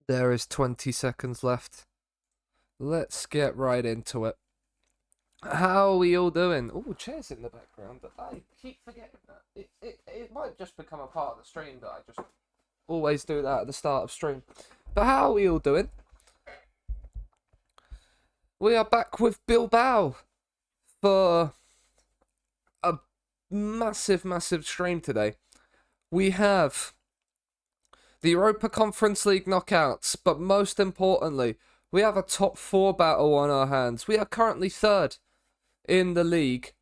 There is 20 seconds left. Let's get right into it. How are we all doing? Oh, chairs in the background. I keep forgetting that. It might just become a part of the stream that I just always do that at the start of stream. But how are we all doing? We are back with Bilbao for a massive stream today. We have the Europa Conference League knockouts, but most importantly, we have a top 4 battle on our hands. We are currently third in the league,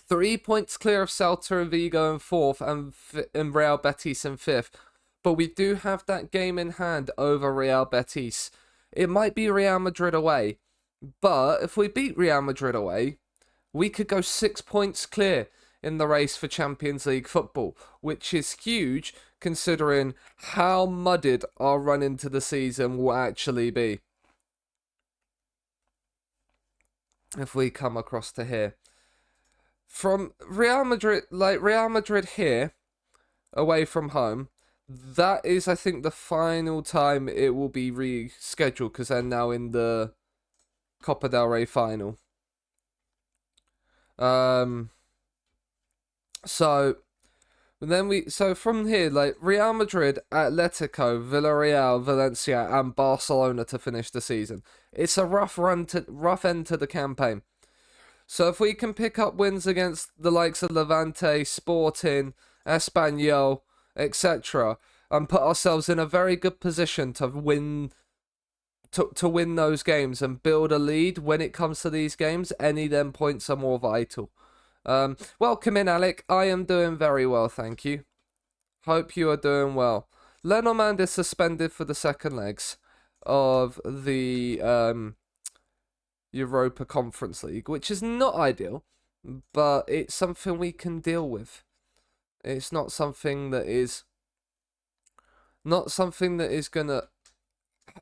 3 points clear of Celta and Vigo in fourth, and Real Betis in fifth. But we do have that game in hand over Real Betis. It might be Real Madrid away, but if we beat Real Madrid away, we could go 6 points clear in the race for Champions League football, which is huge considering how mudded our run into the season will actually be. If we come across to here. From Real Madrid here, away from home, that is, I think, the final time it will be rescheduled because they're now in the Copa del Rey final. So from here, Real Madrid, Atletico, Villarreal, Valencia, and Barcelona to finish the season. It's a rough end to the campaign. So if we can pick up wins against the likes of Levante, Sporting, Espanyol, etc., and put ourselves in a very good position to win those games and build a lead when it comes to these games, any then points are more vital. Welcome in, Alec. I am doing very well, thank you. Hope you are doing well. Lenormand is suspended for the second legs of the Europa Conference League, which is not ideal, but it's something we can deal with. It's not something that is gonna.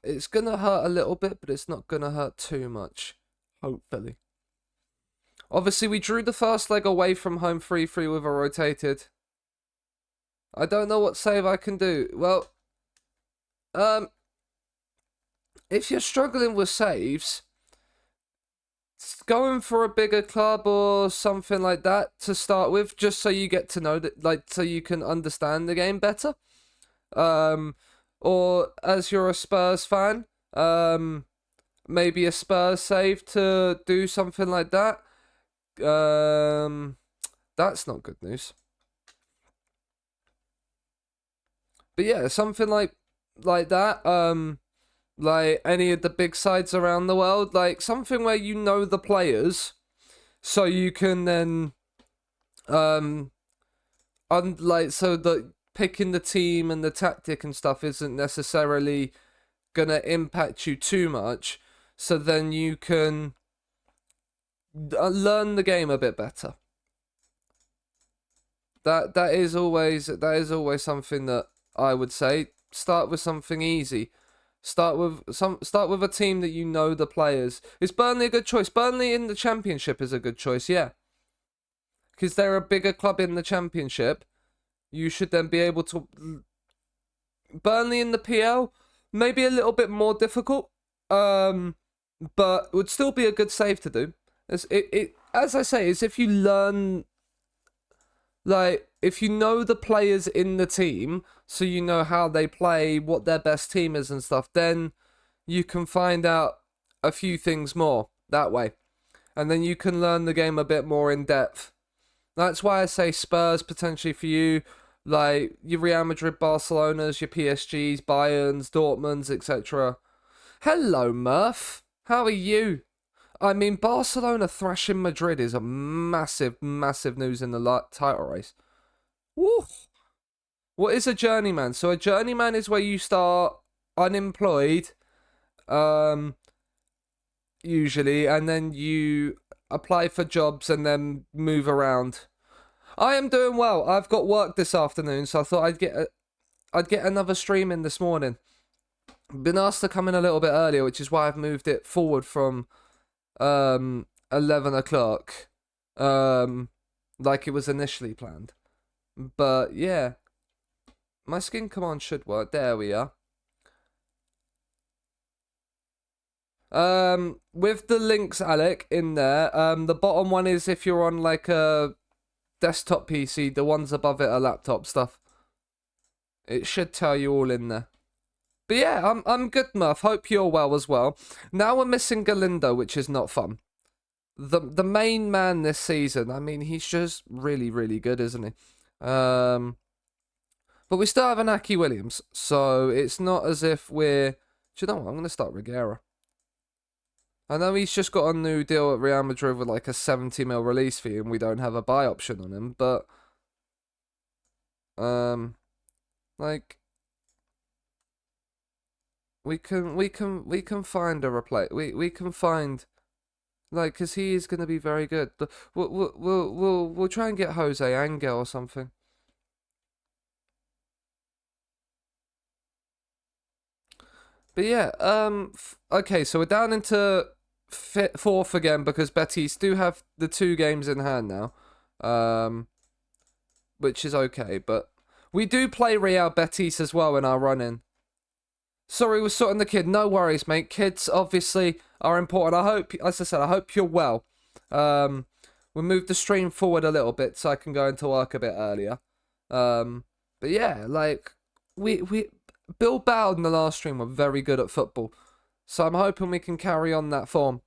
It's gonna hurt a little bit, but it's not gonna hurt too much. Hopefully. Obviously, we drew the first leg away from home 3-3 with a rotated. I don't know what save I can do. Well, if you're struggling with saves, going for a bigger club or something like that to start with, just so you get to know that, so you can understand the game better. Or as you're a Spurs fan, maybe a Spurs save to do something like that. That's not good news. But yeah, something like that. Like any of the big sides around the world, like something where you know the players, so you can then, so that picking the team and the tactic and stuff isn't necessarily gonna impact you too much. So then you can learn the game a bit better. That is always something that I would say. Start with something easy. Start with a team that you know the players. Is Burnley a good choice? Burnley in the Championship is a good choice, yeah. Because they're a bigger club in the Championship. You should then be able to. Burnley in the PL, maybe a little bit more difficult. But would still be a good save to do. As I say, is if you learn, if you know the players in the team, so you know how they play, what their best team is and stuff, then you can find out a few things more that way. And then you can learn the game a bit more in depth. That's why I say Spurs potentially for you, like your Real Madrid, Barcelonas, your PSGs, Bayerns, Dortmunds, etc. Hello, Murph. How are you? I mean, Barcelona thrashing Madrid is a massive news in the title race. Woo! What is a journeyman? So a journeyman is where you start unemployed, usually, and then you apply for jobs and then move around. I am doing well. I've got work this afternoon, so I thought I'd get another stream in this morning. Been asked to come in a little bit earlier, which is why I've moved it forward from 11 o'clock, like it was initially planned. But yeah, my skin command should work. There we are. With the links, Alec, in there, the bottom one is if you're on like a desktop PC, the ones above it are laptop stuff. It should tell you all in there. But yeah, I'm good, Murph. Hope you're well as well. Now we're missing Galindo, which is not fun. The main man this season. I mean, he's just really, really good, isn't he? But we still have Inaki Williams, so it's not as if we're. Do you know what? I'm gonna start Reguera. I know he's just got a new deal at Real Madrid with like a 70 mil release fee, and we don't have a buy option on him. But like we can find a replace. We can find. Like, cause he is gonna be very good. We'll try and get Jose Angel or something. But yeah, okay, so we're down into fourth again because Betis do have the 2 games in hand now, which is okay. But we do play Real Betis as well in our run-in. Sorry, we're sorting the kid. No worries, mate. Kids obviously are important. I hope, as I said, I hope you're well. We'll move the stream forward a little bit so I can go into work a bit earlier. But yeah, like we Bilbao in the last stream were very good at football, so I'm hoping we can carry on that form.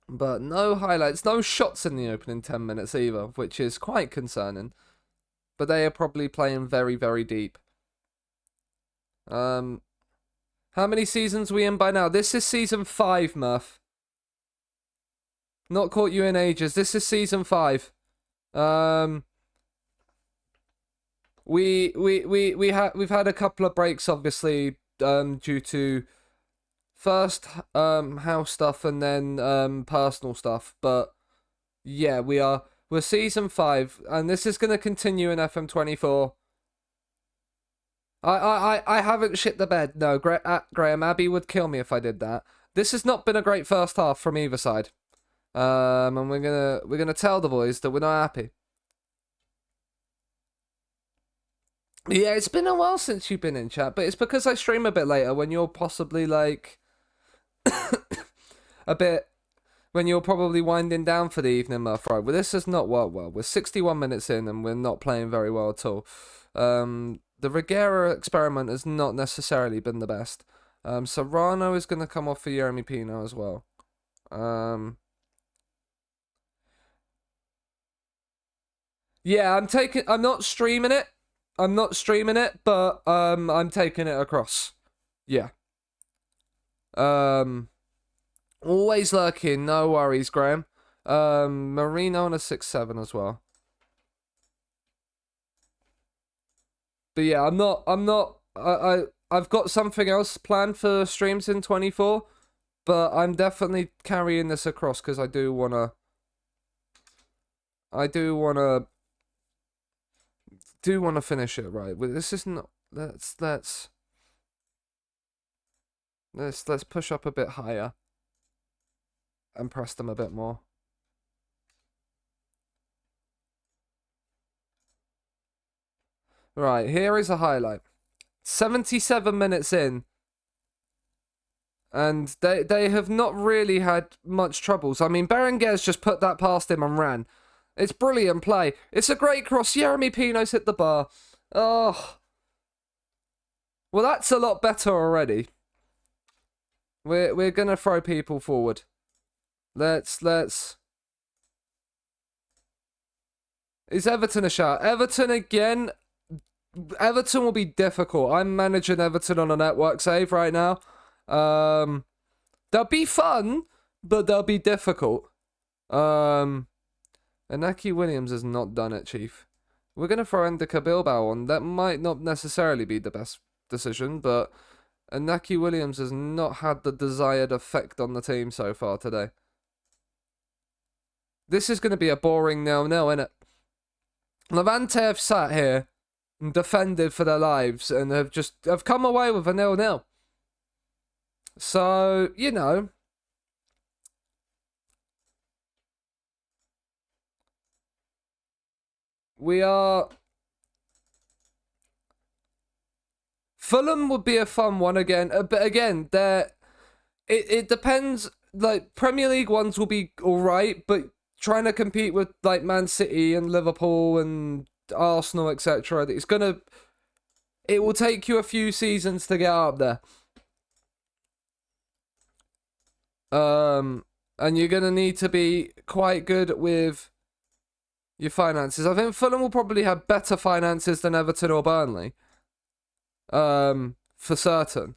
But no highlights, no shots in the opening 10 minutes either, which is quite concerning. But they are probably playing very, very deep. How many seasons are we in by now? This is season 5, Murph. Not caught you in ages. This is season 5. We've had a couple of breaks, obviously, due to first house stuff and then personal stuff. But yeah, we're season 5, and this is gonna continue in FM24. I haven't shit the bed. No, Graham Abbey would kill me if I did that. This has not been a great first half from either side. And we're gonna tell the boys that we're not happy. Yeah, it's been a while since you've been in chat, but it's because I stream a bit later when you're possibly like a bit when you're probably winding down for the evening, Murph. Right, well, this has not worked well. We're 61 minutes in and we're not playing very well at all. The Reguera experiment has not necessarily been the best. Serrano is going to come off for Jeremy Pino as well. Yeah, I'm not streaming it. But I'm taking it across. Yeah. Always lurking, no worries, Graham. Marino on a 6-7 as well. But yeah, I've got something else planned for streams in 24, but I'm definitely carrying this across because I do wanna finish it right. This isn't. Let's push up a bit higher and press them a bit more. Right, here is a highlight. 77 minutes in, and they have not really had much troubles. I mean, Berenguer's just put that past him and ran. It's brilliant play. It's a great cross. Jeremy Pino's hit the bar. Oh. Well, that's a lot better already. We're gonna throw people forward. Let's. Is Everton a shot? Everton again. Everton will be difficult. I'm managing Everton on a network save right now. They'll be fun, but they'll be difficult. Inaki Williams has not done it, Chief. We're going to throw Endika Bilbao on. That might not necessarily be the best decision, but Inaki Williams has not had the desired effect on the team so far today. This is going to be a boring 0-0, isn't it? Levante have sat here and defended for their lives and have come away with a 0-0. So, you know, we are Fulham would be a fun one again. But again, it depends. Like, Premier League ones will be alright, but trying to compete with, like, Man City and Liverpool and Arsenal, etc., it will take you a few seasons to get up there. And you're going to need to be quite good with your finances. I think Fulham will probably have better finances than Everton or Burnley. For certain.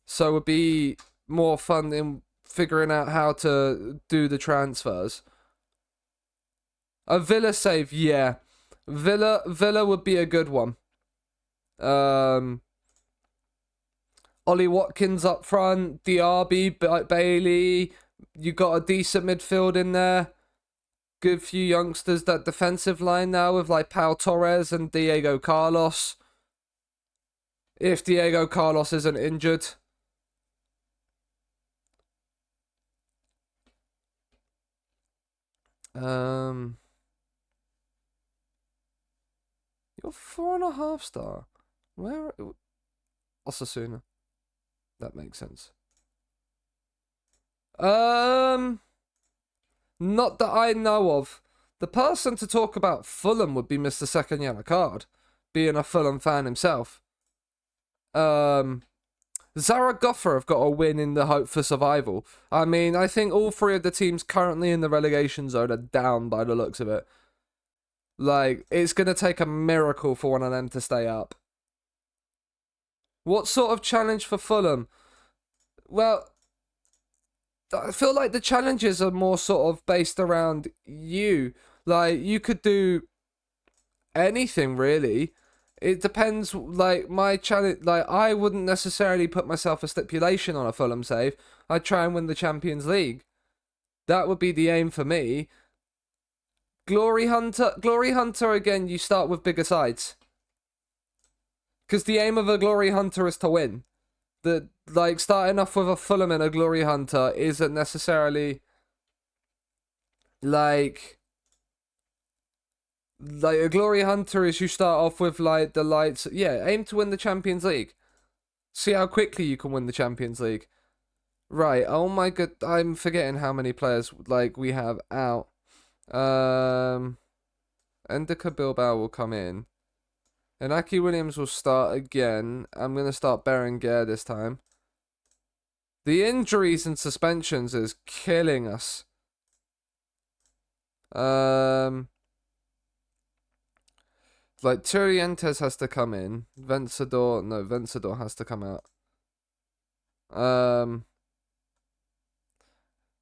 So it would be more fun in figuring out how to do the transfers. A Villa save, yeah. Villa would be a good one. Ollie Watkins up front, Diaby, Bailey. You got a decent midfield in there. Good few youngsters. That defensive line now with like Pau Torres and Diego Carlos. If Diego Carlos isn't injured. You're 4.5 star. Where? Osasuna. That makes sense. Not that I know of. The person to talk about Fulham would be Mr. Second Yellow Card, being a Fulham fan himself. Zaragoza have got a win in the hope for survival. I mean, I think all three of the teams currently in the relegation zone are down by the looks of it. Like, it's going to take a miracle for one of them to stay up. What sort of challenge for Fulham? Well, I feel like the challenges are more sort of based around you. Like, you could do anything, really. It depends, like, my challenge, like, I wouldn't necessarily put myself a stipulation on a Fulham save. I'd try and win the Champions League. That would be the aim for me. Glory Hunter, again, you start with bigger sides. Because the aim of a Glory Hunter is to win. Like, starting off with a Fulham and a Glory Hunter isn't necessarily, like a Glory Hunter is you start off with, like, the lights. Yeah, aim to win the Champions League. See how quickly you can win the Champions League. Right, oh my god, I'm forgetting how many players, like, we have out. Endika Bilbao will come in. Inaki Williams will start again. I'm going to start Berenguer this time. The injuries and suspensions is killing us. Like, Turientes has to come in. Vencedor has to come out.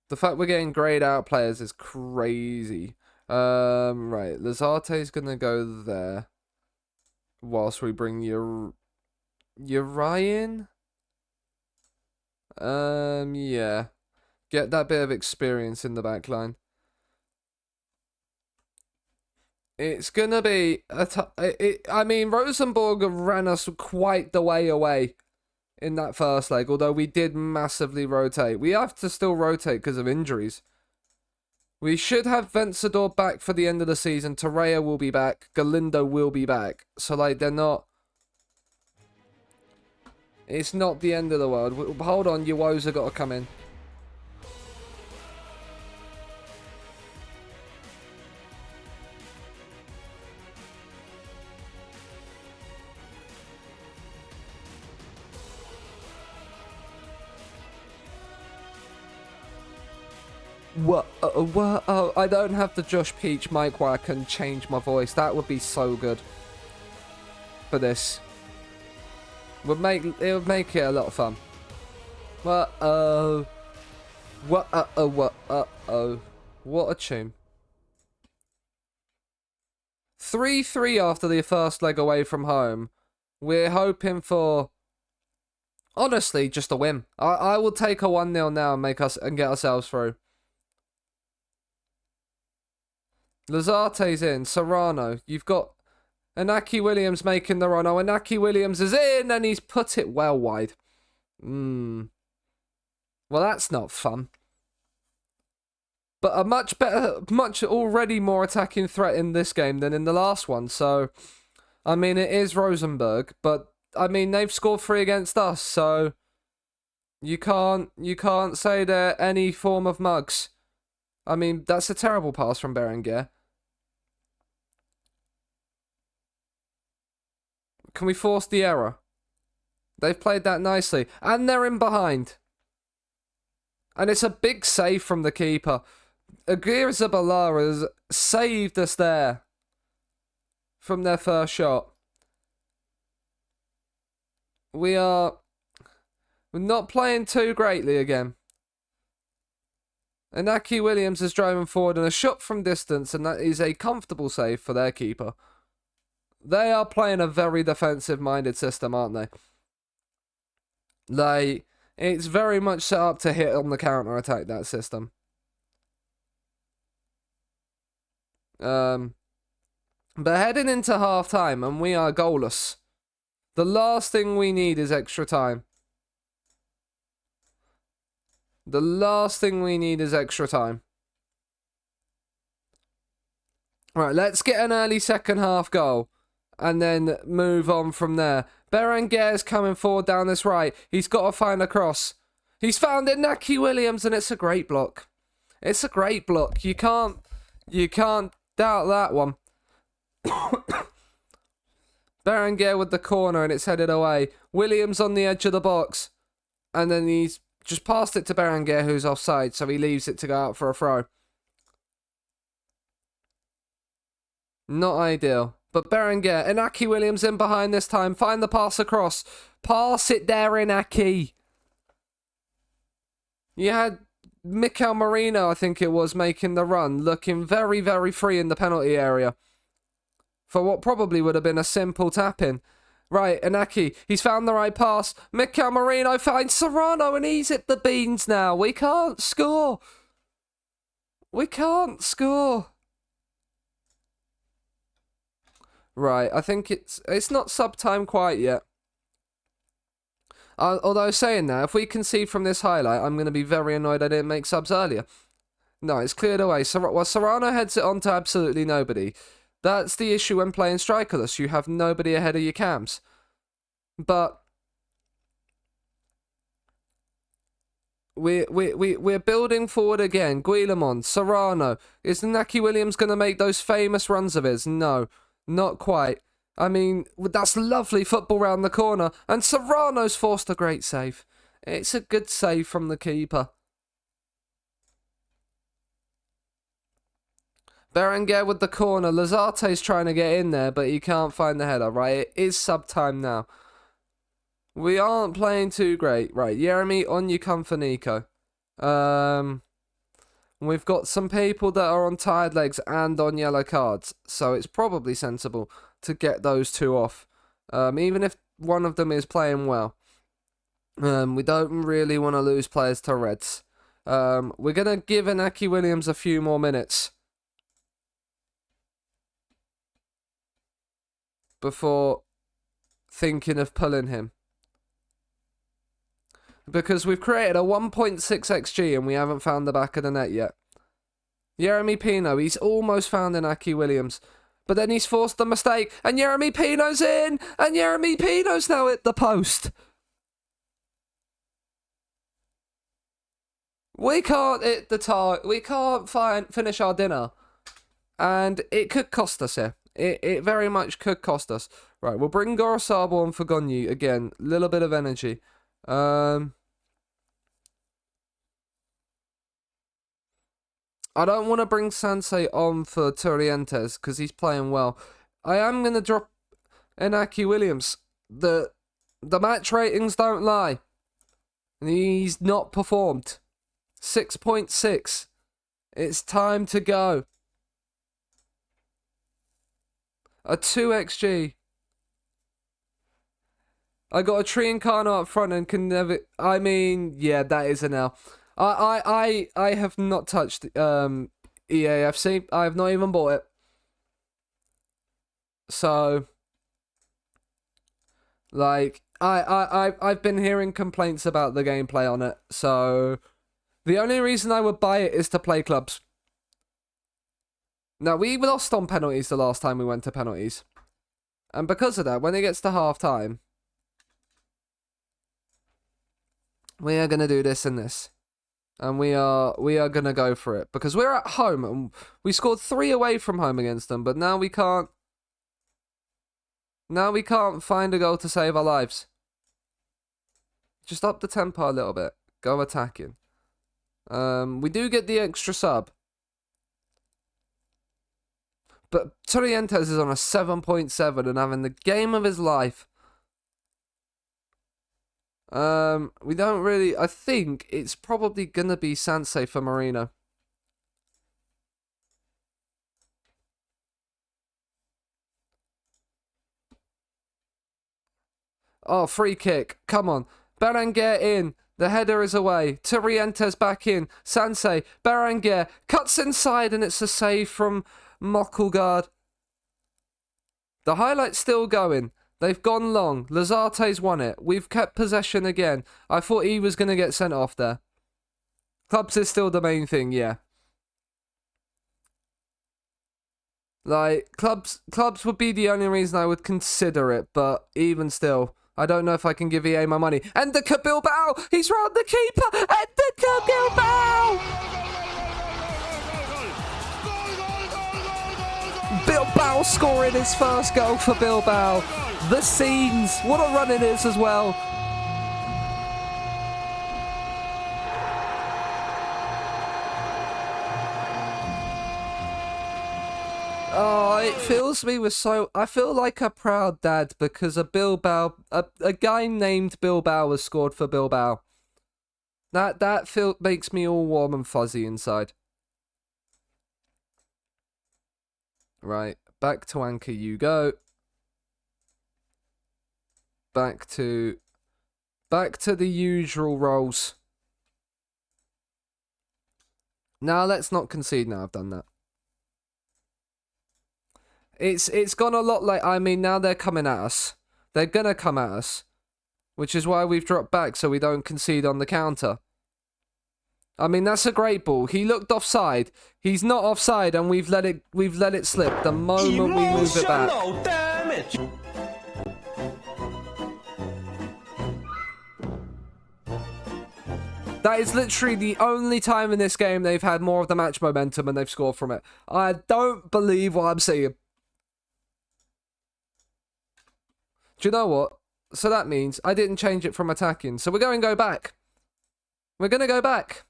The fact we're getting grayed out players is crazy. Right, Lazate's gonna go there. Whilst we bring your Ryan. Yeah. Get that bit of experience in the back line. It's gonna be I mean, Rosenborg ran us quite the way away in that first leg, although we did massively rotate. We have to still rotate because of injuries. We should have Vencedor back for the end of the season. Torreira will be back. Galindo will be back. So, like, they're not... It's not the end of the world. Hold on, Uwoza got to come in. What? I don't have the Josh Peach mic where I can change my voice. That would be so good. For this. It would make it a lot of fun. What a tune. 3-3 after the first leg away from home. We're hoping for, honestly, just a win. I will take a 1-0 now and get ourselves through. Lazate's in. Serrano. You've got Inaki Williams making the run. Oh, Inaki Williams is in and he's put it well wide. Well, that's not fun. But a much already more attacking threat in this game than in the last one. So, I mean, it is Rosenborg, but I mean, they've scored 3 against us, so you can't say they're any form of mugs. I mean, that's a terrible pass from Berenguer. Can we force the error? They've played that nicely. And they're in behind. And it's a big save from the keeper. Aguirre Zabala has saved us there from their first shot. We're not playing too greatly again. Inaki Williams is driving forward and a shot from distance, and that is a comfortable save for their keeper. They are playing a very defensive-minded system, aren't they? It's very much set up to hit on the counter-attack, that system. But heading into half-time, and we are goalless. The last thing we need is extra time. The last thing we need is extra time. Right, let's get an early second half goal. And then move on from there. Berenguer's coming forward down this right. He's got to find a cross. He's found Inaki Williams, and it's a great block. It's a great block. You can't doubt that one. Berenguer with the corner, and it's headed away. Williams on the edge of the box. And then he's just passed it to Berenguer, who's offside, so he leaves it to go out for a throw. Not ideal. But Berenguer, Inaki Williams in behind this time. Find the pass across. Pass it there, Inaki. You had Mikel Marino, I think it was, making the run, looking very, very free in the penalty area. For what probably would have been a simple tap-in. Right, Inaki, he's found the right pass. Mikel Marino finds Serrano, and he's hit the beans now. We can't score. We can't score. Right, I think it's not sub-time quite yet. Although saying that, if we concede from this highlight, I'm going to be very annoyed I didn't make subs earlier. No, it's cleared away. Serrano heads it on to absolutely nobody. That's the issue when playing strikerless. You have nobody ahead of your cams. But we're building forward again. Guillemon, Serrano. Is Inaki Williams going to make those famous runs of his? No. Not quite. I mean, that's lovely football round the corner. And Serrano's forced a great save. It's a good save from the keeper. Berenguer with the corner. Lazate's trying to get in there, but he can't find the header, right? It is sub-time now. We aren't playing too great. Right, Jeremy, on you come for Nico. We've got some people that are on tired legs and on yellow cards, so it's probably sensible to get those two off, even if one of them is playing well. We don't really want to lose players to reds. We're going to give Inaki Williams a few more minutes before thinking of pulling him. Because we've created a 1.6 XG and we haven't found the back of the net yet. Jeremy Pino, he's almost found Inaki Williams. But then he's forced the mistake. And Jeremy Pino's in! And Jeremy Pino's now hit the post. We can't hit the target. We can't finish our dinner. And it could cost us here. It very much could cost us. Right, we'll bring Gorosabo on for Gonyi again. Little bit of energy. I don't want to bring Sansei on for Torrientes because he's playing well. I am going to drop Inaki Williams. The match ratings don't lie. He's not performed. 6.6. It's time to go. A 2 XG. I got a Trincano up front and can never... I mean, yeah, that is an L. I have not touched EAFC. I have not even bought it. So, like, I've been hearing complaints about the gameplay on it. So, the only reason I would buy it is to play clubs. Now, we lost on penalties the last time we went to penalties. And because of that, when it gets to half-time, We are going to do this and this. And we are going to go for it. Because we're at home. And we scored 3 away from home against them. But now we can't. Now we can't find a goal to save our lives. Just up the tempo a little bit. Go attacking. We do get the extra sub. But Torrientes is on a 7.7 and having the game of his life. We don't really... I think it's probably going to be Seanasea for Marino. Oh, free kick. Come on. Berenguer in. The header is away. Torrientes back in. Seanasea. Berenguer cuts inside and it's a save from Mokkelgaard. The highlight's still going. They've gone long. Lazate's won it. We've kept possession again. I thought he was going to get sent off there. Clubs is still the main thing, yeah. Like, clubs would be the only reason I would consider it, but even still, I don't know if I can give EA my money. Endika Bilbao! He's round the keeper! Endika Bilbao! Bilbao scoring his first goal for Bilbao. The scenes. What a run it is as well. Oh, it fills me with so... I feel like a proud dad because a guy named Bilbao has scored for Bilbao. That makes me all warm and fuzzy inside. Right, back to anchor you go. Back to the usual roles. Now let's not concede now I've done that. It's gone a lot like, I mean, now they're coming at us. They're gonna come at us. Which is why we've dropped back so we don't concede on the counter. I mean, that's a great ball. He looked offside. He's not offside and we've let it slip the moment we move it back. Damage. That is literally the only time in this game they've had more of the match momentum and they've scored from it. I don't believe what I'm seeing. Do you know what? So that means I didn't change it from attacking. So we're going to go back. We're going to go back.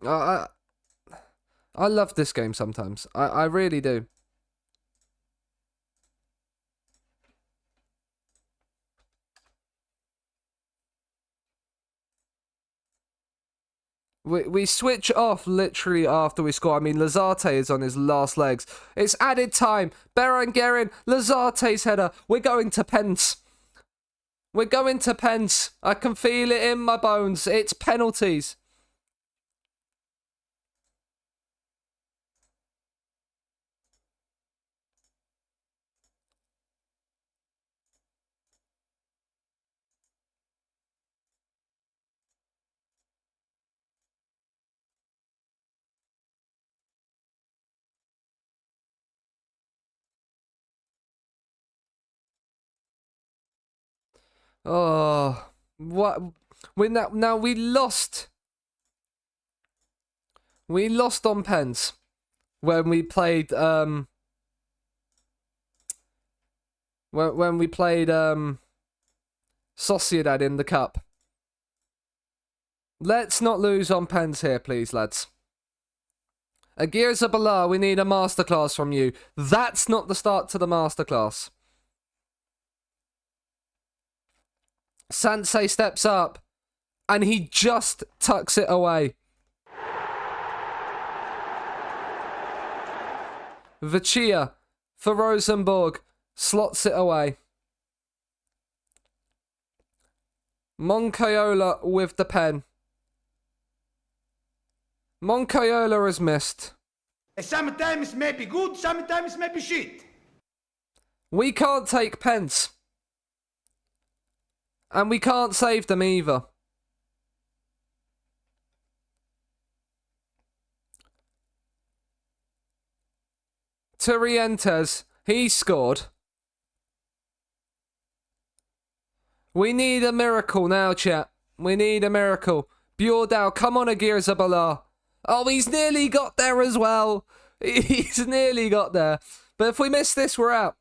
I love this game sometimes. I really do. We switch off literally after we score. I mean, Lazate is on his last legs. It's added time. Berenguer, Lazate's header. We're going to pens. We're going to pens. I can feel it in my bones. It's penalties. Oh, what? We lost. We lost on pens when we played when we played Sociedad in the cup. Let's not lose on pens here, please, lads. Aguirre Zabala, we need a masterclass from you. That's not the start to the masterclass. Seanasea steps up, and he just tucks it away. Vecchia for Rosenborg slots it away. Moncayola with the pen. Moncayola has missed. Sometimes may be good, sometimes may be shit. We can't take pens. And we can't save them either. Torrientes, he scored. We need a miracle now, chat. We need a miracle. Bjordal, come on, Agirzabala. Oh, he's nearly got there as well. He's nearly got there. But if we miss this, we're out.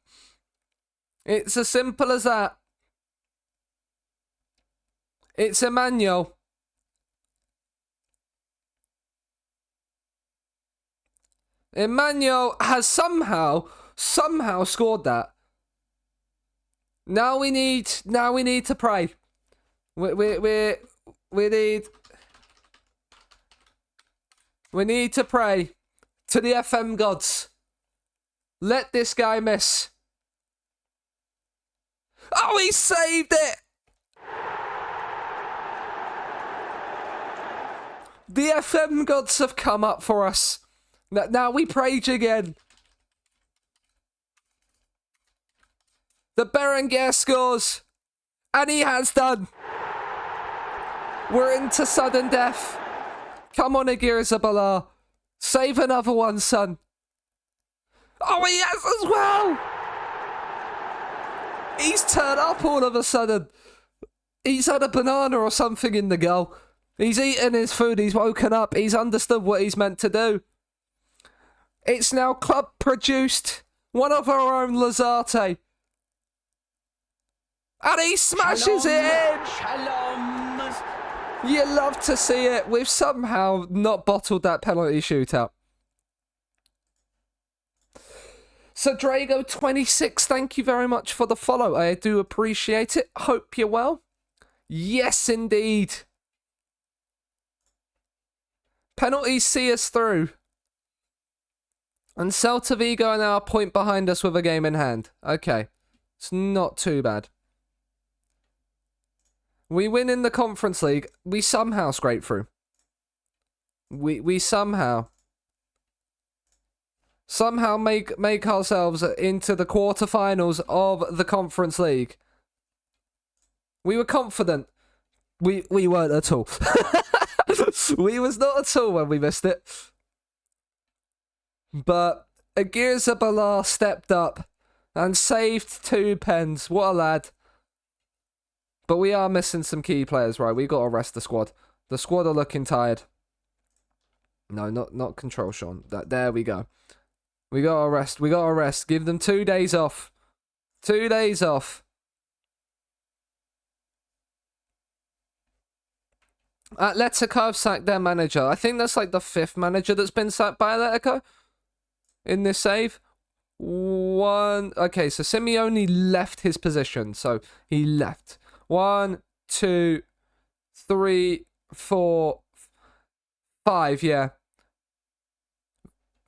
It's as simple as that. It's Emmanuel. Emmanuel has somehow scored that. Now we need to pray. We need to pray to the FM gods. Let this guy miss. Oh, he saved it! The FM gods have come up for us. Now we prayed again. The Berenguer scores. And he has done. We're into sudden death. Come on, Agirzabala. Save another one, son. Oh, he has as well. He's turned up all of a sudden. He's had a banana or something in the goal. He's eaten his food. He's woken up. He's understood what he's meant to do. It's now club produced. One of our own, Lazarte. And he smashes it in. Shalom. You love to see it. We've somehow not bottled that penalty shootout. So Drago 26, thank you very much for the follow. I do appreciate it. Hope you're well. Yes, indeed. Penalties see us through. And Celta Vigo are now a point behind us with a game in hand. Okay. It's not too bad. We win in the Conference League. We somehow scrape through. We somehow make ourselves into the quarterfinals of the Conference League. We were confident. We weren't at all. We was not at all when we missed it. But Agirzabala stepped up and saved 2 pens. What a lad. But we are missing some key players, right? We got to rest the squad. The squad are looking tired. No, not control, Sean. There we go. We got to rest. We got to rest. Give them 2 days off. 2 days off. Atletico have sacked their manager. I think that's like the 5th manager that's been sacked by Atletico in this save. Okay, so Simeone left his position. So he left. 1, 2, 3, 4, 5, yeah.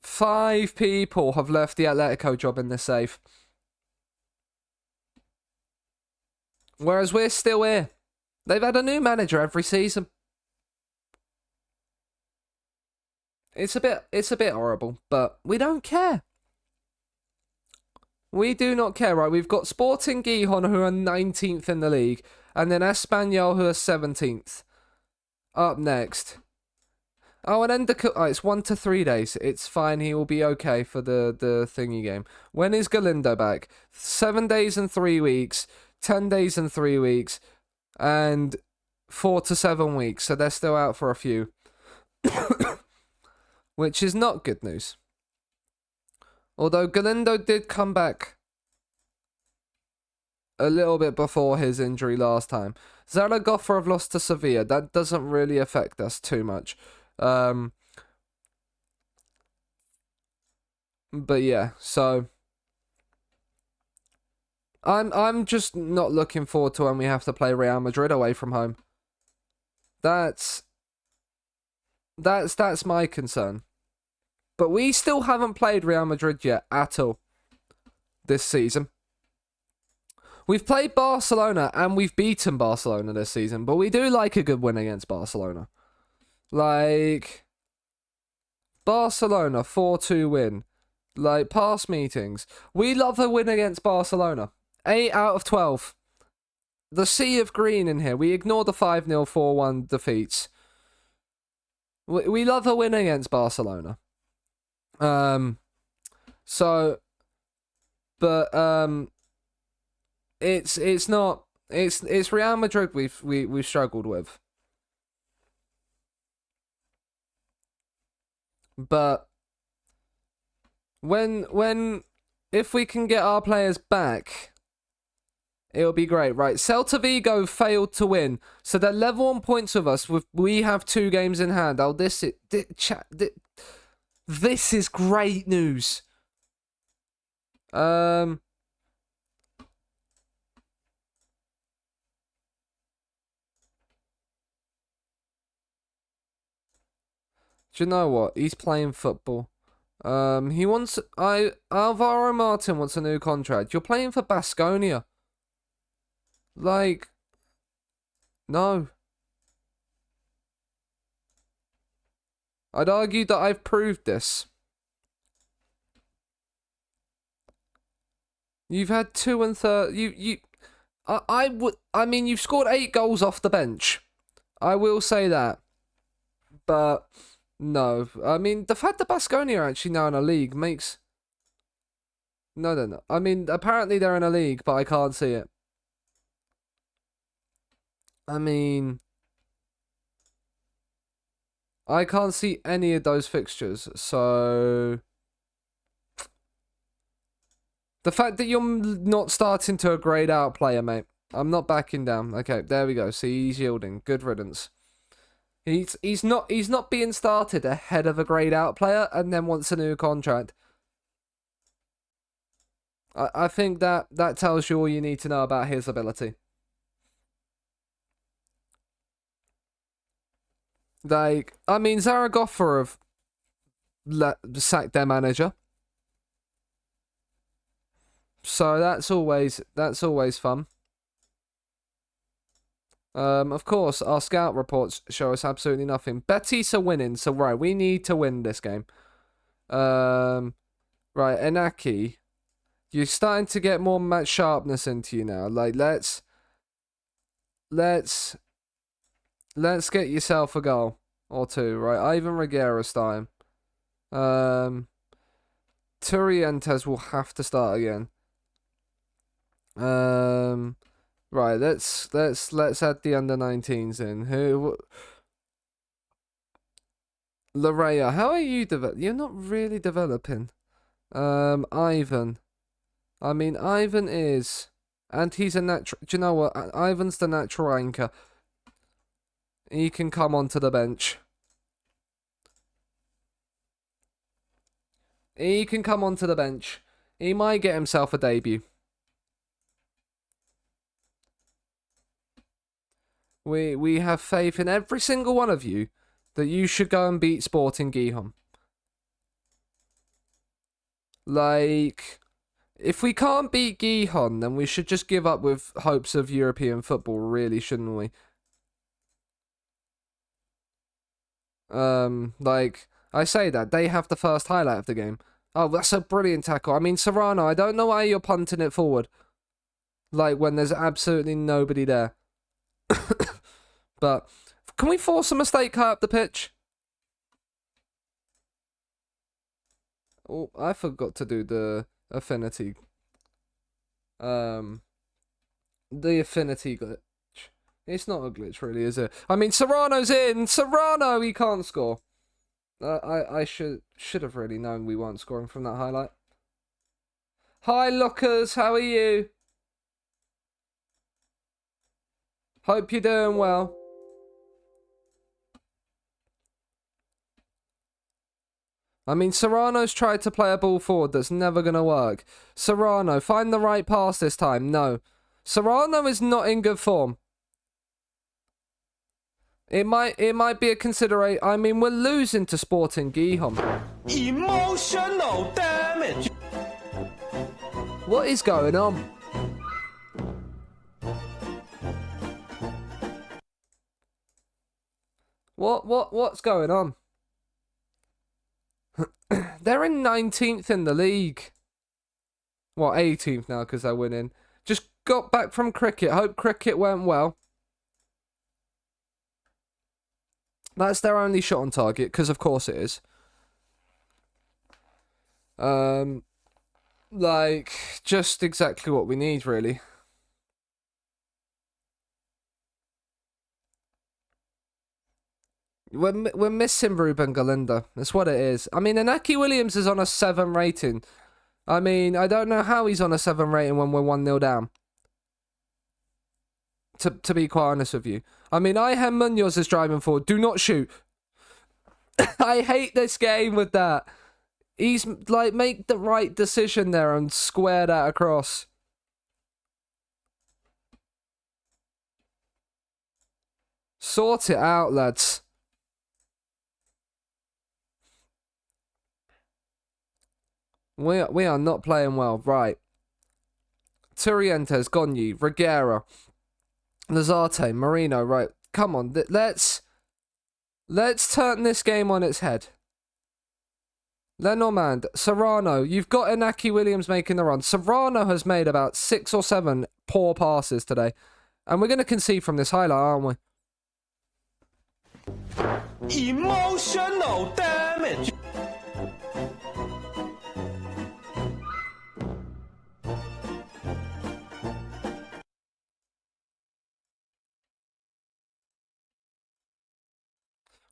5 people have left the Atletico job in this save. Whereas we're still here. They've had a new manager every season. It's a bit horrible, but we don't care. We do not care, right? We've got Sporting Gijón, who are 19th in the league, and then Espanyol, who are 17th. Up next. Oh, and Endicott. Oh, it's 1 to 3 days. It's fine. He will be okay for the thingy game. When is Galindo back? 7 days and 3 weeks. 10 days and 3 weeks. And 4 to 7 weeks. So they're still out for a few. Which is not good news. Although Galindo did come back a little bit before his injury last time. Zaragoza have lost to Sevilla. That doesn't really affect us too much. But yeah, so I'm just not looking forward to when we have to play Real Madrid away from home. That's my concern. But we still haven't played Real Madrid yet at all this season. We've played Barcelona and we've beaten Barcelona this season, but we do like a good win against Barcelona. Like, Barcelona 4-2 win. Like, past meetings. We love a win against Barcelona. 8 out of 12. The sea of green in here. We ignore the 5-0, 4-1 defeats. We love a win against Barcelona. It's not It's Real Madrid we've struggled with. But if we can get our players back, it'll be great, right? Celta Vigo failed to win, so they're level on points with us. We have 2 games in hand. Oh, this is great news. Do you know what? He's playing football. He wants. Alvaro Martin wants a new contract. You're playing for Baskonia. Like, no. I'd argue that I've proved this. You've had 2 and 3. I mean, you've scored 8 goals off the bench. I will say that. But no, I mean, the fact that Baskonia are actually now in a league makes... No. I mean, apparently they're in a league, but I can't see it. I mean... I can't see any of those fixtures, so... The fact that you're not starting to a grayed out player, mate. I'm not backing down. Okay, there we go. See, he's yielding. Good riddance. He's not being started ahead of a grayed out player and then wants a new contract. I think that tells you all you need to know about his ability. Like, I mean, Zaragoza have sacked their manager, so that's always fun. Of course, our scout reports show us absolutely nothing. Betis are winning, so right, we need to win this game. Right, Inaki, you're starting to get more match sharpness into you now. Like, let's get yourself a goal or 2, right? Ivan Reguera starting. Turientes will have to start again. Right, let's add the under-19s in. Who? Larea, how are you You're not really developing. Ivan. I mean, Ivan is, and he's a natural. Do you know what? Ivan's the natural anchor. He can come onto the bench. He can come onto the bench. He might get himself a debut. We have faith in every single one of you that you should go and beat Sporting Gijón. Like, if we can't beat Gijón, then we should just give up with hopes of European football, really, shouldn't we? Like, I say that, they have the first highlight of the game. Oh, that's a brilliant tackle. I mean, Serrano, I don't know why you're punting it forward. Like, when there's absolutely nobody there. But, can we force a mistake high up the pitch? Oh, I forgot to do the affinity. The affinity glitch. It's not a glitch, really, is it? I mean, Serrano's in! Serrano, he can't score. I should have really known we weren't scoring from that highlight. Hi, lookers, how are you? Hope you're doing well. I mean, Serrano's tried to play a ball forward that's never going to work. Serrano, find the right pass this time. No. Serrano is not in good form. It might be a consideration. I mean, we're losing to Sporting Gijón. Emotional damage. What is going on? What's going on? They're in 19th in the league. Well, 18th now because they're winning. Just got back from cricket. Hope cricket went well. That's their only shot on target, because of course it is. Like, just exactly what we need, really. We're missing Ruben Galinda. That's what it is. I mean, Inaki Williams is on a 7 rating. I mean, I don't know how he's on a 7 rating when we're 1-0 down. To be quite honest with you. I mean, Ayhan Munoz is driving forward. Do not shoot. I hate this game with that. He's, like, make the right decision there and square that across. Sort it out, lads. We are not playing well. Right. Turientes, Gonyi, Reguera, Lazarte, Marino. Right. Come on. Let's turn this game on its head. Lenormand, Serrano. You've got Inaki Williams making the run. Serrano has made about 6 or 7 poor passes today. And we're going to concede from this highlight, aren't we? Emotional damage.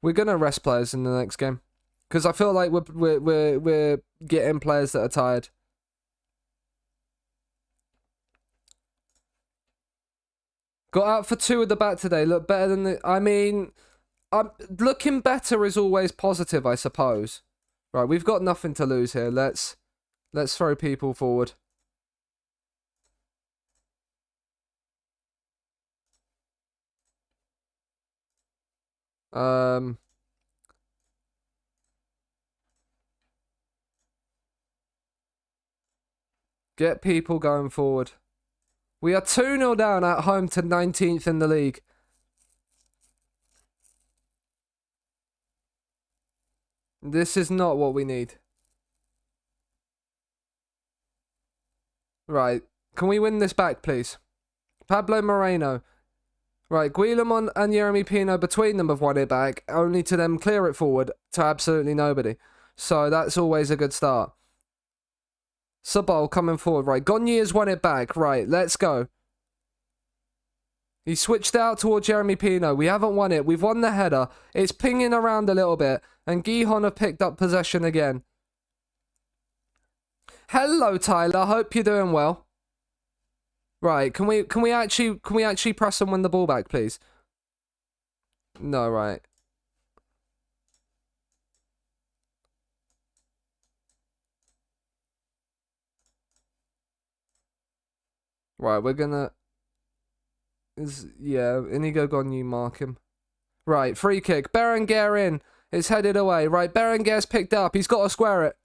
We're gonna rest players in the next game because I feel like we're getting players that are tired. Got out for 2 at the back today. Look better than the. I mean, looking better is always positive, I suppose. Right, we've got nothing to lose here. Let's throw people forward. Get people going forward. We are 2-0 down at home to 19th in the league. This is not what we need. Right. Can we win this back, please? Pablo Moreno. Right, Guillemon and Jeremy Pino between them have won it back, only to them clear it forward to absolutely nobody. So that's always a good start. Sabol coming forward. Right, Gonyi has won it back. Right, let's go. He switched out towards Jeremy Pino. We haven't won it. We've won the header. It's pinging around a little bit. And Gihon have picked up possession again. Hello, Tyler. Hope you're doing well. Right, can we actually press and win the ball back, please? No, right. Right, we're gonna... Yeah, Inigo Gonyi, mark him. Right, free kick. Berenguer in. It's headed away. Right, Berenguer's picked up. He's got to square it.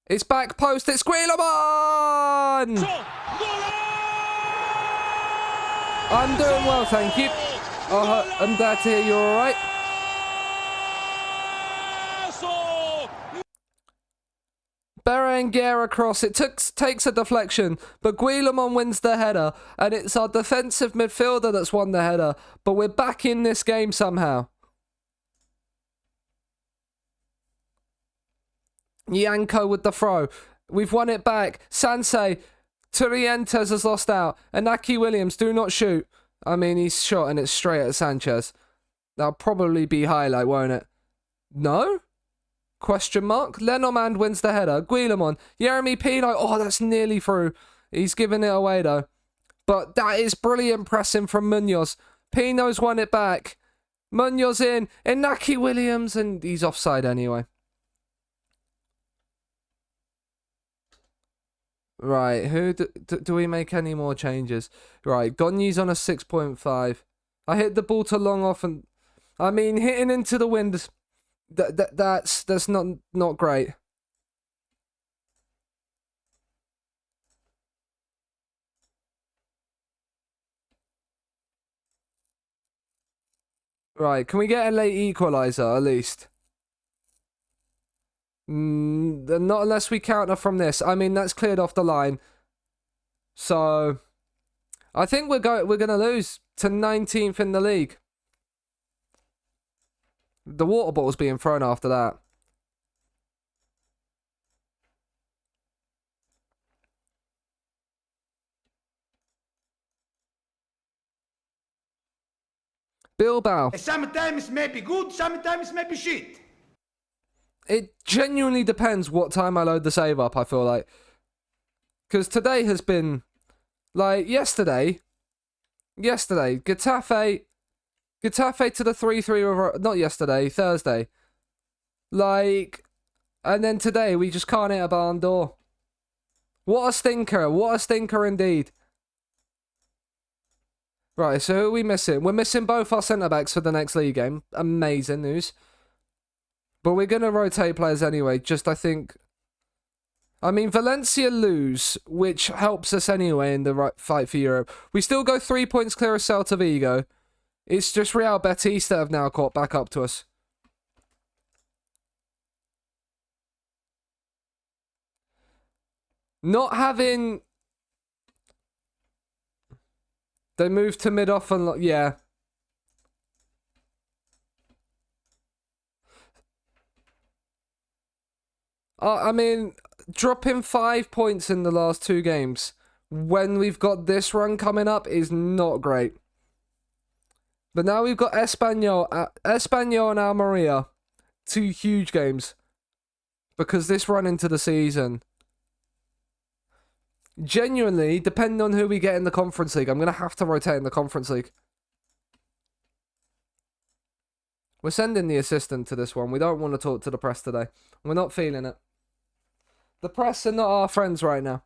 It's back post. It's Guillemon! I'm doing well, thank you. I'm glad to hear you're alright. Berenguer across. It takes a deflection, but Guillemon wins the header, and it's our defensive midfielder that's won the header. But we're back in this game somehow. Yanko with the throw. We've won it back. Sansei. Turientes has lost out. Inaki Williams, do not shoot. I mean, he's shot and it's straight at Sanchez. That'll probably be highlight, won't it? No? Question mark. Lenormand wins the header. Guillemon. Jeremy Pino. Oh, that's nearly through. He's given it away, though. But that is brilliant pressing from Munoz. Pino's won it back. Munoz in. Inaki Williams. And he's offside anyway. Right, who do we make any more changes? Right, Gonyi's on a 6.5. I hit the ball to long off, and I mean hitting into the wind. That's not great. Right, can we get a late equalizer at least? Not unless we counter from this. I mean, that's cleared off the line. So, I think we're gonna lose to 19th in the league. The water bottle's being thrown after that. Bilbao. Sometimes maybe good, sometimes maybe shit. It genuinely depends what time I load the save up, I feel like. Because today has been, like, yesterday, Getafe to the 3-3, not yesterday, Thursday. Like, and then today we just can't hit a barn door. What a stinker indeed. Right, so who are we missing? We're missing both our centre-backs for the next league game. Amazing news. But we're going to rotate players anyway, just I think... I mean, Valencia lose, which helps us anyway in the right fight for Europe. We still go 3 points clear of Celta Vigo. It's just Real Betis that have now caught back up to us. Not having... They moved to mid-off and... Yeah. I mean, dropping 5 points in the last 2 games when we've got this run coming up is not great. But now we've got Espanyol and Almeria. 2 huge games. Because this run into the season... Genuinely, depending on who we get in the Conference League, I'm going to have to rotate in the Conference League. We're sending the assistant to this one. We don't want to talk to the press today. We're not feeling it. The press are not our friends right now.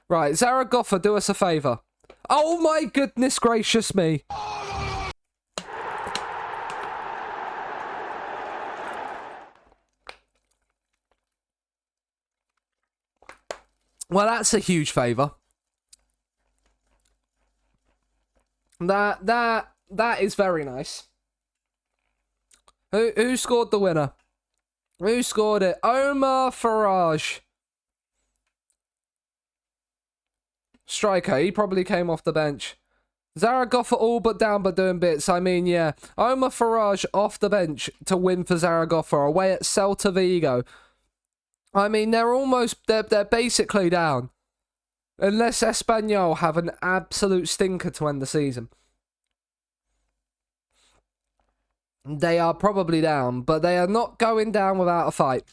Right, Zaragoza, do us a favour. Oh my goodness gracious me. Well, that's a huge favour. That is very nice. Who scored the winner? Who scored it? Omar Farage. Striker. He probably came off the bench. Zaragoza all but down but doing bits. I mean, yeah. Omar Farage off the bench to win for Zaragoza away at Celta Vigo. I mean, they're basically down. Unless Espanyol have an absolute stinker to end the season. They are probably down, but they are not going down without a fight.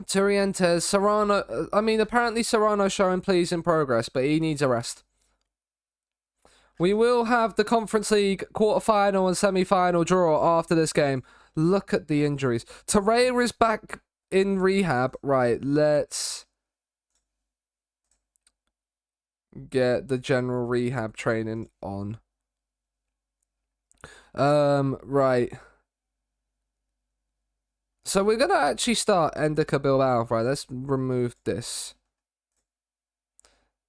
Turientes, Serrano. I mean, apparently Serrano showing pleasing progress, but he needs a rest. We will have the Conference League quarter-final and semi-final draw after this game. Look at the injuries. Torreira is back in rehab. Right, let's get the general rehab training on. Right. So we're going to actually start Endika Bilbao. Right, let's remove this.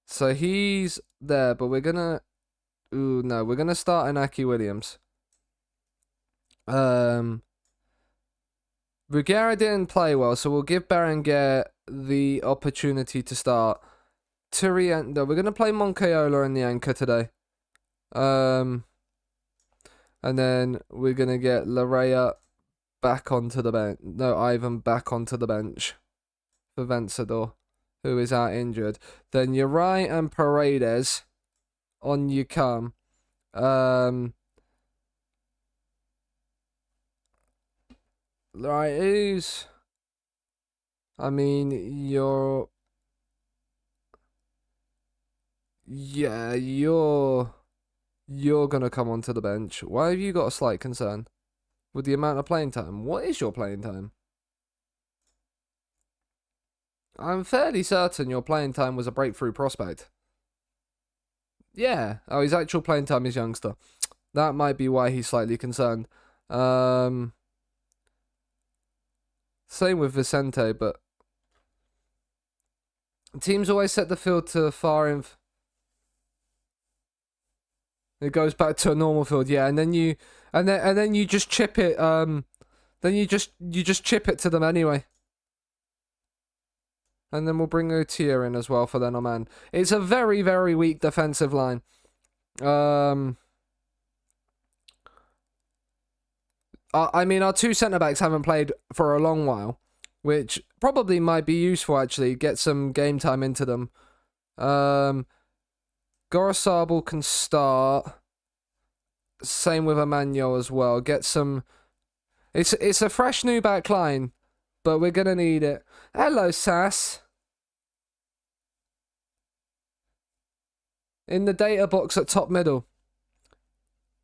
So he's there, but we're going to... Ooh, no, we're going to start Inaki Williams. Ruggiero didn't play well, so we'll give Berenguer the opportunity to start. No, we're going to play Moncayola in the anchor today. And then we're going to get Larrea back onto the bench. No, Ivan back onto the bench for Vencedor, who is out injured. Then Uri and Paredes on you come. Right, who's... I mean, you're... Yeah, you're gonna come onto the bench. Why have you got a slight concern with the amount of playing time? What is your playing time? I'm fairly certain your playing time was a breakthrough prospect. Yeah. Oh, his actual playing time is youngster. That might be why he's slightly concerned. Same with Vicente, but teams always set the field to far in. It goes back to a normal field, yeah, and then you just chip it. Then you just chip it to them anyway. And then we'll bring Otia in as well for then Oman. It's a very, very weak defensive line. I mean, our 2 centre-backs haven't played for a long while. which probably might be useful, actually. Get some game time into them. Gorosabel can start. Same with Emmanuel as well. Get some... It's a fresh new back line, but we're going to need it. Hello, Sass. In the data box at top middle.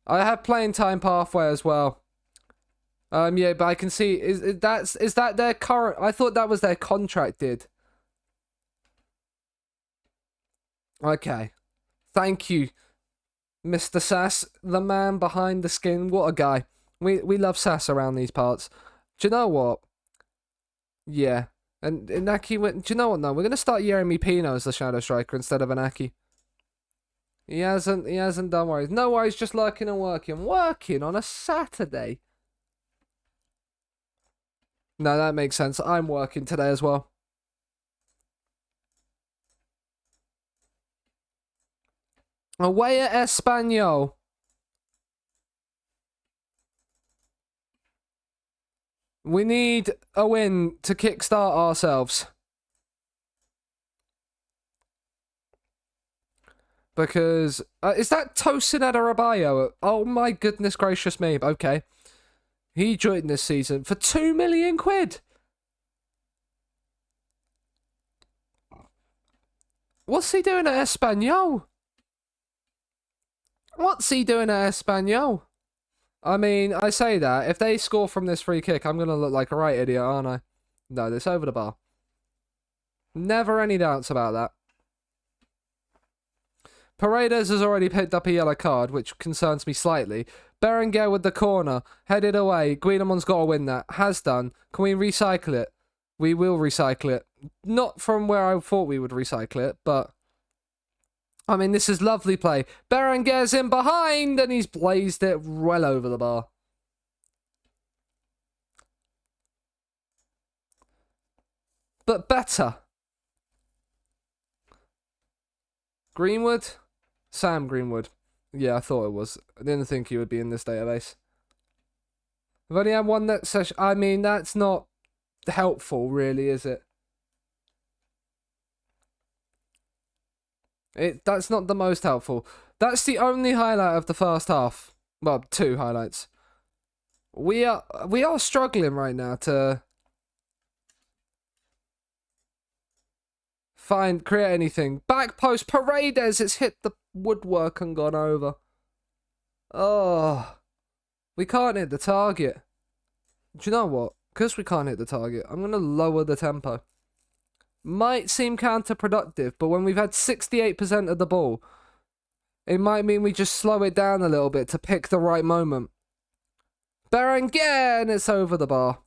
I have playing time pathway as well. Yeah, but I can see... Is that their current... I thought that was their contracted. Okay. Thank you, Mr. Sass, the man behind the skin. What a guy. We love Sass around these parts. Do you know what? Yeah. And Inaki went... Do you know what, no? We're going to start Yeremy Pino as the Shadow Striker instead of Inaki. He hasn't done worries. No worries, just lurking and working. Working on a Saturday. No, that makes sense. I'm working today as well. Away at Espanyol. We need a win to kickstart ourselves. Because... is that Tosin Adarabioyo? Oh my goodness gracious me. Okay. He joined this season for 2 million quid. What's he doing at Espanyol? What's he doing at Espanyol? I mean, I say that. If they score from this free kick, I'm going to look like a right idiot, aren't I? No, it's over the bar. Never any doubts about that. Paredes has already picked up a yellow card, which concerns me slightly. Berenguer with the corner. Headed away. Guillamon's got to win that. Has done. Can we recycle it? We will recycle it. Not from where I thought we would recycle it, but... I mean, this is lovely play. Berenguer's in behind, and he's blazed it well over the bar. But better. Greenwood? Sam Greenwood. Yeah, I thought it was. I didn't think he would be in this database. I've only had one that session. I mean, that's not helpful, really, is it? That's not the most helpful. That's the only highlight of the first half. Well, two highlights. We are struggling right now to create anything. Back post Paredes, it's hit the woodwork and gone over. Oh, we can't hit the target. Do you know what? Because we can't hit the target, I'm going to lower the tempo. Might seem counterproductive, but when we've had 68% of the ball, it might mean we just slow it down a little bit to pick the right moment. Berenguer, and it's over the bar.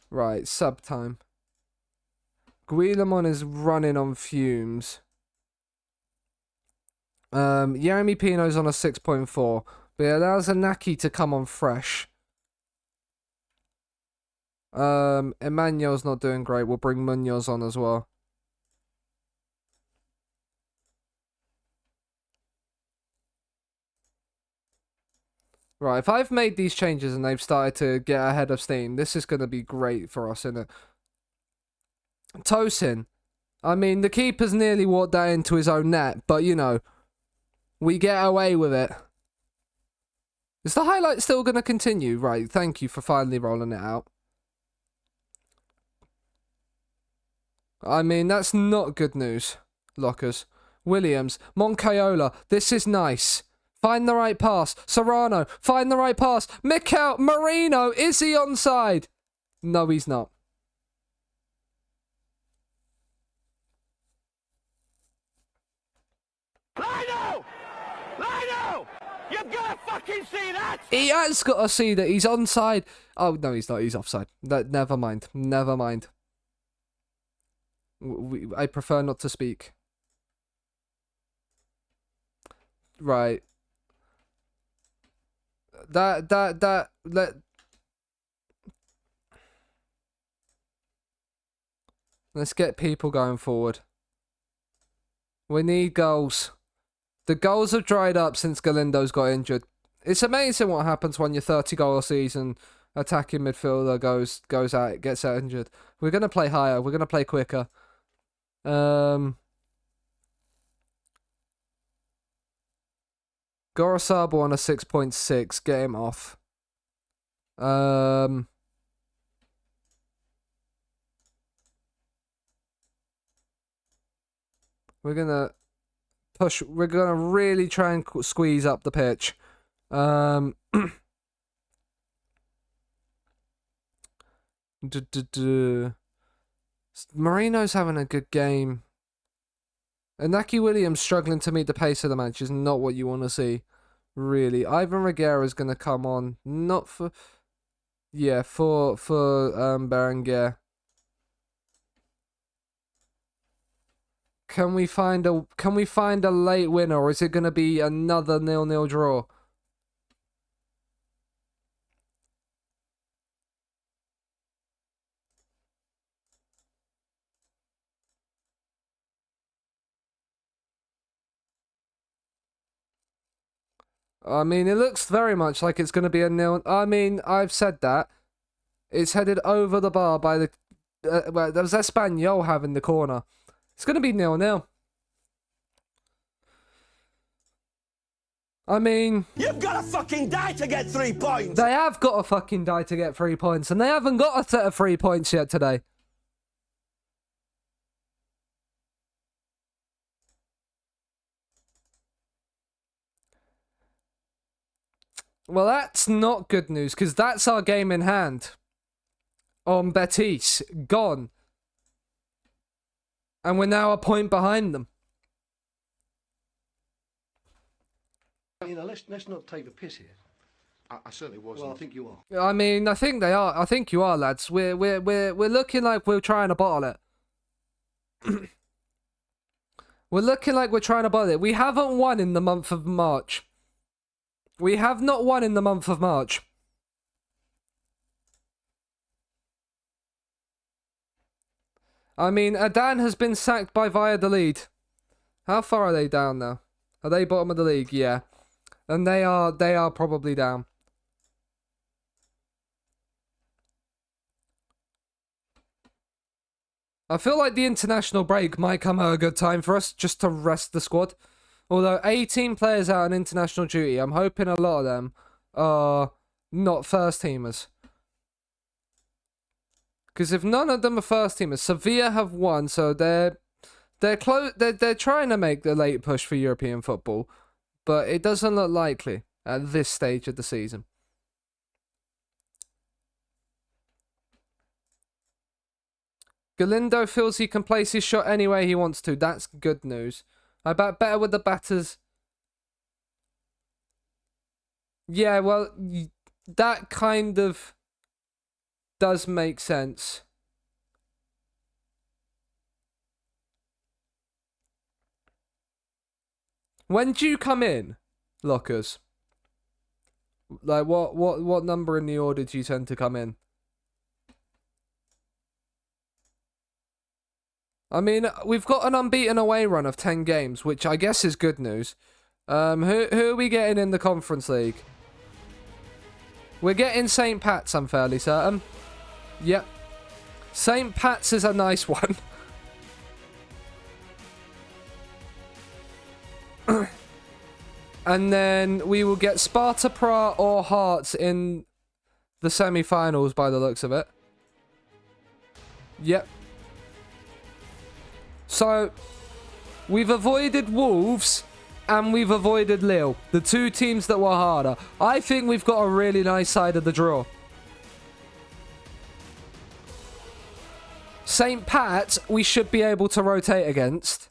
Right, sub time. Guillamon is running on fumes. Yeremy Pino's on a 6.4, but it allows Inaki to come on fresh. Emmanuel's not doing great. We'll bring Munoz on as well. Right, if I've made these changes and they've started to get ahead of steam, this is going to be great for us, isn't it? Tosin. I mean, the keeper's nearly walked that into his own net, but, you know, we get away with it. Is the highlight still going to continue? Right, thank you for finally rolling it out. I mean, that's not good news, Lockers. Williams, Moncayola, this is nice. Find the right pass. Serrano, find the right pass. Mikel Marino, is he onside? No, he's not. Lino! Lino! You've got to fucking see that! He has got to see that he's onside. Oh, no, he's not. He's offside. Never mind. Never mind. I prefer not to speak. Right. Let's get people going forward. We need goals. The goals have dried up since Galindo's got injured. It's amazing what happens when you're 30 goal a season attacking midfielder goes out, gets out injured. We're gonna play higher. We're gonna play quicker. Gorosabo on a 6.6. Get him off. We're gonna push. We're gonna really try and squeeze up the pitch. Marino's having a good game. Inaki Williams struggling to meet the pace of the match is not what you want to see, really. Ivan Reguera's going to come on, not for... Yeah, for Berenguer. Can we find a late winner, or is it going to be another 0-0 draw? I mean, it looks very much like it's going to be a 0. I mean, I've said that. It's headed over the bar by the... well, there was Espanyol having the corner. It's going to be 0-0. I mean... You've got to fucking die to get 3 points! They have got to fucking die to get 3 points, and they haven't got a set of 3 points yet today. Well, that's not good news, because that's our game in hand. On Betis. Gone. And we're now a point behind them. You know, let's not take the piss here. I certainly wasn't. Well, I think you are. I mean, I think they are. I think you are, lads. We're looking like we're trying to bottle it. We're looking like we're trying to bottle it. We haven't won in the month of March. We have not won in the month of March. I mean, Adan has been sacked by Valladolid. How far are they down now? Are they bottom of the league? Yeah. And they are probably down. I feel like the international break might come at a good time for us, just to rest the squad. Although 18 players out on international duty, I'm hoping a lot of them are not first teamers. Because if none of them are first teamers, Sevilla have won, so they're trying to make the late push for European football, but it doesn't look likely at this stage of the season. Galindo feels he can place his shot any way he wants to. That's good news. I bet better with the batters. Yeah, well, that kind of does make sense. When do you come in, Lockers? Like, what number in the order do you tend to come in? I mean, we've got an unbeaten away run of 10 games, which I guess is good news. Who are we getting in the Conference League? We're getting St. Pat's, I'm fairly certain. Yep. St. Pat's is a nice one. And then we will get Sparta Prague or Hearts in the semi-finals by the looks of it. Yep. So, we've avoided Wolves and we've avoided Lille. The two teams that were harder. I think we've got a really nice side of the draw. St. Pat, we should be able to rotate against.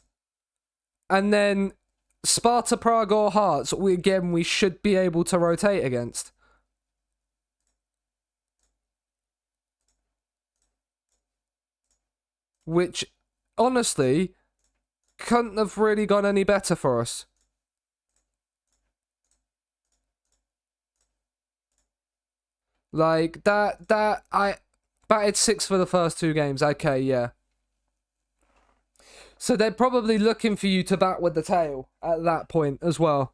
And then Sparta Prague or Hearts, we should be able to rotate against. Which, honestly, couldn't have really gone any better for us. Like, I batted 6 for the first 2 games. Okay, yeah. So they're probably looking for you to bat with the tail at that point as well.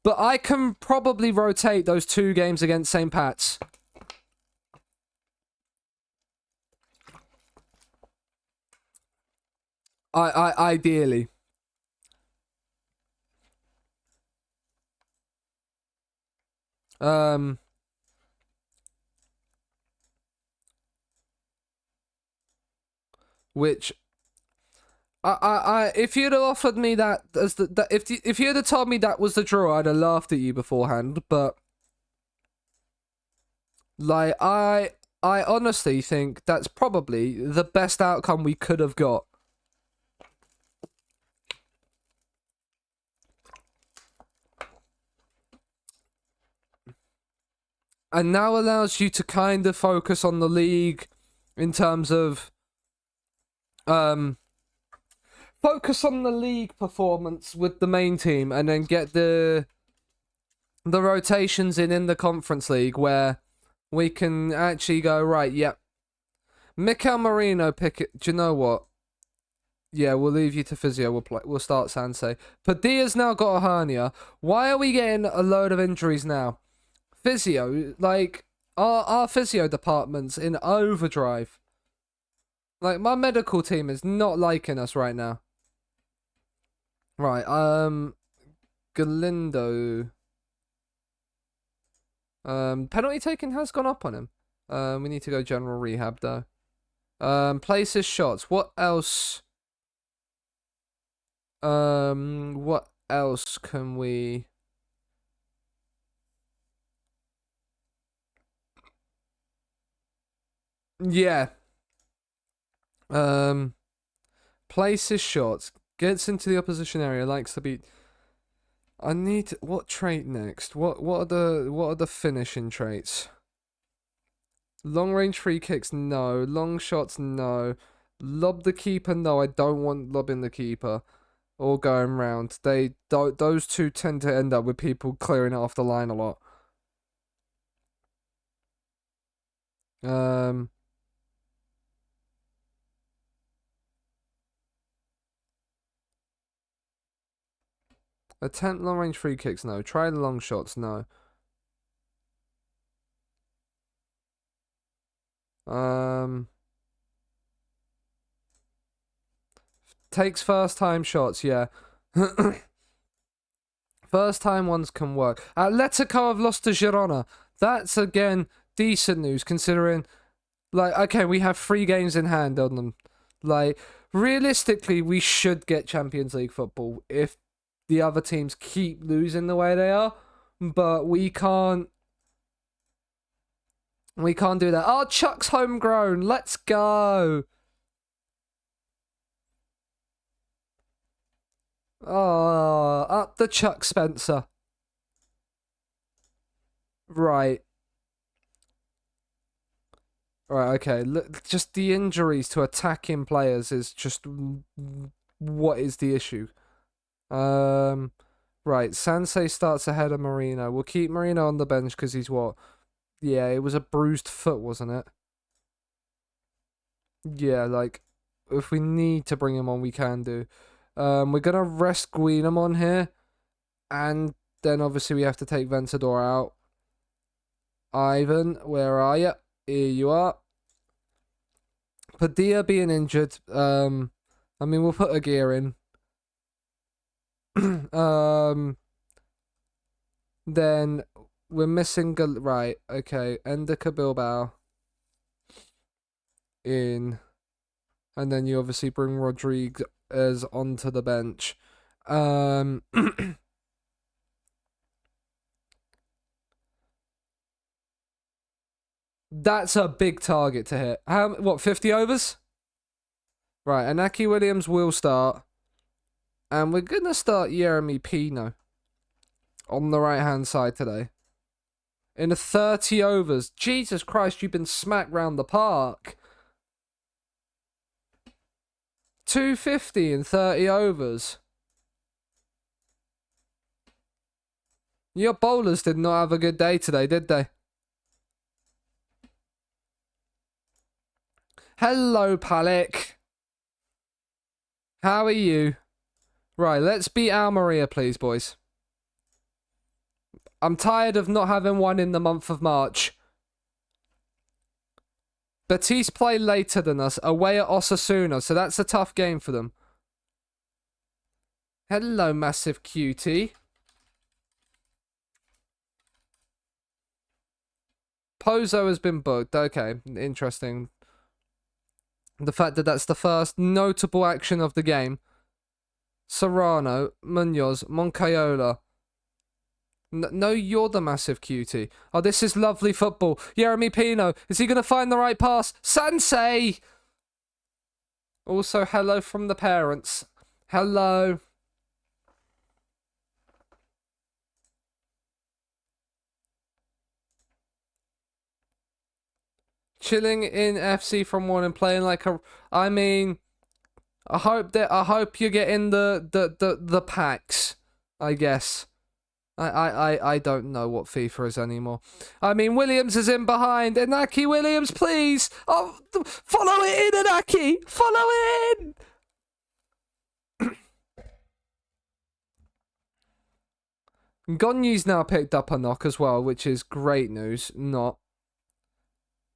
But I can probably rotate those 2 games against St. Pat's. Ideally. Which if you'd have offered me that as if you'd have told me that was the draw, I'd have laughed at you beforehand. But like, I honestly think that's probably the best outcome we could have got. And now allows you to kind of focus on the league in terms of focus on the league performance with the main team, and then get the rotations in the conference league where we can actually go, right, yep. Mikel Merino pick it. Do you know what? Yeah, we'll leave you to physio. We'll start Seanasea. Padilla's now got a hernia. Why are we getting a load of injuries now? Physio, like, our physio department's in overdrive. Like, my medical team is not liking us right now. Right, Galindo. Penalty taking has gone up on him. We need to go general rehab, though. Places shots. What else? What else can we... Yeah. Places shots. Gets into the opposition area. Likes to beat. I need what trait next? What are the finishing traits? Long range free kicks, no. Long shots, no. Lob the keeper, no. I don't want lobbing the keeper or going round. Those two tend to end up with people clearing it off the line a lot. Attempt long range free kicks, no. Try the long shots, no. Takes first time shots, yeah. First time ones can work. Atletico have lost to Girona. That's again decent news considering, like, okay, we have 3 games in hand on them. Like, realistically, we should get Champions League football if the other teams keep losing the way they are, but we can't. We can't do that. Oh, Chuck's homegrown. Let's go. Oh, up the Chuck Spencer. Right. Right, okay. Look, just the injuries to attacking players is just what is the issue. Right, Seanasea starts ahead of Merino. We'll keep Merino on the bench because he's what? Yeah, it was a bruised foot, wasn't it? Yeah, like, if we need to bring him on, we can do. We're gonna rest Guinam on here, and then obviously we have to take Ventador out. Ivan, where are you? Here you are. Padilla being injured. I mean, we'll put a gear in. Then we're missing right. Okay, Endika Bilbao in, and then you obviously bring Rodriguez onto the bench. That's a big target to hit. What, 50 overs? Right, Inaki Williams will start. And we're going to start Jeremy Pino on the right-hand side today. In a 30 overs. Jesus Christ, you've been smacked round the park. 250 in 30 overs. Your bowlers did not have a good day today, did they? Hello, Palek. How are you? Right, let's beat Almeria, please, boys. I'm tired of not having one in the month of March. Betis play later than us, away at Osasuna, so that's a tough game for them. Hello, massive cutie. Pozo has been booked. Okay, interesting. The fact that that's the first notable action of the game. Serrano, Munoz, Moncayola. No, you're the massive cutie. Oh, this is lovely football. Yeremy Pino. Is he going to find the right pass? Sansei! Also, hello from the parents. Hello. Chilling in FC from one and playing like a... I mean... I hope you're getting the packs, I guess. I don't know what FIFA is anymore. I mean, Williams is in behind. Inaki Williams, please. Oh, follow it in, Inaki. Follow it in. Gonyu's now picked up a knock as well, which is great news. Not.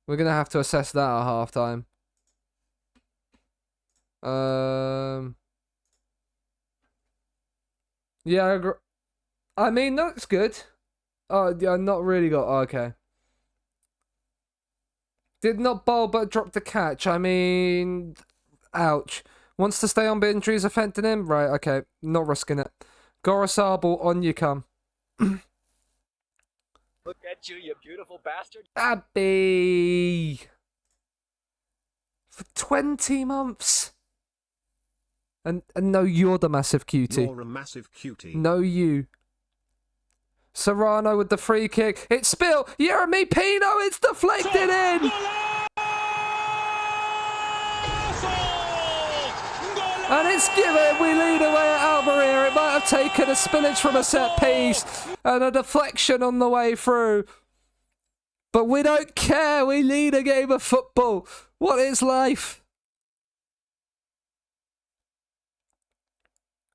We're going to have to assess that at halftime. Yeah, I mean, that's good. Oh, yeah, not really got... Oh, okay. Did not bowl, but dropped the catch. I mean... Ouch. Wants to stay on, but injuries affecting him? Right, okay. Not risking it. Gorosabel, on you come. Look at you, you beautiful bastard. Abby! For 20 months. And no, you're the massive cutie. You're a massive cutie. No, you. Serrano with the free kick. It's Spill. Yeremy Pino. It's deflected in. And it's given. We lead away at Almeria. It might have taken a spillage from a set piece and a deflection on the way through. But we don't care. We lead a game of football. What is life?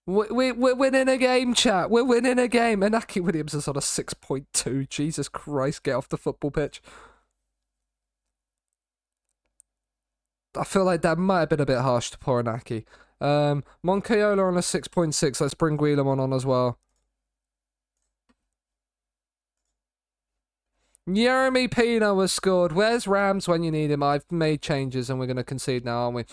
We're winning a game, chat. We're winning a game. Inaki Williams is on a 6.2. Jesus Christ, get off the football pitch. I feel like that might have been a bit harsh to poor Inaki. Moncayola on a 6.6. Let's bring Guillermo on as well. Yeremy Pino has scored. Where's Rams when you need him? I've made changes and we're going to concede now, aren't we?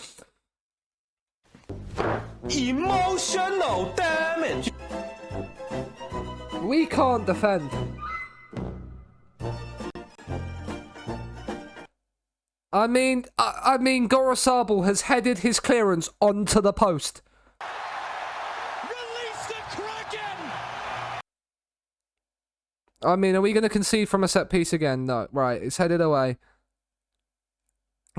Emotional damage. We can't defend. I mean, Gorosabel has headed his clearance onto the post. Release the Kraken. I mean, are we going to concede from a set piece again? No. Right, it's headed away.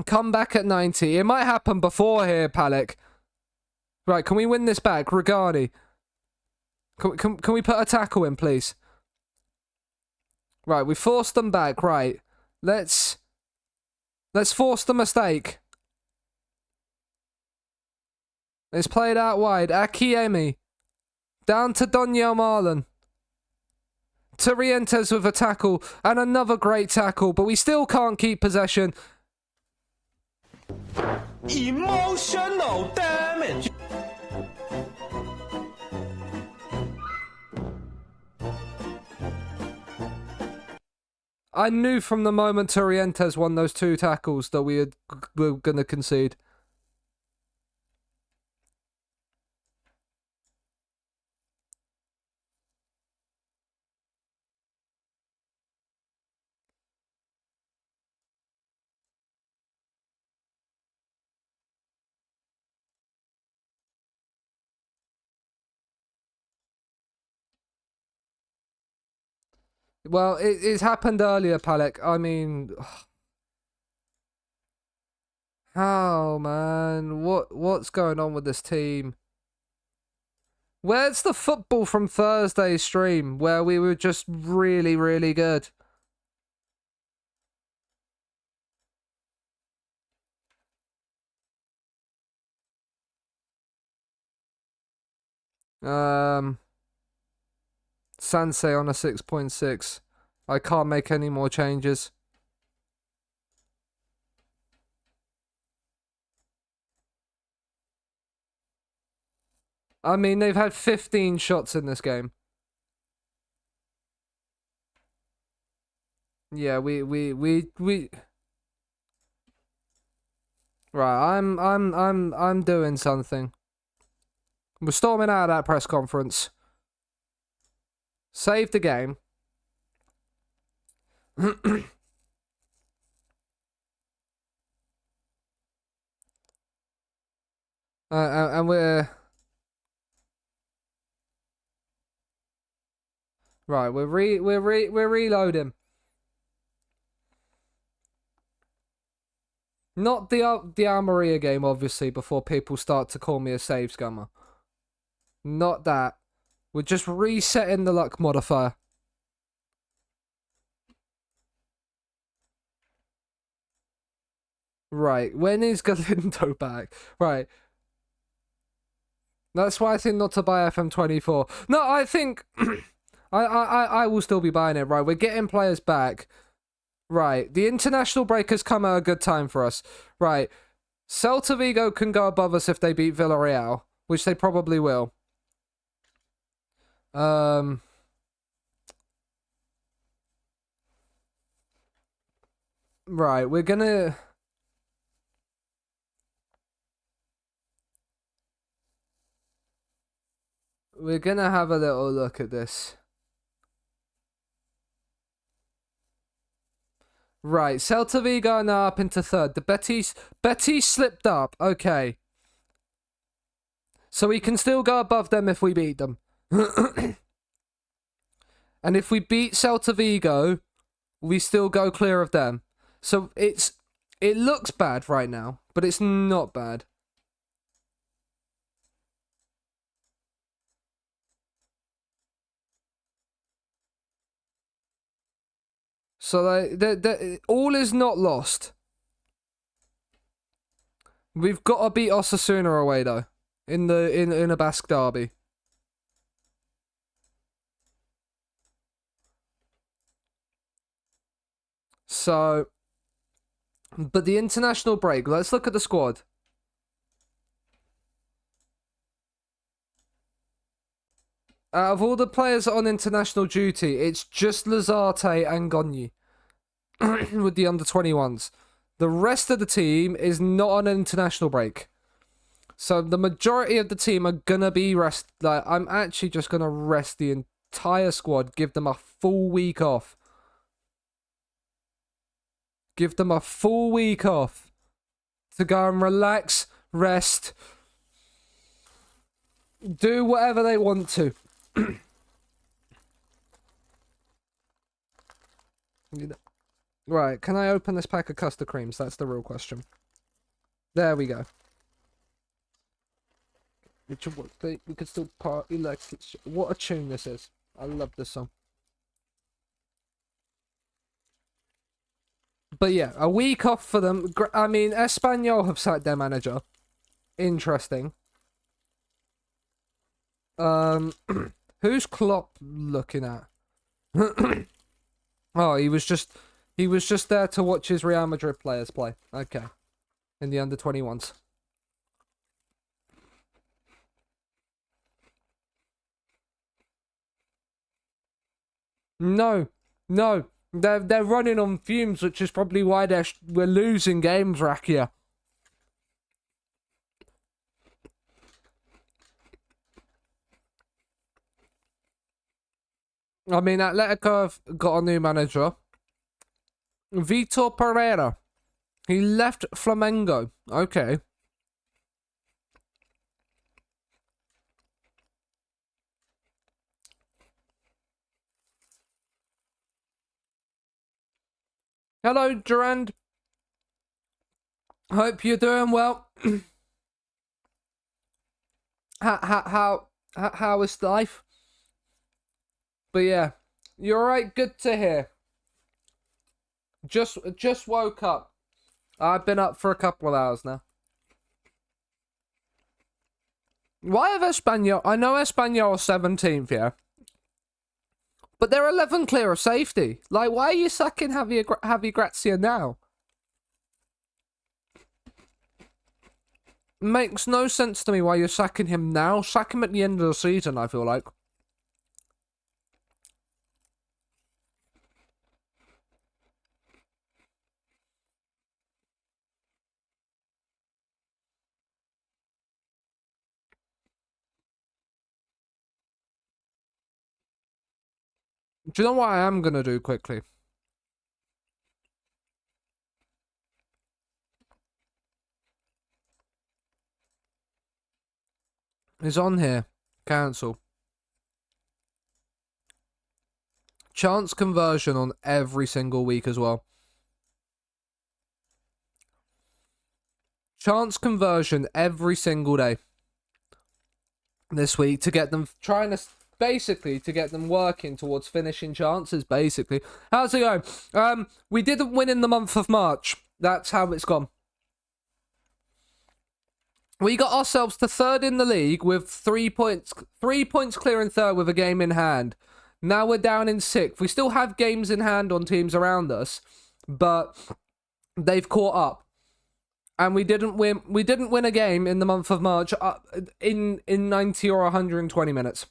Come back at 90. It might happen before here, Palek. Right, can we win this back? Regani. Can we put a tackle in, please? Right, we forced them back. Right. Let's force the mistake. It's played out wide. Akiemi. Down to Daniel Marlon. Torrientes with a tackle. And another great tackle. But we still can't keep possession. Emotional damage. I knew from the moment Torrientes won those two tackles that we were going to concede. Well, it's happened earlier, Palek. I mean... How, man? What's going on with this team? Where's the football from Thursday's stream, where we were just really, really good? Seanasea on a 6.6. I can't make any more changes. I mean, they've had 15 shots in this game. Yeah, we Right, I'm doing something. We're storming out of that press conference. Save the game. And we're right. We're reloading. Not the Almeria game, obviously. Before people start to call me a save scummer. Not that. We're just resetting the luck modifier. Right. When is Galindo back? Right. That's why I think not to buy FM24. No, I think I will still be buying it. Right. We're getting players back. Right. The international break has come at a good time for us. Right. Celta Vigo can go above us if they beat Villarreal, which they probably will. Right. We're gonna have a little look at this. Right, Celta Vigo are now up into third. The Betis slipped up. Okay. So we can still go above them if we beat them. And if we beat Celta Vigo, we still go clear of them. So it looks bad right now, but it's not bad. So all is not lost. We've got to beat Osasuna away though, in a Basque derby. So, but the international break. Let's look at the squad. Out of all the players on international duty, it's just Lazarte and Gonyi with the under-21s. The rest of the team is not on an international break. So the majority of the team are gonna be rest. Like, I'm actually just gonna rest the entire squad, give them a full week off. Give them a full week off to go and relax, rest, do whatever they want to. Right, can I open this pack of custard creams? That's the real question. There we go. We could still party like it's... What a tune this is. I love this song. But yeah, a week off for them. I mean, Espanyol have sacked their manager. Interesting. Who's Klopp looking at? Oh, he was just there to watch his Real Madrid players play. Okay. In the under-21s. No. They're running on fumes, which is probably why we're losing games, Rakia. I mean, Atletico have got a new manager. Vitor Pereira. He left Flamengo. Okay. Hello, Durand. Hope you're doing well. How is life? But yeah, you're right. Good to hear. Just woke up. I've been up for a couple of hours now. Why have Espanyol? I know Espanyol 17th, yeah. but they're 11 clear of safety. Like, why are you sacking Javi Gracia now? Makes no sense to me why you're sacking him now. Sack him at the end of the season, I feel like. Do you know what I am going to do quickly? It's on here. Cancel. Chance conversion on every single week as well. Chance conversion every single day this week to get them basically to get them working towards finishing chances. Basically, how's it going? We didn't win in the month of March. That's how it's gone. We got ourselves to third in the league with 3 points. 3 points clear in third with a game in hand. Now we're down in sixth. We still have games in hand on teams around us, but they've caught up. And we didn't win. We didn't win a game in the month of March in 90 or 120 minutes.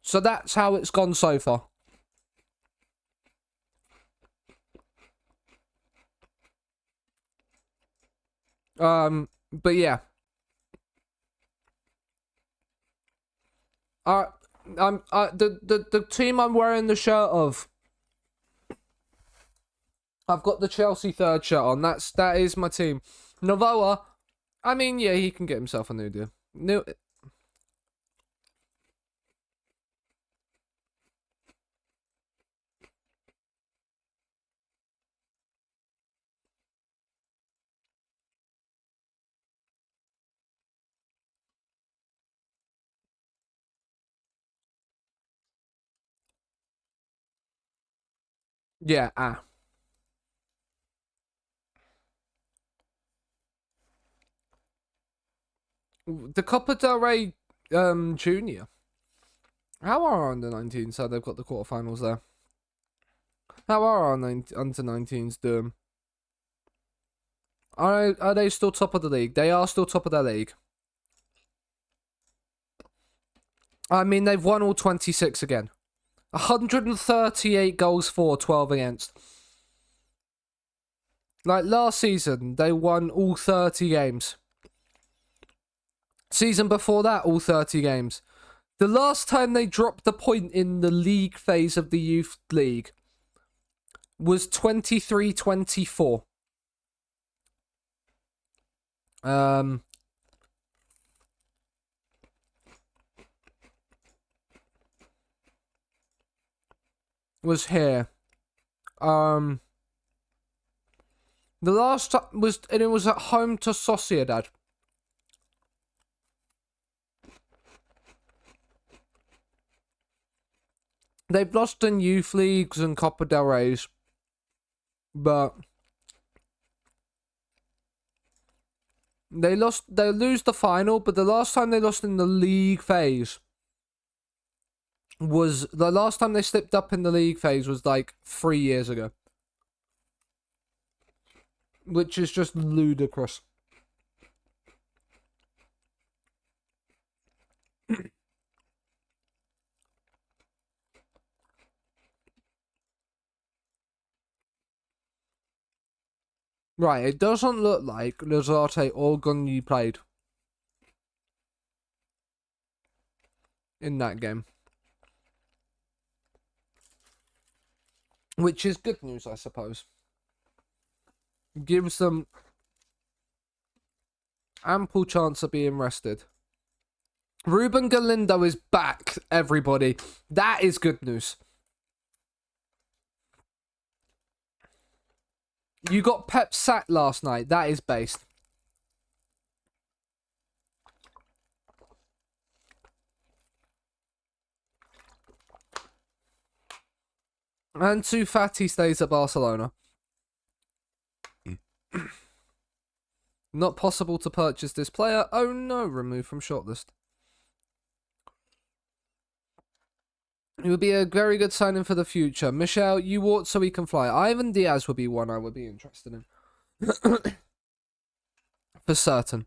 So that's how it's gone so far. But yeah. The team I'm wearing the shirt of. I've got the Chelsea third shirt on. That is my team. Novoa, I mean, yeah, he can get himself a new deal. Yeah, The Copa del Rey Junior. How are our under 19s? So they've got the quarterfinals there. How are our under 19s doing? Are they still top of the league? They are still top of their league. I mean, they've won all 26 again. 138 goals for, 12 against. Like last season, they won all 30 games. Season before that, all 30 games. The last time they dropped the point in the league phase of the youth league was 23-24. Was here. The last time was, and it was at home to Sociedad. They've lost in youth leagues and Copa del Rey's, but they lose the final. But the last time they lost in the league phase was the last time they slipped up in the league phase was like 3 years ago, which is just ludicrous. Right, it doesn't look like Lazarte or Gunyi played in that game. Which is good news, I suppose. Gives them ample chance of being rested. Ruben Galindo is back, everybody. That is good news. You got Pep sacked last night. That is based. And Ansu Fati stays at Barcelona. Not possible to purchase this player. Oh no, removed from shortlist. It would be a very good signing for the future. Michelle, you walk so he can fly. Ivan Diaz would be one I would be interested in. For certain.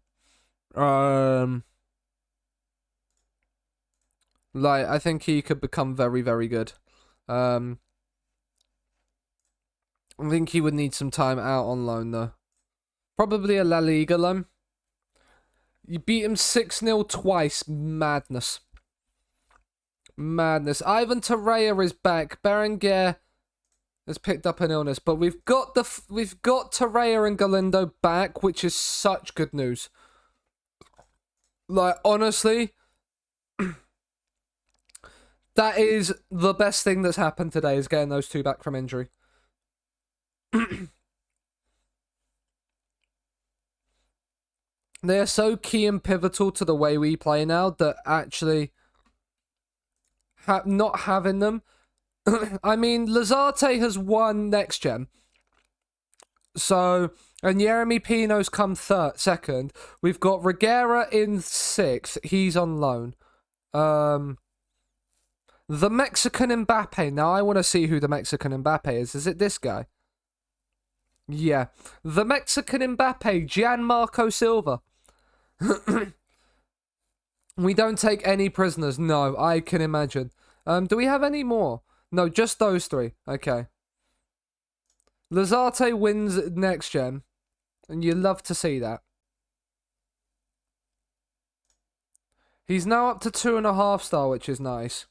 Like, I think he could become very, very good. I think he would need some time out on loan, though. Probably a La Liga loan. You beat him 6-0 twice. Madness. Madness. Ivan Torreira is back. Berenguer has picked up an illness, but we've got Torreira and Galindo back, which is such good news. Like, honestly, that is the best thing that's happened today, is getting those two back from injury. They are so key and pivotal to the way we play now that actually not having them. I mean, Lazarte has won next gen. So, and Jeremy Pino's come second. We've got Reguera in 6th. He's on loan. The Mexican Mbappe. Now, I want to see who the Mexican Mbappe is. Is it this guy? Yeah. The Mexican Mbappe, Gianmarco Silva. We don't take any prisoners. No, I can imagine. Do we have any more? No, just those 3. Okay. Lazarte wins next gen. And you love to see that. He's now up to 2.5 star, which is nice.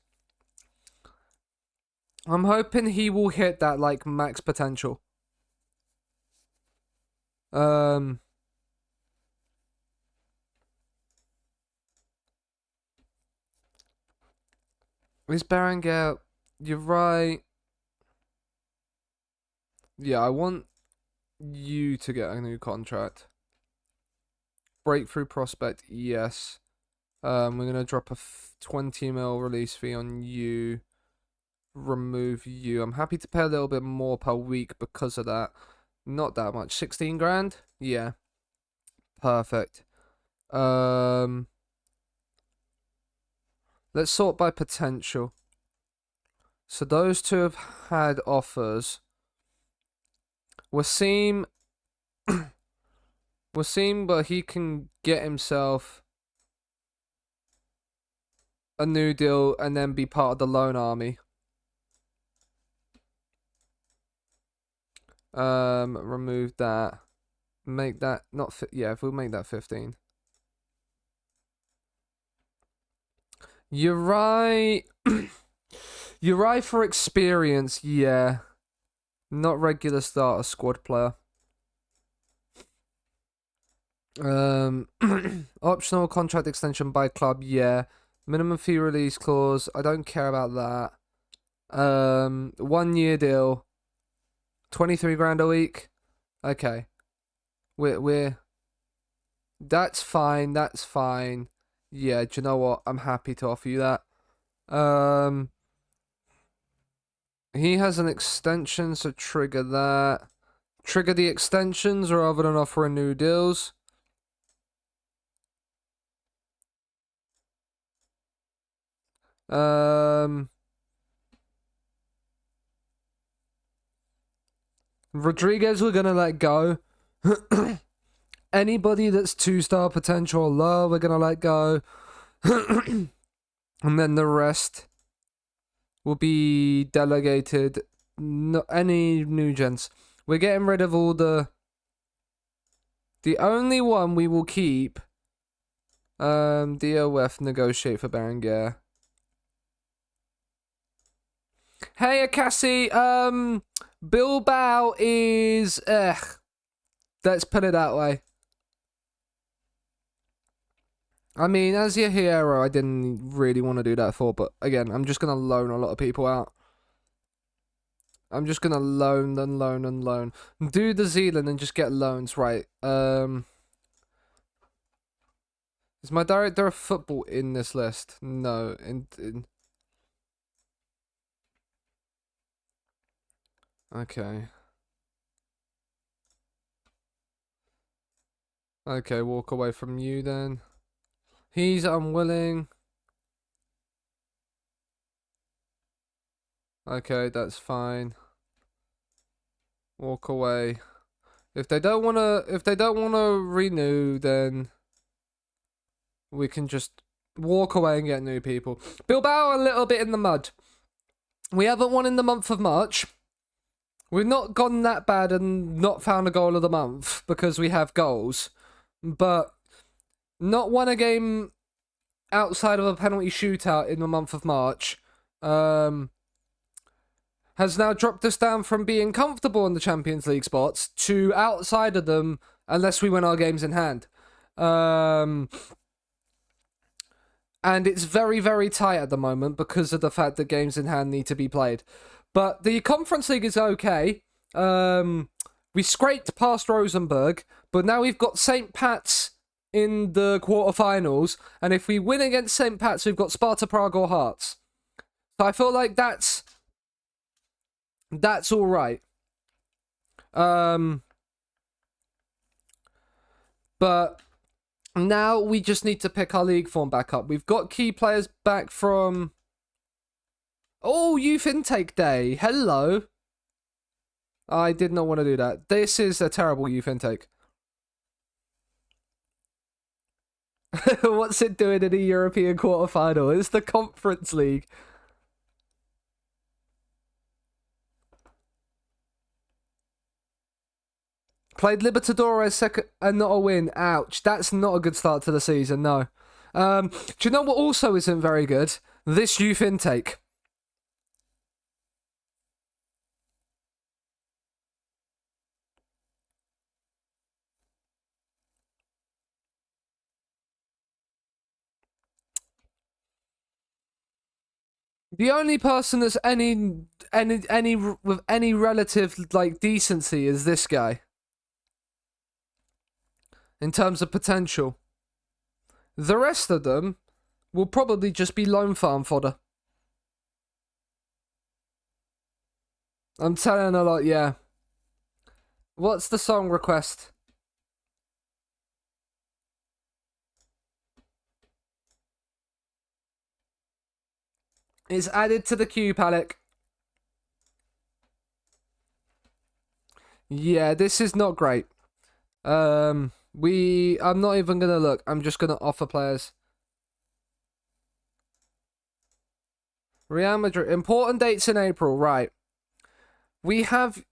I'm hoping he will hit that, like, max potential. Is Berenguer... You're right. Yeah, I want you to get a new contract. Breakthrough prospect, yes. We're going to drop a 20 mil release fee on you. Remove you. I'm happy to pay a little bit more per week because of that. Not that much. 16 grand? Yeah. Perfect. Let's sort by potential. So those two have had offers. Wasim, but he can get himself a new deal and then be part of the loan army. Remove that. Make that not yeah, if we'll make that 15. You're right. You're right for experience, yeah. Not regular starter squad player. Optional contract extension by club, yeah. Minimum fee release clause, I don't care about that. 1 year deal. 23 grand a week. Okay. We're that's fine, that's fine. Yeah, do you know what? I'm happy to offer you that. He has an extension, so trigger that. Trigger the extensions rather than offering new deals. Rodriguez we're gonna let go. Anybody that's 2-star potential or low, we're gonna let go. And then the rest will be delegated. Not any new gens. We're getting rid of all the only one we will keep. DOF negotiate for Berenguer. Hey Akasi, Bilbao is let's put it that way. I mean, as your hero, I didn't really want to do that for, but again, I'm just gonna loan a lot of people out. I'm just gonna loan and loan and loan. Do the Zealand and just get loans, right? Is my director of football in this list? No. Okay. Okay, walk away from you then. He's unwilling. Okay, that's fine. Walk away. If they don't wanna renew, then we can just walk away and get new people. Bilbao a little bit in the mud. We haven't won in the month of March. We've not gone that bad and not found a goal of the month because we have goals. But not won a game outside of a penalty shootout in the month of March. Has now dropped us down from being comfortable in the Champions League spots to outside of them unless we win our games in hand. And it's very, very tight at the moment because of the fact that games in hand need to be played. But the Conference League is okay. We scraped past Rosenborg, but now we've got St. Pat's in the quarterfinals, and if we win against St. Pat's, we've got Sparta Prague or Hearts. So I feel like that's all right. But now we just need to pick our league form back up. We've got key players back from... Oh, youth intake day. Hello. I did not want to do that. This is a terrible youth intake. What's it doing in a European quarterfinal? It's the Conference League. Played Libertadores second and not a win. Ouch. That's not a good start to the season, no. Do you know what also isn't very good? This youth intake. The only person that's any with any relative like decency is this guy. In terms of potential. The rest of them will probably just be loan farm fodder. I'm telling a lot, yeah. What's the song request? It's added to the queue, Palek. Yeah, this is not great. I'm not even gonna look. I'm just gonna offer players. Real Madrid. Important dates in April, right. We have...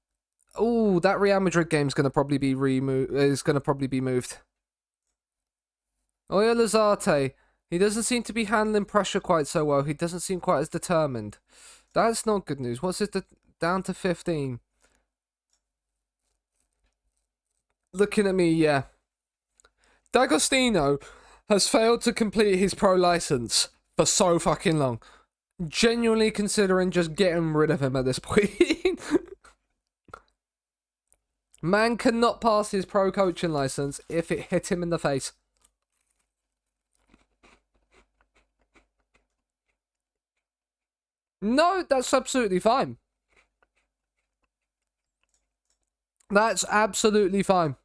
Oh, that Real Madrid game's gonna probably be moved. Oya Lazarte. He doesn't seem to be handling pressure quite so well. He doesn't seem quite as determined. That's not good news. What's it? Down to 15. Looking at me, yeah. D'Agostino has failed to complete his pro license for so fucking long. Genuinely considering just getting rid of him at this point. Man cannot pass his pro coaching license if it hit him in the face. No, that's absolutely fine. That's absolutely fine.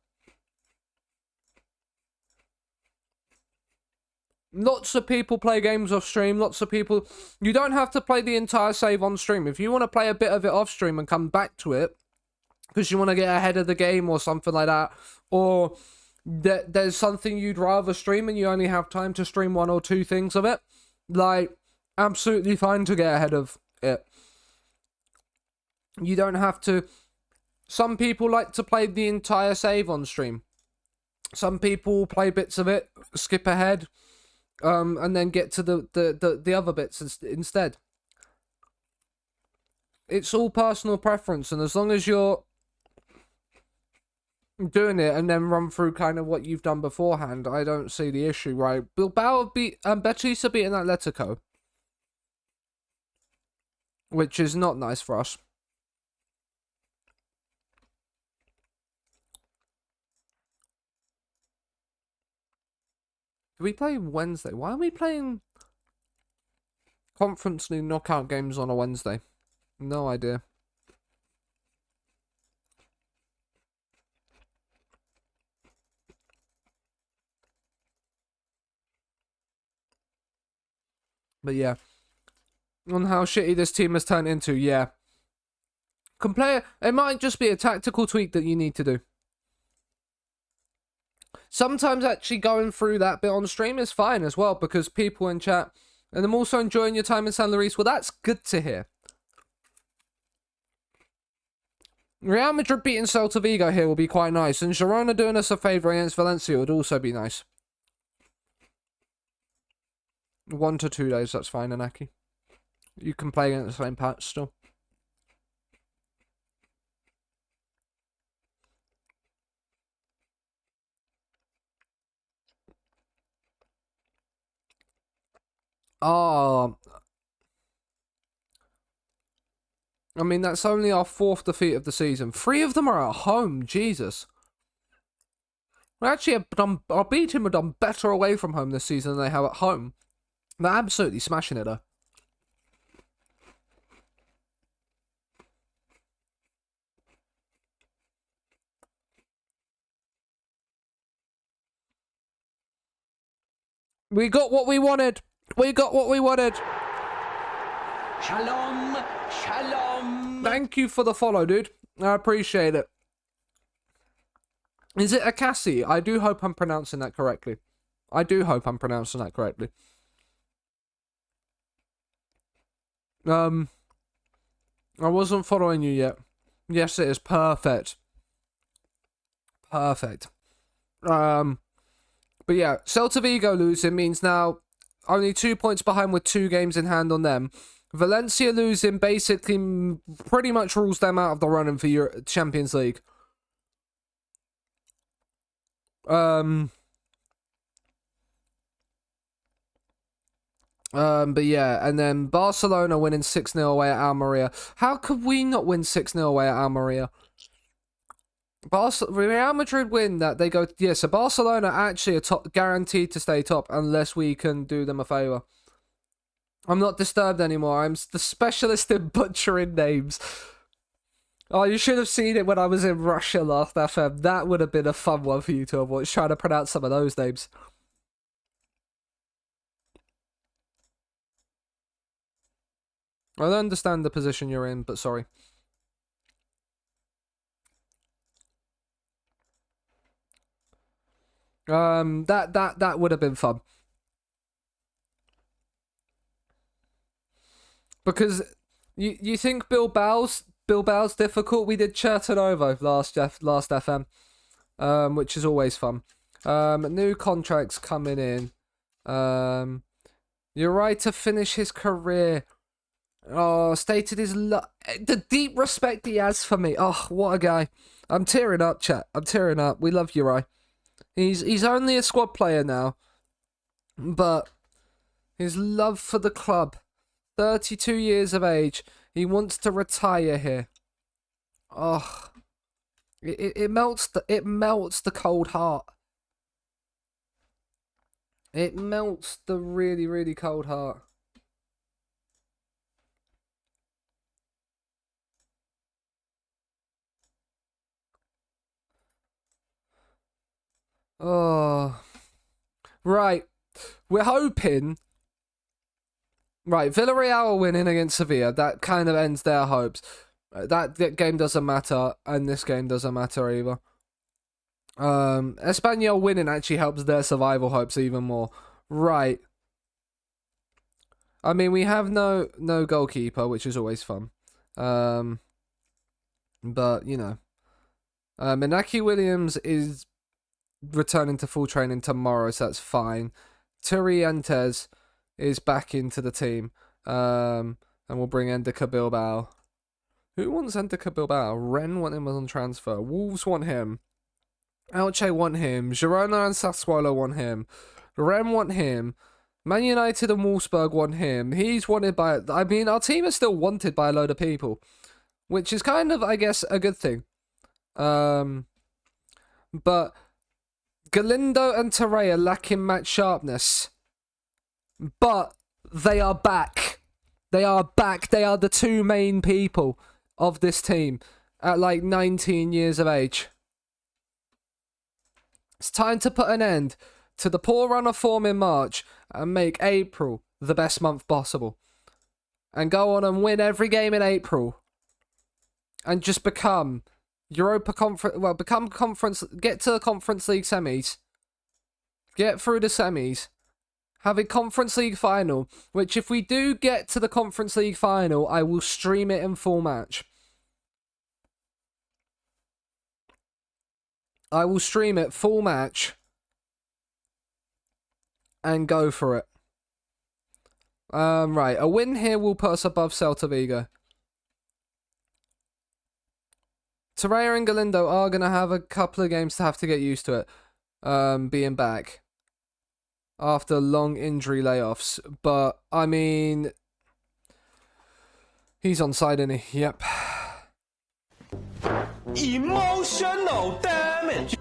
Lots of people play games off stream. Lots of people... You don't have to play the entire save on stream. If you want to play a bit of it off stream and come back to it, because you want to get ahead of the game or something like that, or there's something you'd rather stream and you only have time to stream one or two things of it, like, absolutely fine to get ahead of it. You don't have to... Some people like to play the entire save on stream. Some people play bits of it, skip ahead, and then get to the other bits instead. It's all personal preference, and as long as you're doing it and then run through kind of what you've done beforehand, I don't see the issue, right? Bilbao beat Betis are beating Atletico, which is not nice for us. Do we play Wednesday? Why are we playing Conference League knockout games on a Wednesday? No idea. But yeah. on how shitty this team has turned into. Yeah. It might just be a tactical tweak that you need to do. Sometimes actually going through that bit on stream is fine as well, because people in chat, and I'm also enjoying your time in San Luis. Well, that's good to hear. Real Madrid beating Celta Vigo here will be quite nice, and Girona doing us a favour against Valencia would also be nice. 1 to 2 days, that's fine, Anaki. You can play against the same patch still. Oh, I mean, that's only our 4th defeat of the season. 3 of them are at home, Jesus. Actually, our B team have done better away from home this season than they have at home. They're absolutely smashing it, though. We got what we wanted. We got what we wanted. Shalom, shalom. Thank you for the follow, dude. I appreciate it. Is it Akasi? I do hope I'm pronouncing that correctly. I wasn't following you yet. Yes, it is. Perfect. But yeah, Celta Vigo losing means now only 2 points behind with 2 games in hand on them. Valencia losing basically pretty much rules them out of the running for your Champions League. But yeah, and then Barcelona winning 6-0 away at Almeria. How could we not win 6-0 away at Almeria? Real Madrid win that, they go... Yeah, so Barcelona actually are guaranteed to stay top unless we can do them a favour. I'm not disturbed anymore. I'm the specialist in butchering names. Oh, you should have seen it when I was in Russia last FM. That would have been a fun one for you to have watched, trying to pronounce some of those names. I don't understand the position you're in, but sorry. That would have been fun. Because you think Bilbao's difficult? We did Chertonovo last FM, which is always fun. New contracts coming in. You're right to finish his career. Oh, stated his the deep respect he has for me. Oh, what a guy! I'm tearing up, chat. I'm tearing up. We love Uri. He's only a squad player now, but his love for the club. 32 years of age. He wants to retire here. Oh, it melts the cold heart. It melts the really, really cold heart. Oh, right. We're hoping. Right, Villarreal are winning against Sevilla. That kind of ends their hopes. That game doesn't matter, and this game doesn't matter either. Espanyol winning actually helps their survival hopes even more. Right. I mean, we have no goalkeeper, which is always fun. But you know, Inaki Williams is returning to full training tomorrow, so that's fine. Turientes is back into the team. And we'll bring Endika Bilbao. Who wants Endika Bilbao? Ren want him on transfer. Wolves want him. Elche want him. Girona and Sassuolo want him. Ren want him. Man United and Wolfsburg want him. He's wanted by... I mean, our team is still wanted by a load of people. Which is kind of, I guess, a good thing. But Galindo and Torreira lacking match sharpness. But they are back. They are back. They are the 2 main people of this team at like 19 years of age. It's time to put an end to the poor run of form in March and make April the best month possible. and go on and win every game in April and just become Europa Conference, well, become conference, get to the Conference League semis, get through the semis, have a Conference League final, which if we do get to the Conference League final, I will stream it in full match. I will stream it full match and go for it. Right, a win here will put us above Celta Vigo. Torreira and Galindo are going to have a couple of games to have to get used to it, being back after long injury layoffs. But, I mean, he's onside, isn't he? Yep. Emotional damage.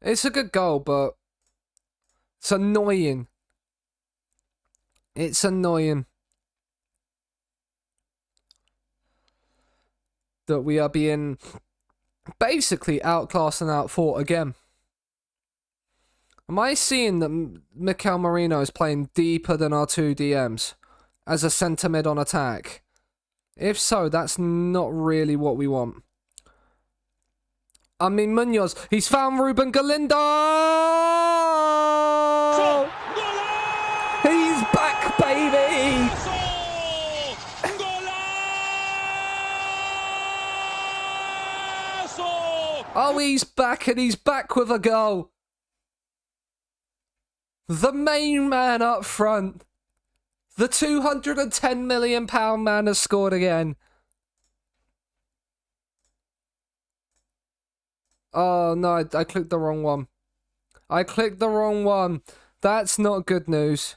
It's a good goal, but it's annoying. It's annoying that we are being basically outclassed and outfought again. Am I seeing that Mikel Merino is playing deeper than our two DMs as a centre mid on attack? If so, that's not really what we want. I mean, Munoz, he's found Ruben Galindo! He's back, baby! Oh, he's back, and he's back with a goal. The main man up front. The £210 million man has scored again. Oh, no, I clicked the wrong one. I clicked the wrong one. That's not good news.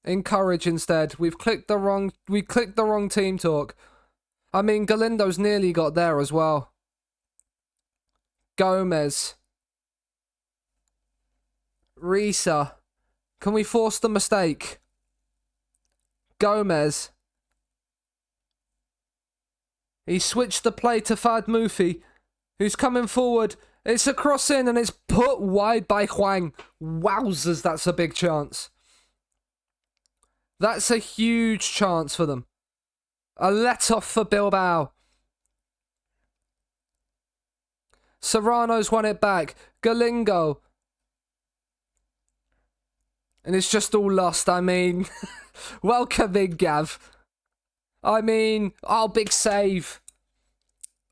Encourage instead. We clicked the wrong team talk. I mean, Galindo's nearly got there as well. Gomez. Risa. Can we force the mistake? Gomez. He switched the play to Fad Mufi, who's coming forward. It's a cross in and it's put wide by Huang. Wowzers, that's a big chance. That's a huge chance for them. A let-off for Bilbao. Serrano's won it back. Galingo. And it's just all lost. I mean, welcome in, Gav. I mean, oh, big save.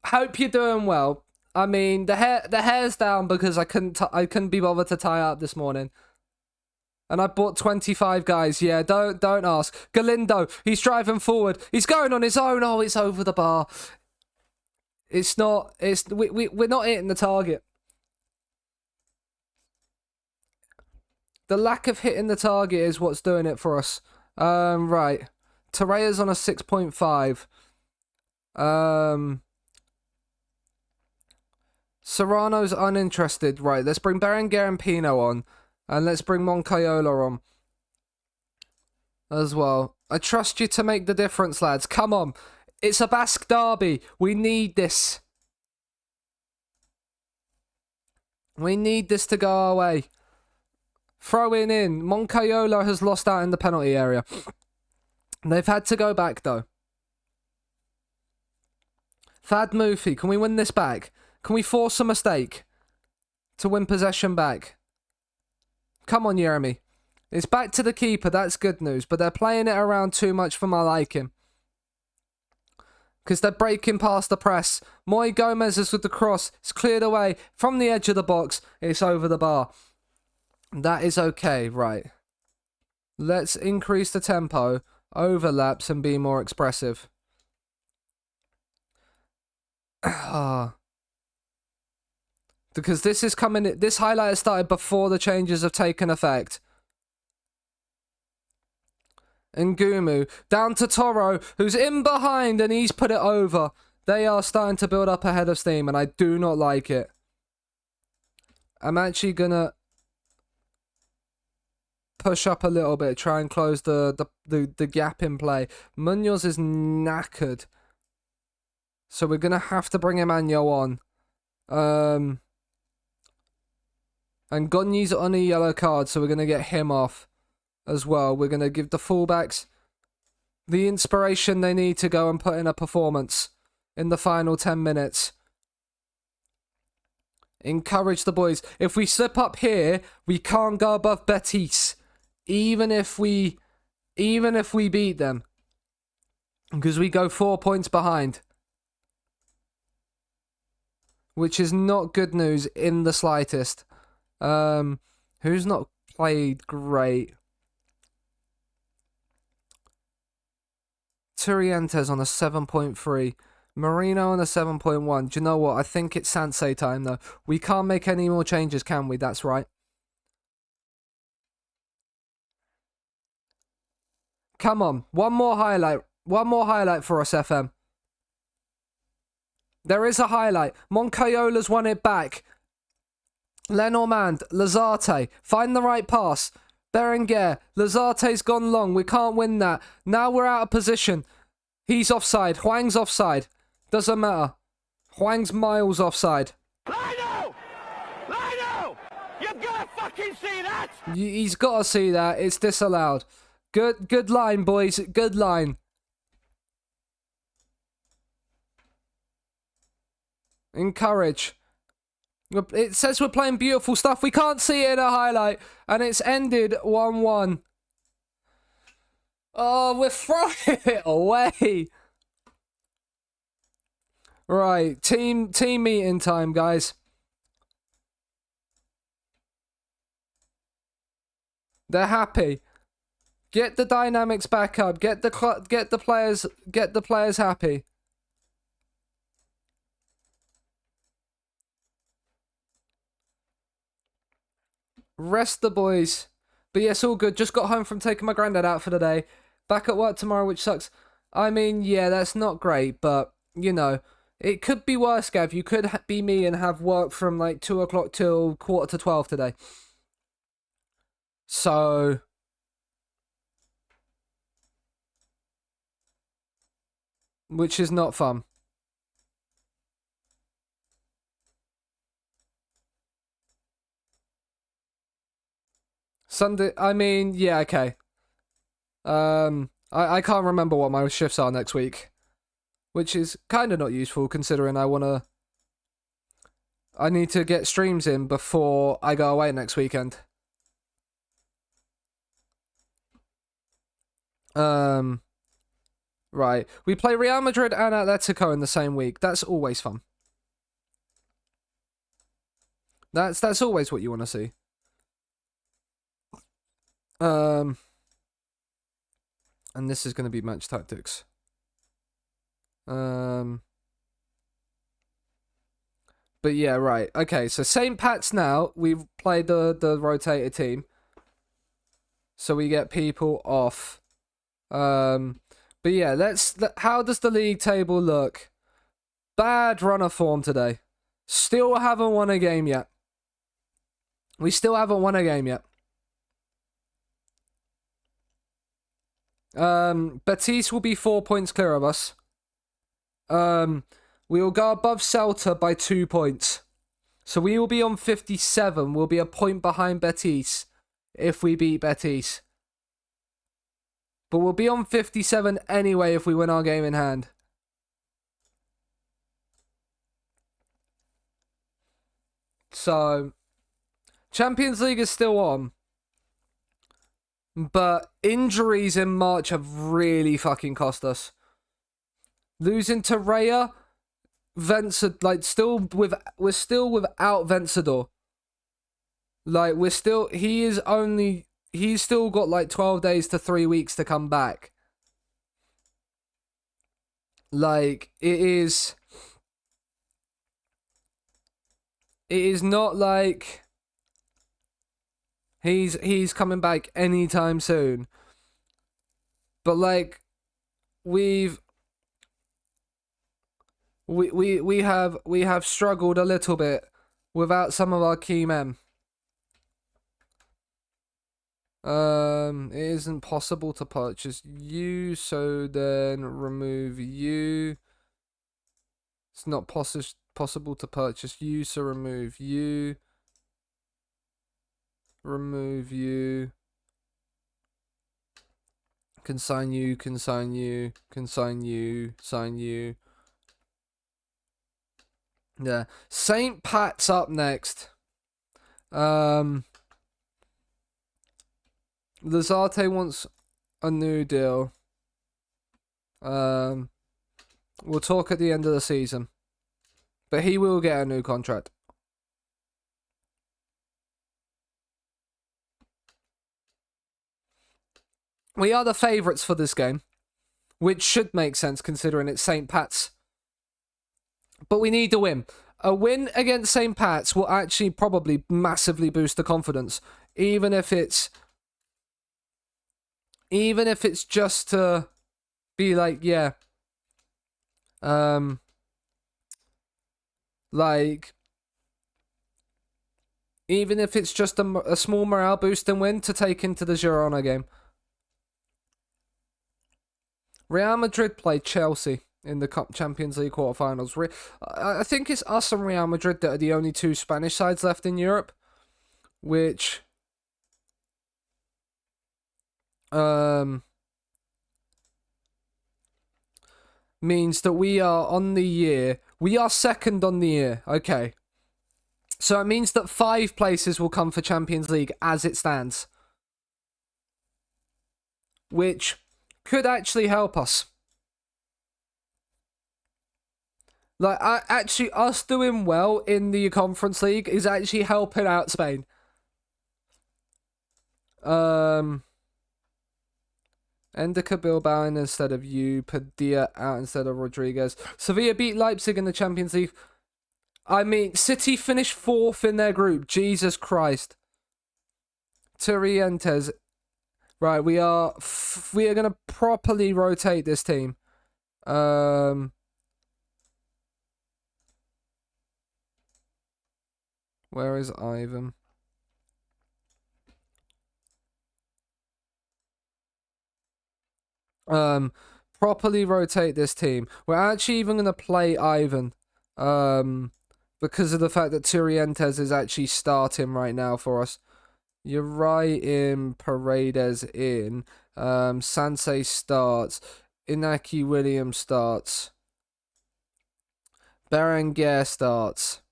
Hope you're doing well. I mean, the hair's down because I couldn't be bothered to tie up this morning. And I bought 25 guys. Yeah, don't ask. Galindo, he's driving forward. He's going on his own. Oh, it's over the bar. It's not. We're not hitting the target. The lack of hitting the target is what's doing it for us. Right. Torreira's on a 6.5. Serrano's uninterested. Right, let's bring Berenguer and Pino on. And let's bring Moncayola on as well. I trust you to make the difference, lads. Come on. It's a Basque derby. We need this. We need this to go our way. Throwing in. Moncayola has lost out in the penalty area. They've had to go back, though. Fad Mufi, can we win this back? Can we force a mistake to win possession back? Come on, Jeremy. It's back to the keeper. That's good news. But they're playing it around too much for my liking. Because they're breaking past the press. Moy Gomez is with the cross. It's cleared away from the edge of the box. It's over the bar. That is okay. Right. Let's increase the tempo, overlaps, and be more expressive. Because this is coming. This highlight has started before the changes have taken effect. Ngumu down to Toro, who's in behind, and he's put it over. They are starting to build up a head of steam, and I do not like it. I'm actually gonna push up a little bit, try and close the gap in play. Munoz is knackered, so we're gonna have to bring Emmanuel on. And Gonyi's on a yellow card, so we're going to get him off as well. We're going to give the fullbacks the inspiration they need to go and put in a performance in the final 10 minutes. Encourage the boys. If we slip up here, we can't go above Betis. Even if we beat them. Because we go 4 points behind. Which is not good news in the slightest. Who's not played great? Turientes on a 7.3. Marino on a 7.1. Do you know what? I think it's Seanasea time, though. We can't make any more changes, can we? That's right. Come on. One more highlight. One more highlight for us, FM. There is a highlight. Moncayola's won it back. Lenormand. Lazarte. Find the right pass. Berenguer. Lazarte's gone long. We can't win that. Now we're out of position. He's offside. Huang's offside. Doesn't matter. Huang's miles offside. Lino! Lino! You've got to fucking see that! He's got to see that. It's disallowed. Good line, boys. Good line. Encourage. It says we're playing beautiful stuff. We can't see it in a highlight. And it's ended 1-1. Oh, we're throwing it away. Right, team meeting time, guys. They're happy. Get the dynamics back up. Get the players happy. Rest the boys. But yes, all good. Just got home from taking my granddad out for the day. Back at work tomorrow, which sucks. I mean, yeah, that's not great, but you know. It could be worse, Gav. You could be me and have work from like 2 o'clock till 11:45 today. So... which is not fun. Sunday... I mean, yeah, okay. I can't remember what my shifts are next week. Which is kind of not useful considering I need to get streams in before I go away next weekend. Right. We play Real Madrid and Atletico in the same week. That's always fun. That's always what you want to see. And this is going to be match tactics. But yeah, right. Okay, so St. Pat's now. We've played the rotated team. So we get people off. But yeah, how does the league table look? Bad run of form today. Still haven't won a game yet. We still haven't won a game yet. Betis will be 4 points clear of us. We will go above Celta by 2 points. So we will be on 57. We'll be a point behind Betis if we beat Betis. But we'll be on 57 anyway if we win our game in hand. So, Champions League is still on. But injuries in March have really fucking cost us. Losing to Raya, Vencedor, like we're still without Vencedor. Like he's still got like 12 days to 3 weeks to come back. Like it is not like he's coming back anytime soon. But like we have struggled a little bit without some of our key men. It isn't possible to purchase you, so then remove you. It's not possible to purchase you, so remove you. Remove you. Consign you, consign you, consign you, sign you. Yeah. St. Pat's up next. Lazarte wants a new deal. We'll talk at the end of the season. But he will get a new contract. We are the favourites for this game, which should make sense considering it's St. Pat's. But we need to win. A win against St. Pat's will actually probably massively boost the confidence, even if it's just to be like, yeah, like, even if it's just a small morale boosting win to take into the Girona game. Real Madrid played Chelsea in the Champions League quarterfinals. I think it's us and Real Madrid that are the only two Spanish sides left in Europe, which means that we are on the year. We are second on the year. Okay. So it means that 5 places will come for Champions League as it stands, which could actually help us. Like, actually, us doing well in the Conference League is actually helping out Spain. Endika Bilbao in instead of you. Padilla out instead of Rodriguez. Sevilla beat Leipzig in the Champions League. I mean, City finished 4th in their group. Jesus Christ. Torrientes. Right, we are going to properly rotate this team. Where is Ivan? Properly rotate this team. We're actually even going to play Ivan. Because of the fact that Torrientes is actually starting right now for us. Uri in, Paredes in, Sansei starts, Inaki Williams starts, Berenguer starts,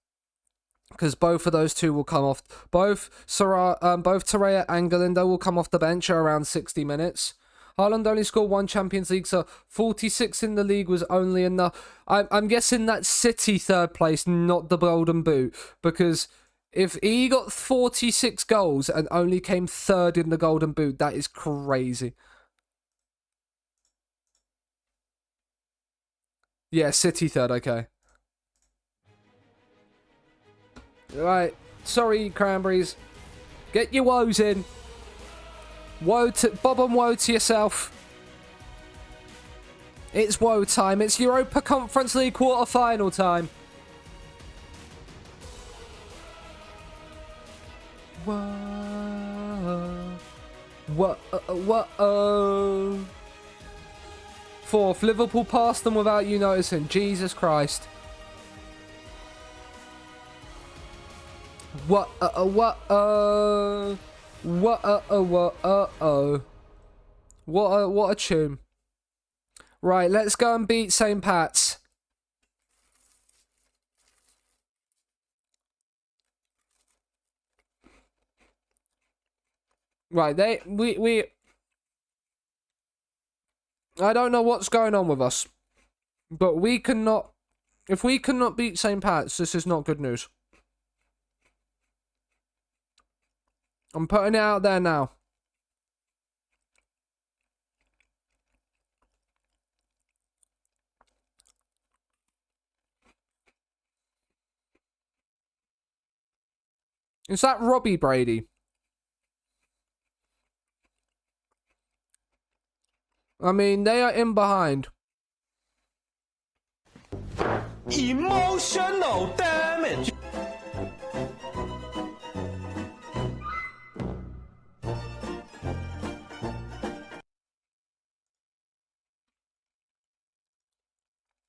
because both of those two will come off. Both Torreira and Galindo will come off the bench at around 60 minutes. Haaland only scored 1 Champions League, so 46 in the league was only enough. I'm guessing that's City 3rd place, not the Golden Boot, because if he got 46 goals and only came 3rd in the Golden Boot, that is crazy. Yeah, City 3rd, okay. Right, sorry, Cranberries. Get your woes in. Bob and woe to yourself. It's woe time. It's Europa Conference League quarter-final time. Whoa. Whoa. 4th, Liverpool passed them without you noticing. Jesus Christ. What a tune. Right, let's go and beat St. Pat's. Right, we I don't know what's going on with us, but we cannot. If we cannot beat St. Pat's, this is not good news. I'm putting it out there now. Is that Robbie Brady? I mean, they are in behind. Emotional damage.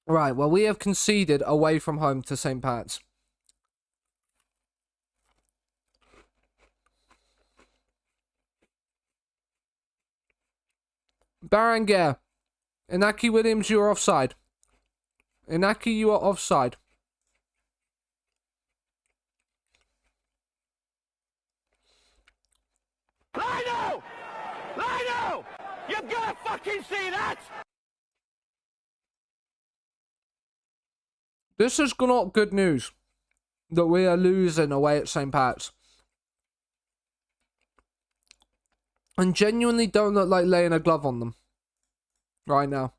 Right, well, we have conceded away from home to St. Pat's. Berenguer. Inaki Williams, you're offside. Inaki, you are offside. Lino! Lino! You've got to fucking see that! This is not good news that we are losing away at St. Pat's. And genuinely don't look like laying a glove on them right now.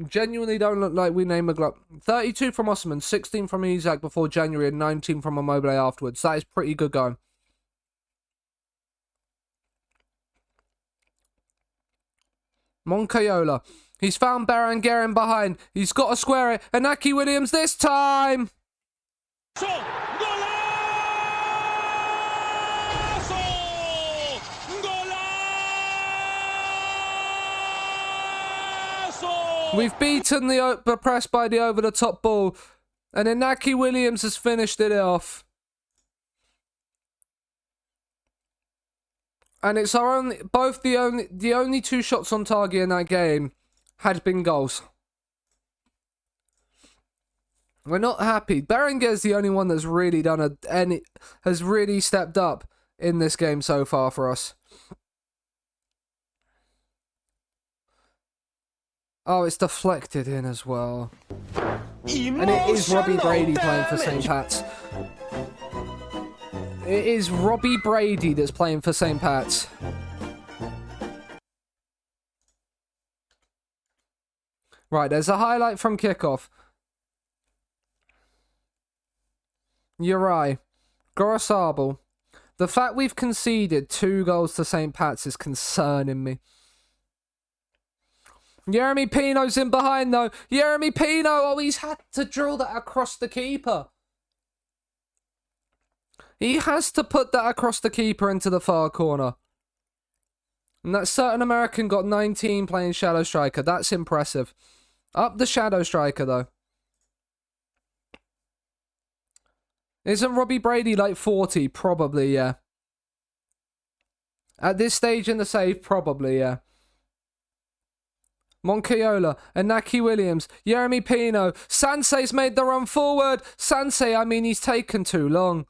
Genuinely don't look like we name a glove. 32 from Osman, 16 from Isaac before January, and 19 from Immobile afterwards. That is pretty good going. Moncayola. He's found Berenguer in behind. He's got to square it. Inaki Williams this time. We've beaten the press by the over-the-top ball. And Inaki Williams has finished it off. And it's our only, the only two shots on target in that game had been goals. We're not happy. Berenguer's the only one that's really has really stepped up in this game so far for us. Oh, it's deflected in as well. And it is Robbie Brady playing for St. Pat's. It is Robbie Brady that's playing for St. Pat's. Right, there's a highlight from kickoff. Uri, Gorosabel. The fact we've conceded 2 goals to St. Pat's is concerning me. Yeremy Pino's in behind though. Yeremy Pino, oh, he's had to drill that across the keeper. He has to put that across the keeper into the far corner. And that certain American got 19 playing shadow striker. That's impressive. Up the shadow striker though. Isn't Robbie Brady like 40? Probably, yeah. At this stage in the save, probably, yeah. Moncayola, Inaki Williams, Yeremy Pino. Sansei's made the run forward. Sansei, I mean, he's taken too long.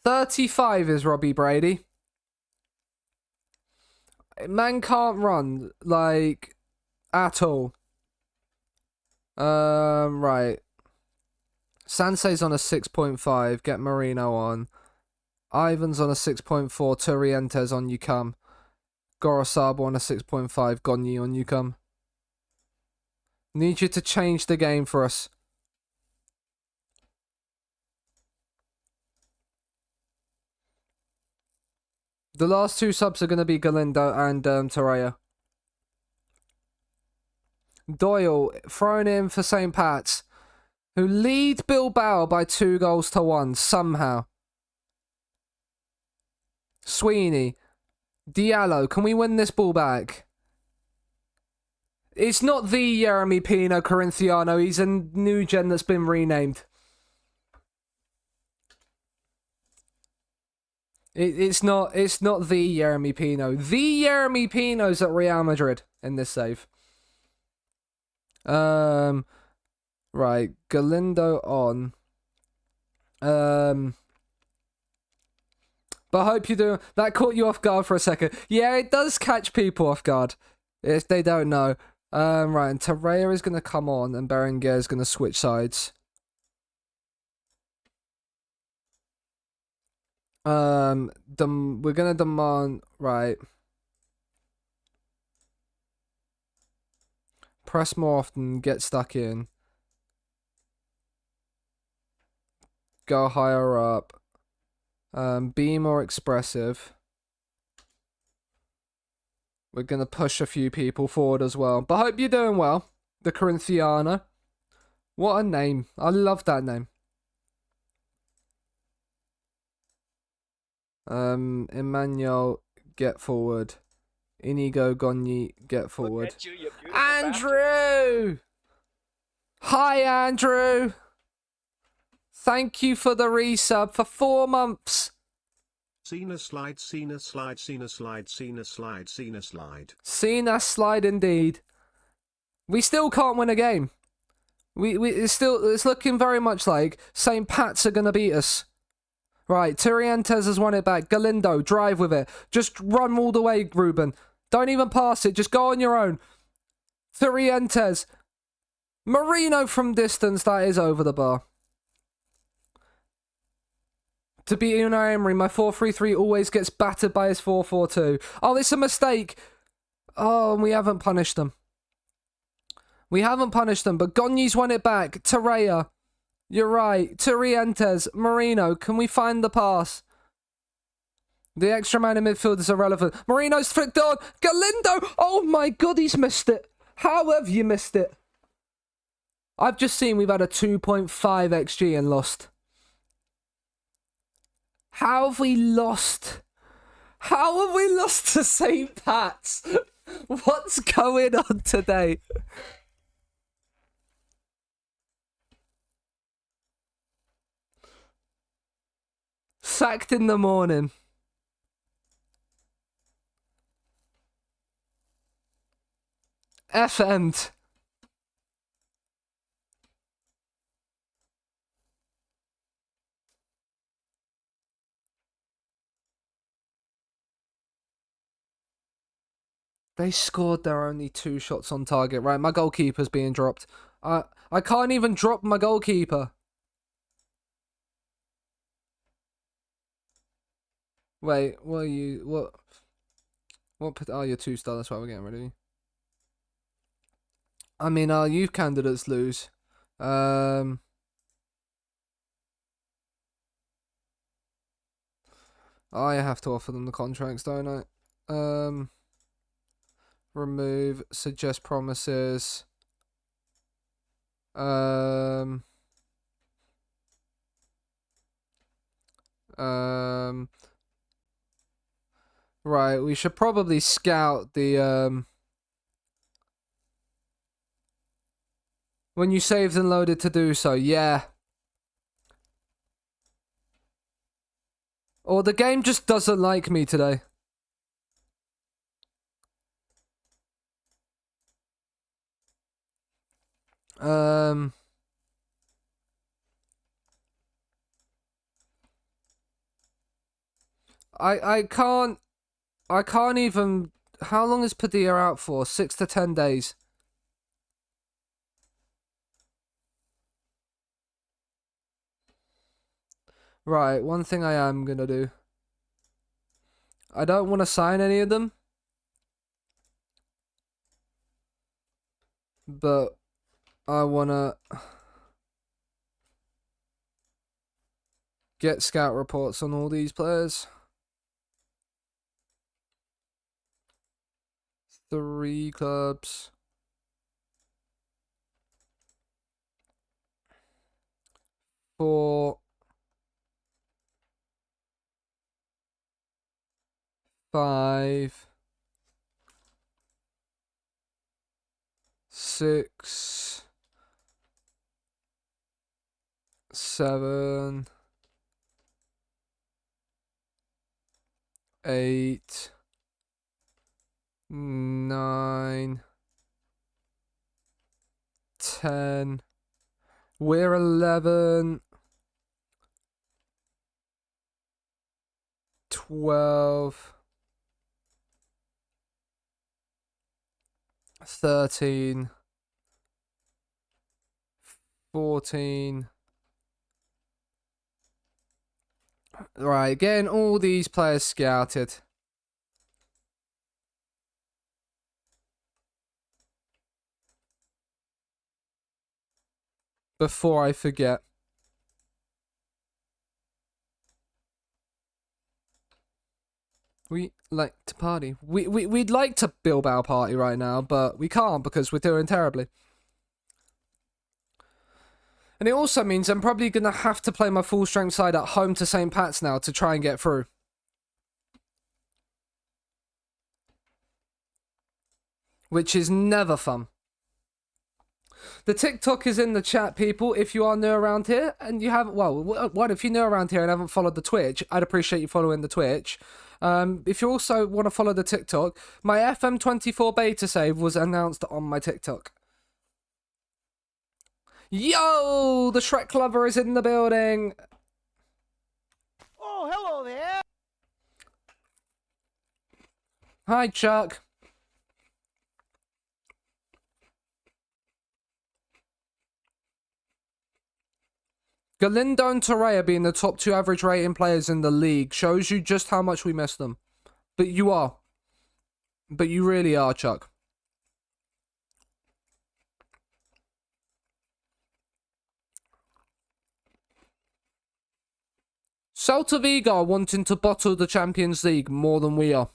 35 is Robbie Brady. Man can't run, like, at all. Right. Sansei's on a 6.5. Get Marino on. Ivan's on a 6.4. Turrientes on you come. Gorosabo on a 6.5. Gonyi on you come. Need you to change the game for us. The last 2 subs are going to be Galindo and Torreya. Doyle thrown in for St. Pat's, who lead Bilbao by 2 goals to 1 somehow. Sweeney. Diallo, can we win this ball back? It's not the Yeremy Pino Corinthiano. He's a new gen that's been renamed. It's not the Yeremy Pino. The Yeremy Pino's at Real Madrid in this save. Right, Galindo on. But I hope you do. That caught you off guard for a second. Yeah, it does catch people off guard if they don't know. Right, and Torreya is going to come on, and Berenguer is going to switch sides. We're going to demand... Right. Press more often, get stuck in. Go higher up. Be more expressive. We're going to push a few people forward as well. But I hope you're doing well. The Corinthiano. What a name. I love that name. Emmanuel, get forward. Inigo Gonyi, get forward. Andrew! Hi, Andrew. Thank you for the resub for 4 months. Cena slide, Cena slide, Cena slide, Cena slide, Cena slide. Cena slide indeed. We still can't win a game. It's looking very much like St. Pat's are gonna beat us. Right, Tirientes has won it back. Galindo, drive with it. Just run all the way, Ruben. Don't even pass it. Just go on your own. Tirientes. Marino from distance. That is over the bar. To beat Unai Emery, my 4-3-3 always gets battered by his 4-4-2. Oh, it's a mistake. Oh, and we haven't punished them. We haven't punished them, but Gony's won it back. Torreira. You're right. Tirientes. Marino. Can we find the pass? The extra man in midfield is irrelevant. Marino's flicked on. Galindo. Oh my God, he's missed it. How have you missed it? I've just seen we've had a 2.5 XG and lost. How have we lost? How have we lost to St. Pat's? What's going on today? Sacked in the morning. FM'd. They scored their only 2 shots on target. Right, my goalkeeper's being dropped. I can't even drop my goalkeeper. Wait, what are you... What... Oh, you're 2-star, that's why we're getting rid of you. I mean, our youth candidates lose. I have to offer them the contracts, don't I? Remove, suggest promises. Right, we should probably scout the, when you saved and loaded to do so, yeah. Or the game just doesn't like me today. I can't even... How long is Padilla out for? 6 to 10 days. Right, one thing I am gonna do. I don't want to sign any of them. But I want to get scout reports on all these players. 3 clubs. 4. 5. 6. 7. 8. 9. 10. We're 11. 12. 13. 14. Right, getting all these players scouted. Before I forget. We like to party. We'd like to Bilbao party right now, but we can't because we're doing terribly. And it also means I'm probably going to have to play my full strength side at home to St. Pat's now to try and get through. Which is never fun. The TikTok is in the chat, people. If you are new around here and you haven't, well, what if you're new around here and haven't followed the Twitch, I'd appreciate you following the Twitch. If you also want to follow the TikTok, my FM24 beta save was announced on my TikTok. Yo, the Shrek lover is in the building. Oh, hello there. Hi, Chuck. Galindo and Torreira being the top 2 average rating players in the league shows you just how much we miss them. But you are. But you really are, Chuck. Celta Vigo are wanting to bottle the Champions League more than we are.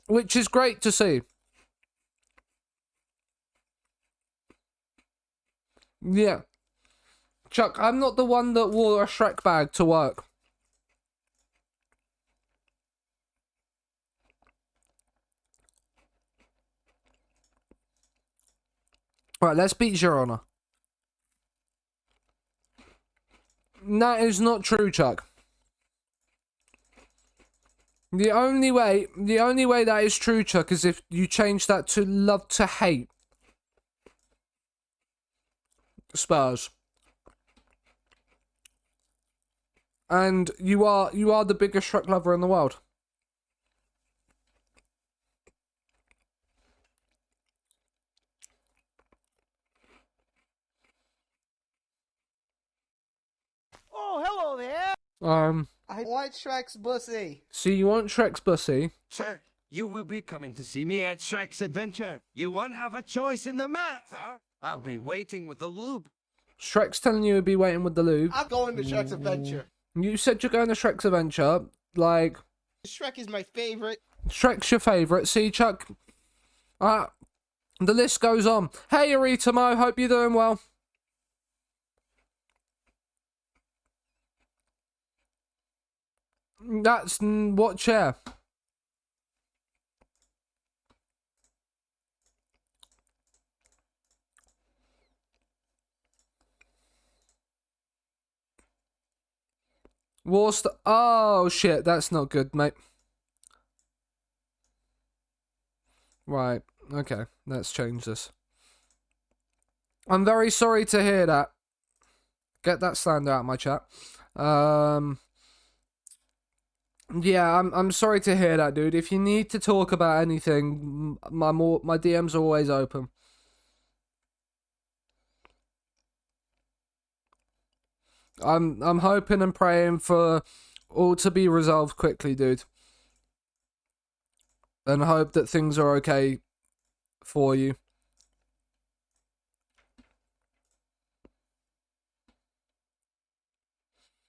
Which is great to see. Yeah. Chuck, I'm not the one that wore a Shrek bag to work. Right, let's beat Girona. That is not true, Chuck. The only way that is true, Chuck, is if you change that to love to hate Spurs. And you are the biggest Shrek lover in the world. Oh, hello there. I want Shrek's pussy. So you want Shrek's pussy? Sir, you will be coming to see me at Shrek's Adventure. You won't have a choice in the matter. I'll be waiting with the lube. Shrek's telling you to be waiting with the lube. I'm going to Shrek's Adventure. You said you're going to Shrek's Adventure. Like, Shrek is my favorite. Shrek's your favourite. See, Chuck? The list goes on. Hey, Aritamo. Hope you're doing well. That's what chair? Worcester. Oh, shit. That's not good, mate. Right. Okay. Let's change this. I'm very sorry to hear that. Get that slander out of my chat. Yeah, I'm sorry to hear that, dude. If you need to talk about anything, my DMs are always open. I'm hoping and praying for all to be resolved quickly, dude. And hope that things are okay for you.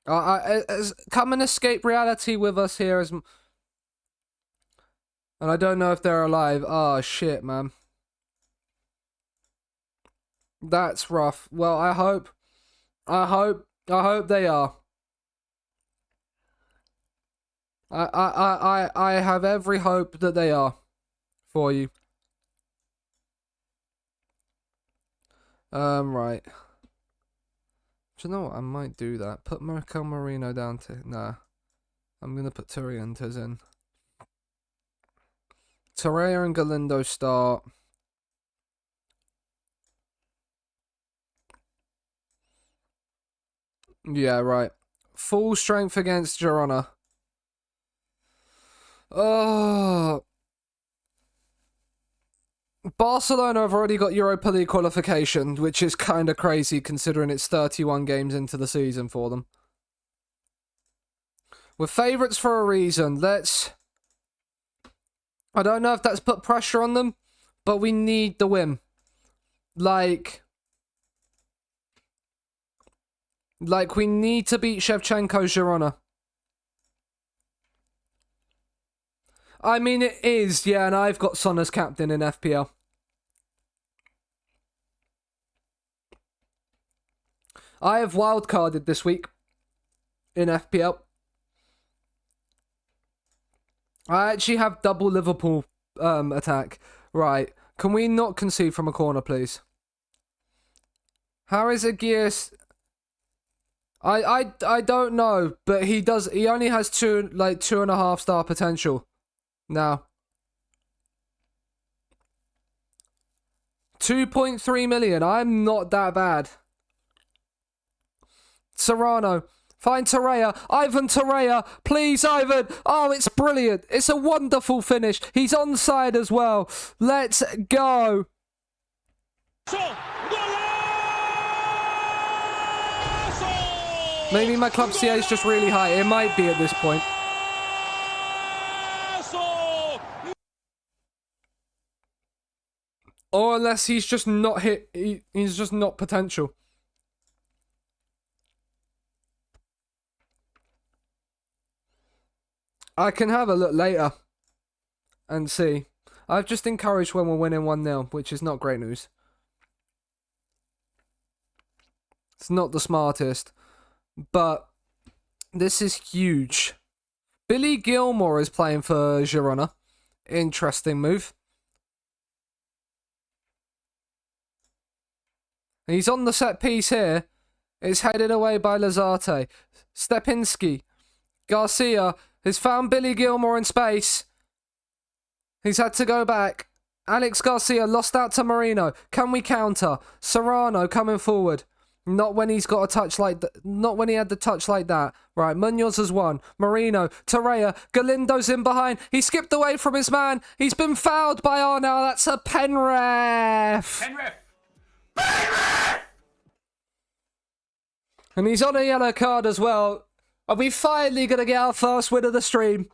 Come and escape reality with us here as... And I don't know if they're alive. Oh, shit, man. That's rough. Well, I hope they are. I have every hope that they are for you. Right. Do you know what? I might do that. Put Marco Marino down to... Nah. I'm gonna put Torrientes in. Torreira and Galindo start. Yeah, right. Full strength against Girona. Oh. Barcelona have already got Europa League qualification, which is kind of crazy considering it's 31 games into the season for them. We're favourites for a reason. I don't know if that's put pressure on them, but we need the win. Like we need to beat Shevchenko's Girona. I mean, it is, yeah, and I've got Son as captain in FPL. I have wildcarded this week in FPL. I actually have double Liverpool attack. Right. Can we not concede from a corner, please? How is it Gears? I don't know, but he only has 2.5 star potential now. 2.3 million. I'm not that bad. Serrano. Find Torreira. Ivan Torreira. Please, Ivan. Oh, it's brilliant. It's a wonderful finish. He's onside as well. Let's go. Maybe my club CA is just really high. It might be at this point. Or unless he's just not hit. He's just not potential. I can have a look later and see. I've just encouraged when we're winning 1-0, which is not great news. It's not the smartest, but this is huge. Billy Gilmore is playing for Girona. Interesting move. He's on the set piece here. It's headed away by Lazarte. Stepinski. Garcia has found Billy Gilmore in space. He's had to go back. Alex Garcia lost out to Marino. Can we counter? Serrano coming forward. Not when he's got a touch like that. Not when he had the touch like that. Right, Munoz has won. Marino, Torreira, Galindo's in behind. He skipped away from his man. He's been fouled by Arnau. That's a pen ref. Pen ref. And he's on a yellow card as well. Are we finally going to get our first win of the stream?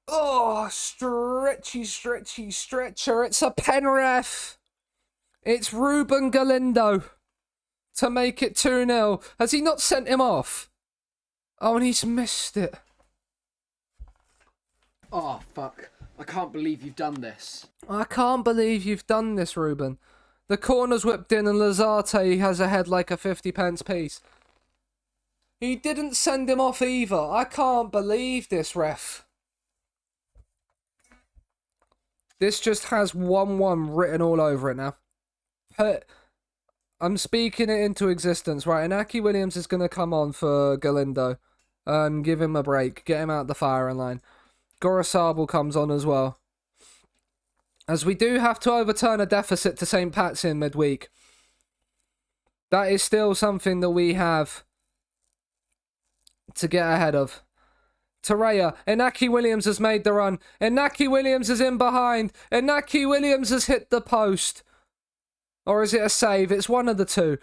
Oh, stretcher. It's a pen ref. It's Ruben Galindo to make it 2-0. Has he not sent him off? Oh, and he's missed it. Oh, fuck. I can't believe you've done this. I can't believe you've done this, Ruben. The corner's whipped in and Lazarte has a head like a 50p piece. He didn't send him off either. I can't believe this, ref. This just has 1-1 written all over it now. I'm speaking it into existence, right? Inaki Williams is going to come on for Galindo. Give him a break. Get him out the firing line. Gorosabal comes on as well. As we do have to overturn a deficit to St. Pat's in midweek. That is still something that we have to get ahead of. Torreira, Inaki Williams has made the run. Inaki Williams is in behind. Inaki Williams has hit the post. Or is it a save? It's one of the two.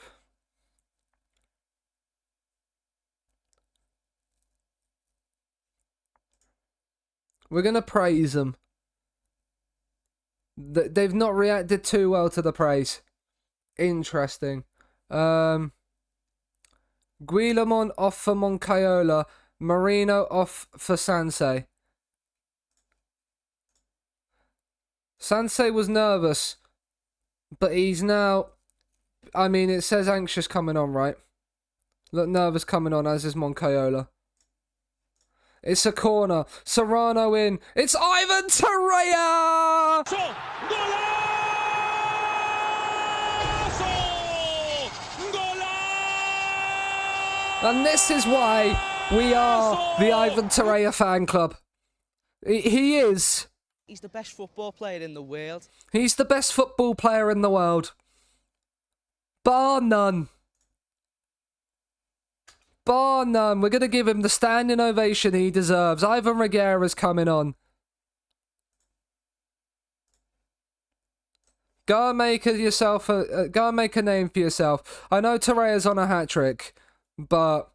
We're going to praise them. They've not reacted too well to the praise. Interesting. Guillamon off for Moncayola. Marino off for Sansei. Sansei was nervous. But he's now... I mean, it says anxious coming on, right? Look, nervous coming on, as is Moncayola. It's a corner. Serrano in. It's Ivan Torreira! And this is why we are the Ivan Torreira fan club. He is. He's the best football player in the world. He's the best football player in the world. Bar none. Bar none. We're going to give him the standing ovation he deserves. Ivan Reguera's coming on. Go and make yourself go and make a name for yourself. I know Torreira's on a hat-trick, but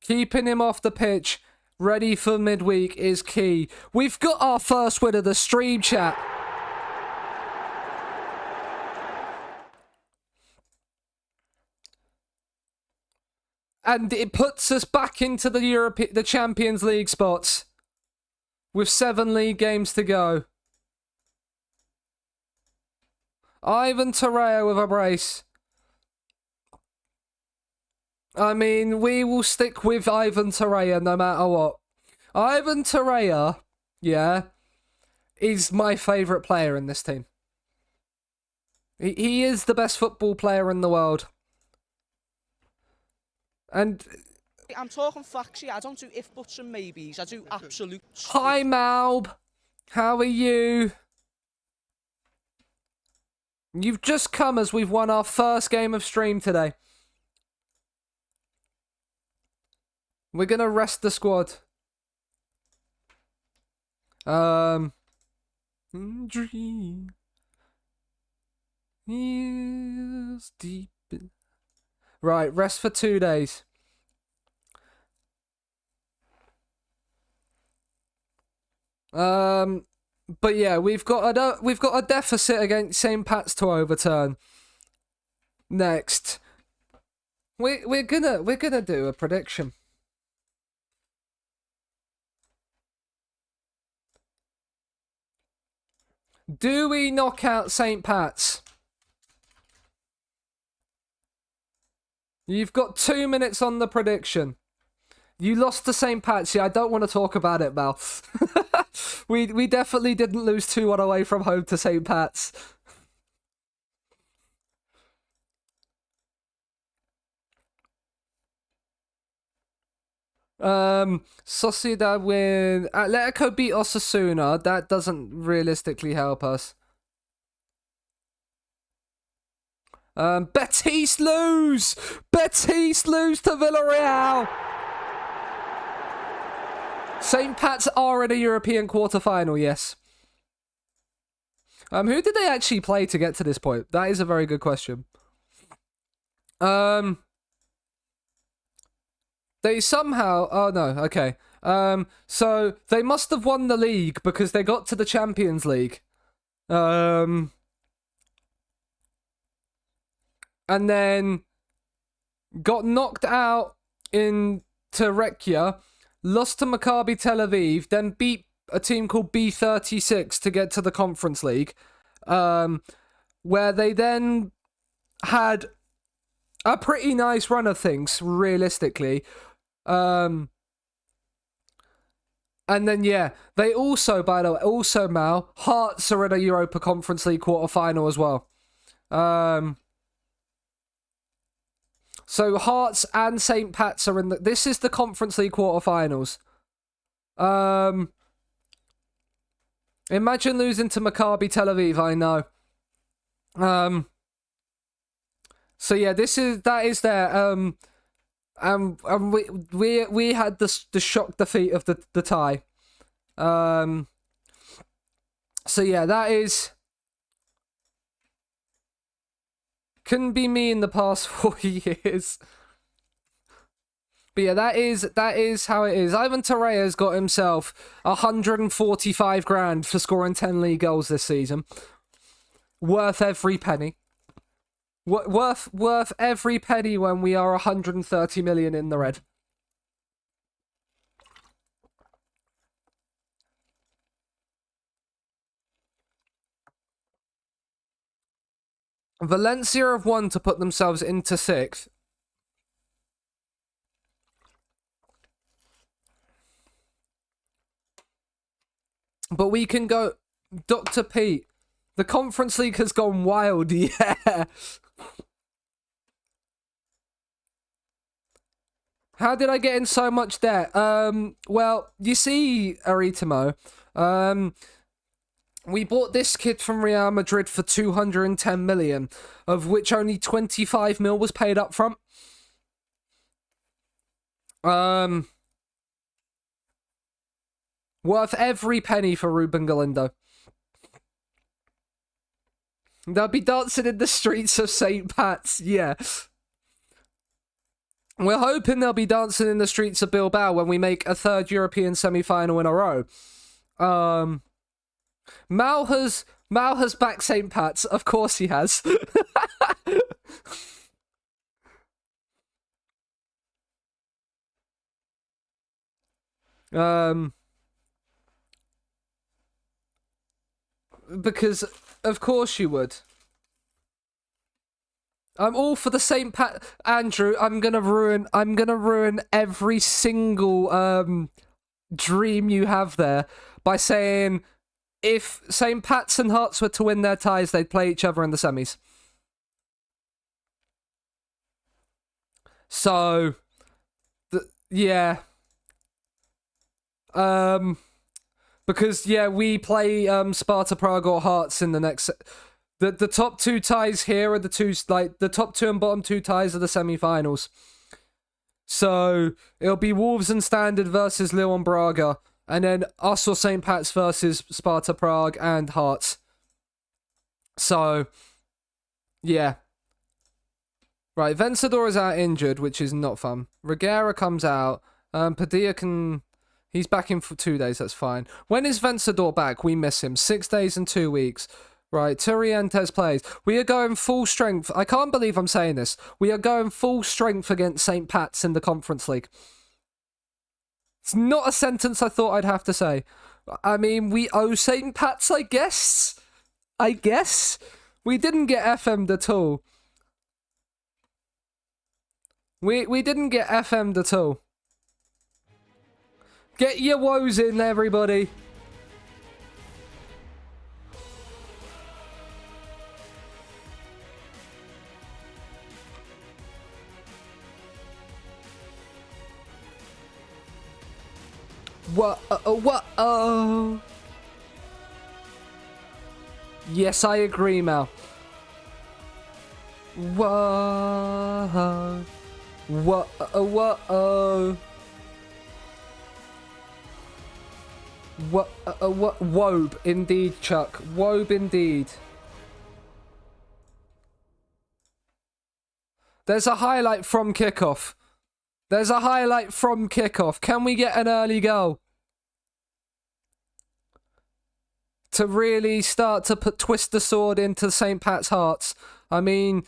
keeping him off the pitch, ready for midweek, is key. We've got our first win of the stream, chat. And it puts us back into the Champions League spots with 7 league games to go. Ivan Torreira with a brace. I mean, we will stick with Ivan Torreira no matter what. Ivan Torreira yeah, is my favourite player in this team. He is the best football player in the world. And I'm talking facts here. I don't do if, buts and maybes. I do absolute... hi, Malb. How are you? You've just come as we've won our first game of stream today. We're going to rest the squad. Dream is deep. Right, rest for 2 days. But yeah, we've got a deficit against St. Pat's to overturn. Next, we're gonna do a prediction. Do we knock out St. Pat's? You've got 2 minutes on the prediction. You lost to St. Pat's. Yeah, I don't want to talk about it, Mal. We definitely didn't lose 2-1 away from home to St. Pat's. Sociedad win. Atletico beat Osasuna. That doesn't realistically help us. Betis lose! Betis lose to Villarreal! St. Pat's are in a European quarter-final, yes. Who did they actually play to get to this point? That is a very good question. They somehow... Oh, no, okay. So, they must have won the league because they got to the Champions League. And then got knocked out in Turkey, lost to Maccabi Tel Aviv, then beat a team called B36 to get to the Conference League, where they then had a pretty nice run of things, realistically. And then, yeah, they also, by the way, Mal, Hearts are in a Europa Conference League quarter-final as well. So Hearts and St. Pat's are in the... This is the Conference League quarterfinals. Imagine losing to Maccabi Tel Aviv, I know. So yeah, that is there. And we had the shock defeat of the tie. So yeah, that is... Couldn't be me in the past 4 years. But yeah, that is how it is. Ivan Torreira's got himself 145 grand for scoring 10 league goals this season. Worth every penny. Worth every penny when we are 130 million in the red. Valencia have won to put themselves into 6th. But we can go... Dr. Pete, the Conference League has gone wild, yeah. How did I get in so much debt? Well, you see, Aritimo, we bought this kid from Real Madrid for 210 million, of which only 25 mil was paid up front. Worth every penny for Ruben Galindo. They'll be dancing in the streets of St. Pat's, yeah. We're hoping they'll be dancing in the streets of Bilbao when we make a 3rd European semi-final in a row. Mal has backed St. Pat's. Of course he has. Because of course you would. I'm all for the St. Pat. Andrew, I'm gonna ruin every single dream you have there by saying if St. Pat's and Hearts were to win their ties, they'd play each other in the semis. So, yeah. Because, yeah, we play Sparta Prague or Hearts in the next... The top two ties here are the two... Like, the top two and bottom two ties are the semi-finals. So, it'll be Wolves and Standard versus Lyon Braga. And then us or St. Pat's versus Sparta Prague and Hearts. So, yeah. Right, Vencedor is out injured, which is not fun. Reguera comes out. Padilla can... He's back in for 2 days, that's fine. When is Vencedor back? We miss him. 6 days and 2 weeks. Right, Turientes plays. We are going full strength. I can't believe I'm saying this. We are going full strength against St. Pat's in the Conference League. It's not a sentence I thought I'd have to say. I mean, we owe St. Pat's, I guess. We didn't get FM'd at all. We didn't get FM'd at all. Get your woes in, everybody. What? Yes, I agree, Mal. Whoa. What? What? Wobe, indeed, Chuck. Wobe, indeed. There's a highlight from kickoff. Can we get an early goal? To really start to twist the sword into St. Pat's Hearts. I mean,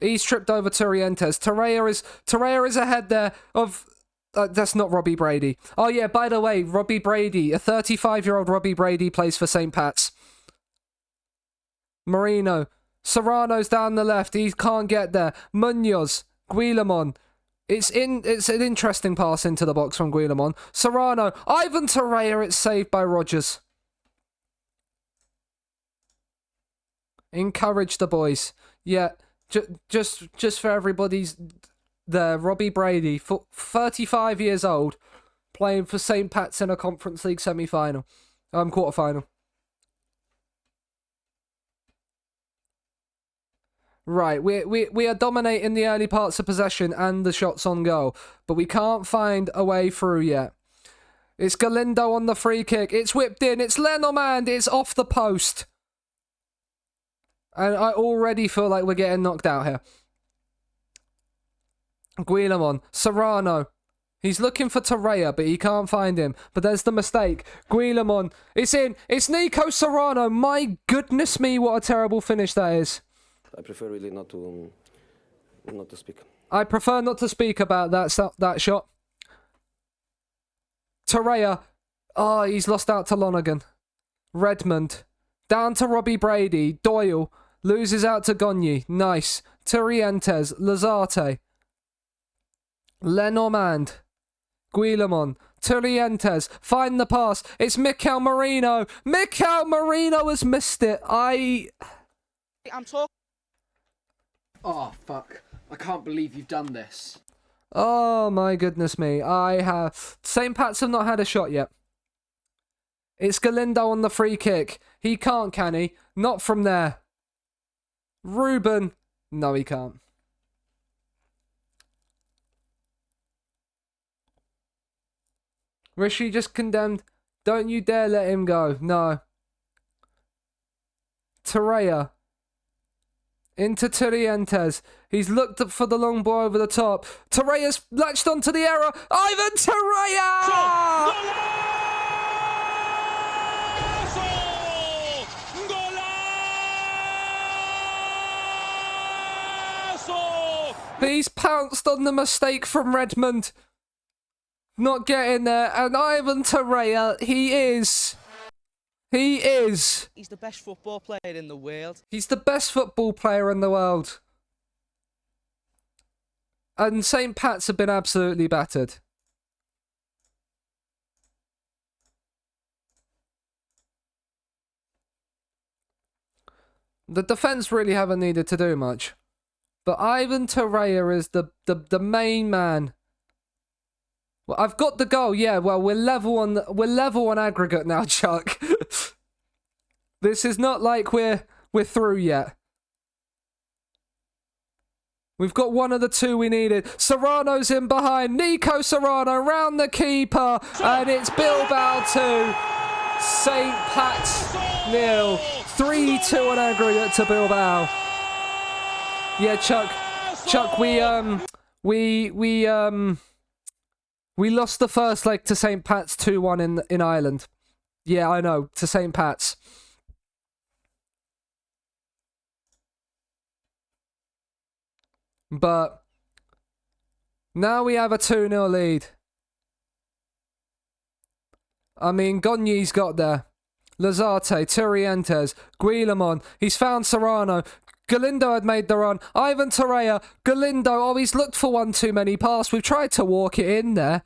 he's tripped over Turientes. Torreira is ahead there of... that's not Robbie Brady. Oh yeah, by the way, Robbie Brady, a 35-year-old Robbie Brady plays for St. Pat's. Marino. Serrano's down the left. He can't get there. Munoz. Guillamon. It's an interesting pass into the box from Guillamon. Serrano. Ivan Torreira. It's saved by Rogers. Encourage the boys. Yeah, just for everybody's there. Robbie Brady, 35 years old, playing for St. Pat's in a Conference League semi-final. Quarter-final. Right, we are dominating the early parts of possession and the shots on goal, but we can't find a way through yet. It's Galindo on the free kick. It's whipped in. It's Lenormand. It's off the post. And I already feel like we're getting knocked out here. Guillamon. Serrano. He's looking for Torreira, but he can't find him. But there's the mistake. Guillamon. It's in. It's Nico Serrano. My goodness me, what a terrible finish that is. I prefer really not to speak. I prefer not to speak about that shot. Torreira. Oh, he's lost out to Lonergan. Redmond. Down to Robbie Brady. Doyle. Loses out to Gogny. Nice. Turientes. Lazarte. Lenormand. Guillamon. Turientes. Find the pass. It's Mikel Marino. Mikel Marino has missed it. I'm talking. Oh, fuck. I can't believe you've done this. Oh, my goodness me. St. Pat's have not had a shot yet. It's Galindo on the free kick. He can't, can he? Not from there. Ruben. No, he can't. Rishi just condemned. Don't you dare let him go. No. Torreira. Into Turientes. He's looked up for the long ball over the top. Torreira's latched onto the error. Ivan Torreira! He's pounced on the mistake from Redmond. Not getting there. And Ivan Torreira, he is. He's the best football player in the world. He's the best football player in the world. And St. Pat's have been absolutely battered. The defence really haven't needed to do much. But Ivan Torreira is the main man. Well, I've got the goal, yeah, well, we're level on aggregate now, Chuck. This is not like we're through yet. We've got one of the two we needed. Serrano's in behind. Nico Serrano round the keeper. And it's Bilbao 2. St. Pat's 0. 3-2 on aggregate to Bilbao. Yeah, Chuck, we lost the first leg to St. Pat's 2-1 in Ireland. Yeah, I know, to St. Pat's. But now we have a 2-0 lead. I mean, Gogni's got there. Lazarte, Turientes, Guillamon. He's found Serrano. Galindo had made the run. Ivan Torreira. Galindo. Oh, he's looked for one too many pass. We've tried to walk it in there.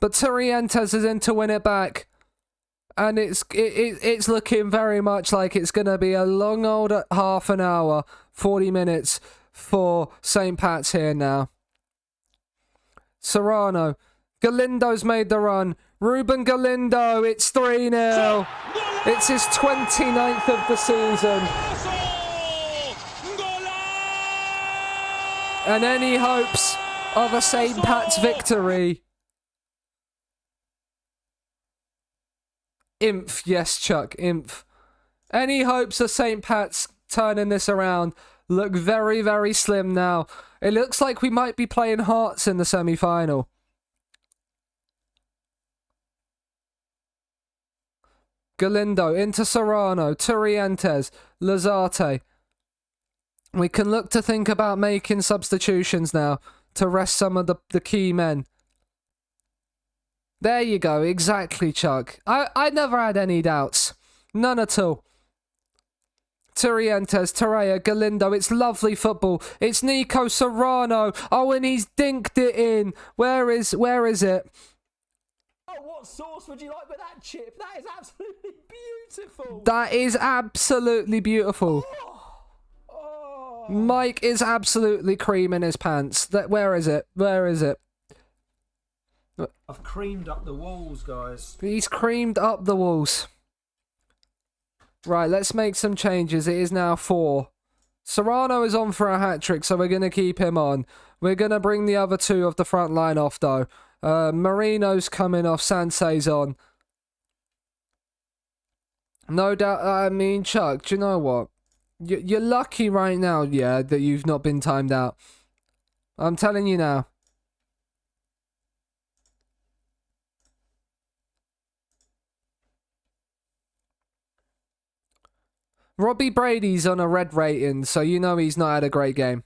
But Turientes is in to win it back. And it's looking very much like it's going to be a long old half an hour, 40 minutes for St. Pat's here now. Serrano. Galindo's made the run. Ruben Galindo, it's 3-0. It's his 29th of the season. And any hopes of a St. Pat's victory? Imph, yes, Chuck, imph. Any hopes of St. Pat's turning this around look very, very slim now. It looks like we might be playing Hearts in the semi-final. Galindo into Serrano, Turientes, Lazarte. We can look to think about making substitutions now to rest some of the key men. There you go, exactly, Chuck. I never had any doubts. None at all. Turientes, Torreira, Galindo, it's lovely football. It's Nico Serrano. Oh, and he's dinked it in. Where is it? Oh, what sauce would you like with that chip? That is absolutely beautiful. That is absolutely beautiful. Oh. Mike is absolutely creaming his pants. Where is it? Where is it? I've creamed up the walls, guys. He's creamed up the walls. Right, let's make some changes. It is now 4. Serrano is on for a hat-trick, so we're going to keep him on. We're going to bring the other two of the front line off, though. Marino's coming off. Sansea's on. No doubt. I mean, Chuck, do you know what? You're lucky right now, yeah, that you've not been timed out. I'm telling you now. Robbie Brady's on a red rating, so you know he's not had a great game.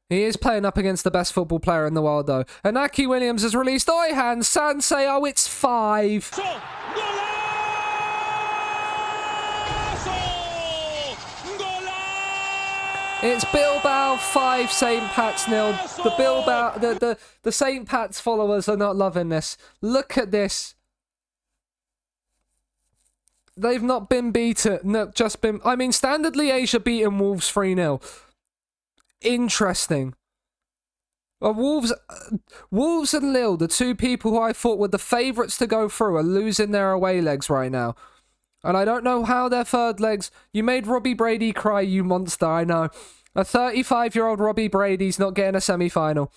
He is playing up against the best football player in the world, though. And Aki Williams has released Oyhan. Sansei, oh, it's 5. It's Bilbao 5, St. Pat's 0. The St. Pat's followers are not loving this. Look at this. They've not been beaten. No, just been... I mean, Standard Liège beating Wolves 3-0. Interesting. Wolves and Lille, the two people who I thought were the favourites to go through, are losing their away legs right now. And I don't know how their third legs... You made Robbie Brady cry, you monster, I know. A 35-year-old Robbie Brady's not getting a semi-final.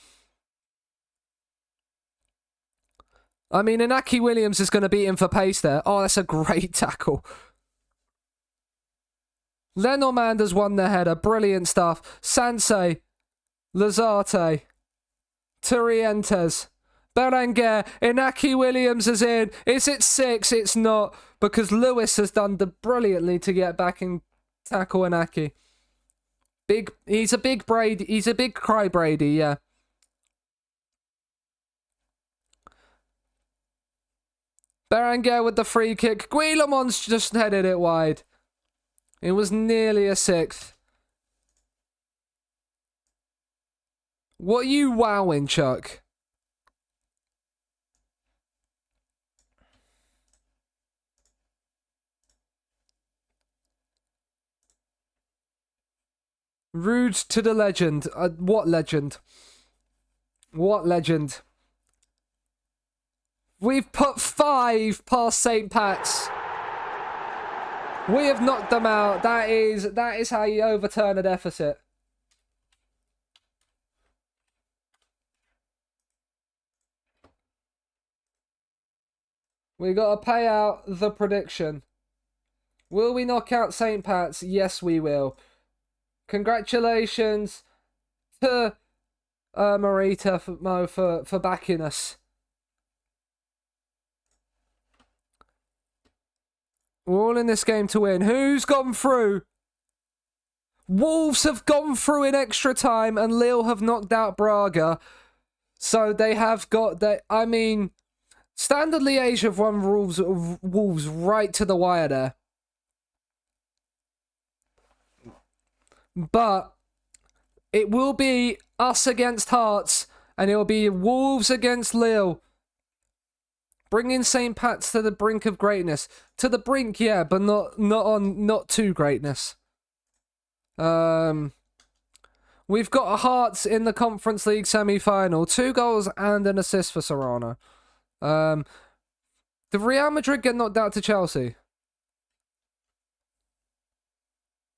I mean, Inaki Williams is going to beat him for pace there. Oh, that's a great tackle. Lenormand won the header. Brilliant stuff. Sansei. Lazarte. Turientes. Berenguer. Inaki Williams is in. Is it 6? It's not. Because Lewis has done brilliantly to get back and tackle Inaki. He's a big Brady. He's a big cry Brady, yeah. Berenguer with the free kick. Guillemon's just headed it wide. It was nearly a 6th. What are you wowing, Chuck? Rude to the legend. What legend? What legend? We've put 5 past St. Pat's. We have knocked them out. That is how you overturn a deficit. We got to pay out the prediction. Will we knock out St. Pat's? Yes, we will. Congratulations to Marita for backing us. We're all in this game to win. Who's gone through? Wolves have gone through in extra time, and Lille have knocked out Braga. So they have got that. I mean, Standard Liège have won Wolves right to the wire there. But it will be us against Hearts, and it will be Wolves against Lille. Bringing St. Pat's to the brink of greatness. To the brink, yeah, but not to greatness. We've got a Hearts in the Conference League semi-final. 2 goals and an assist for Serrano. Did Real Madrid get knocked out to Chelsea?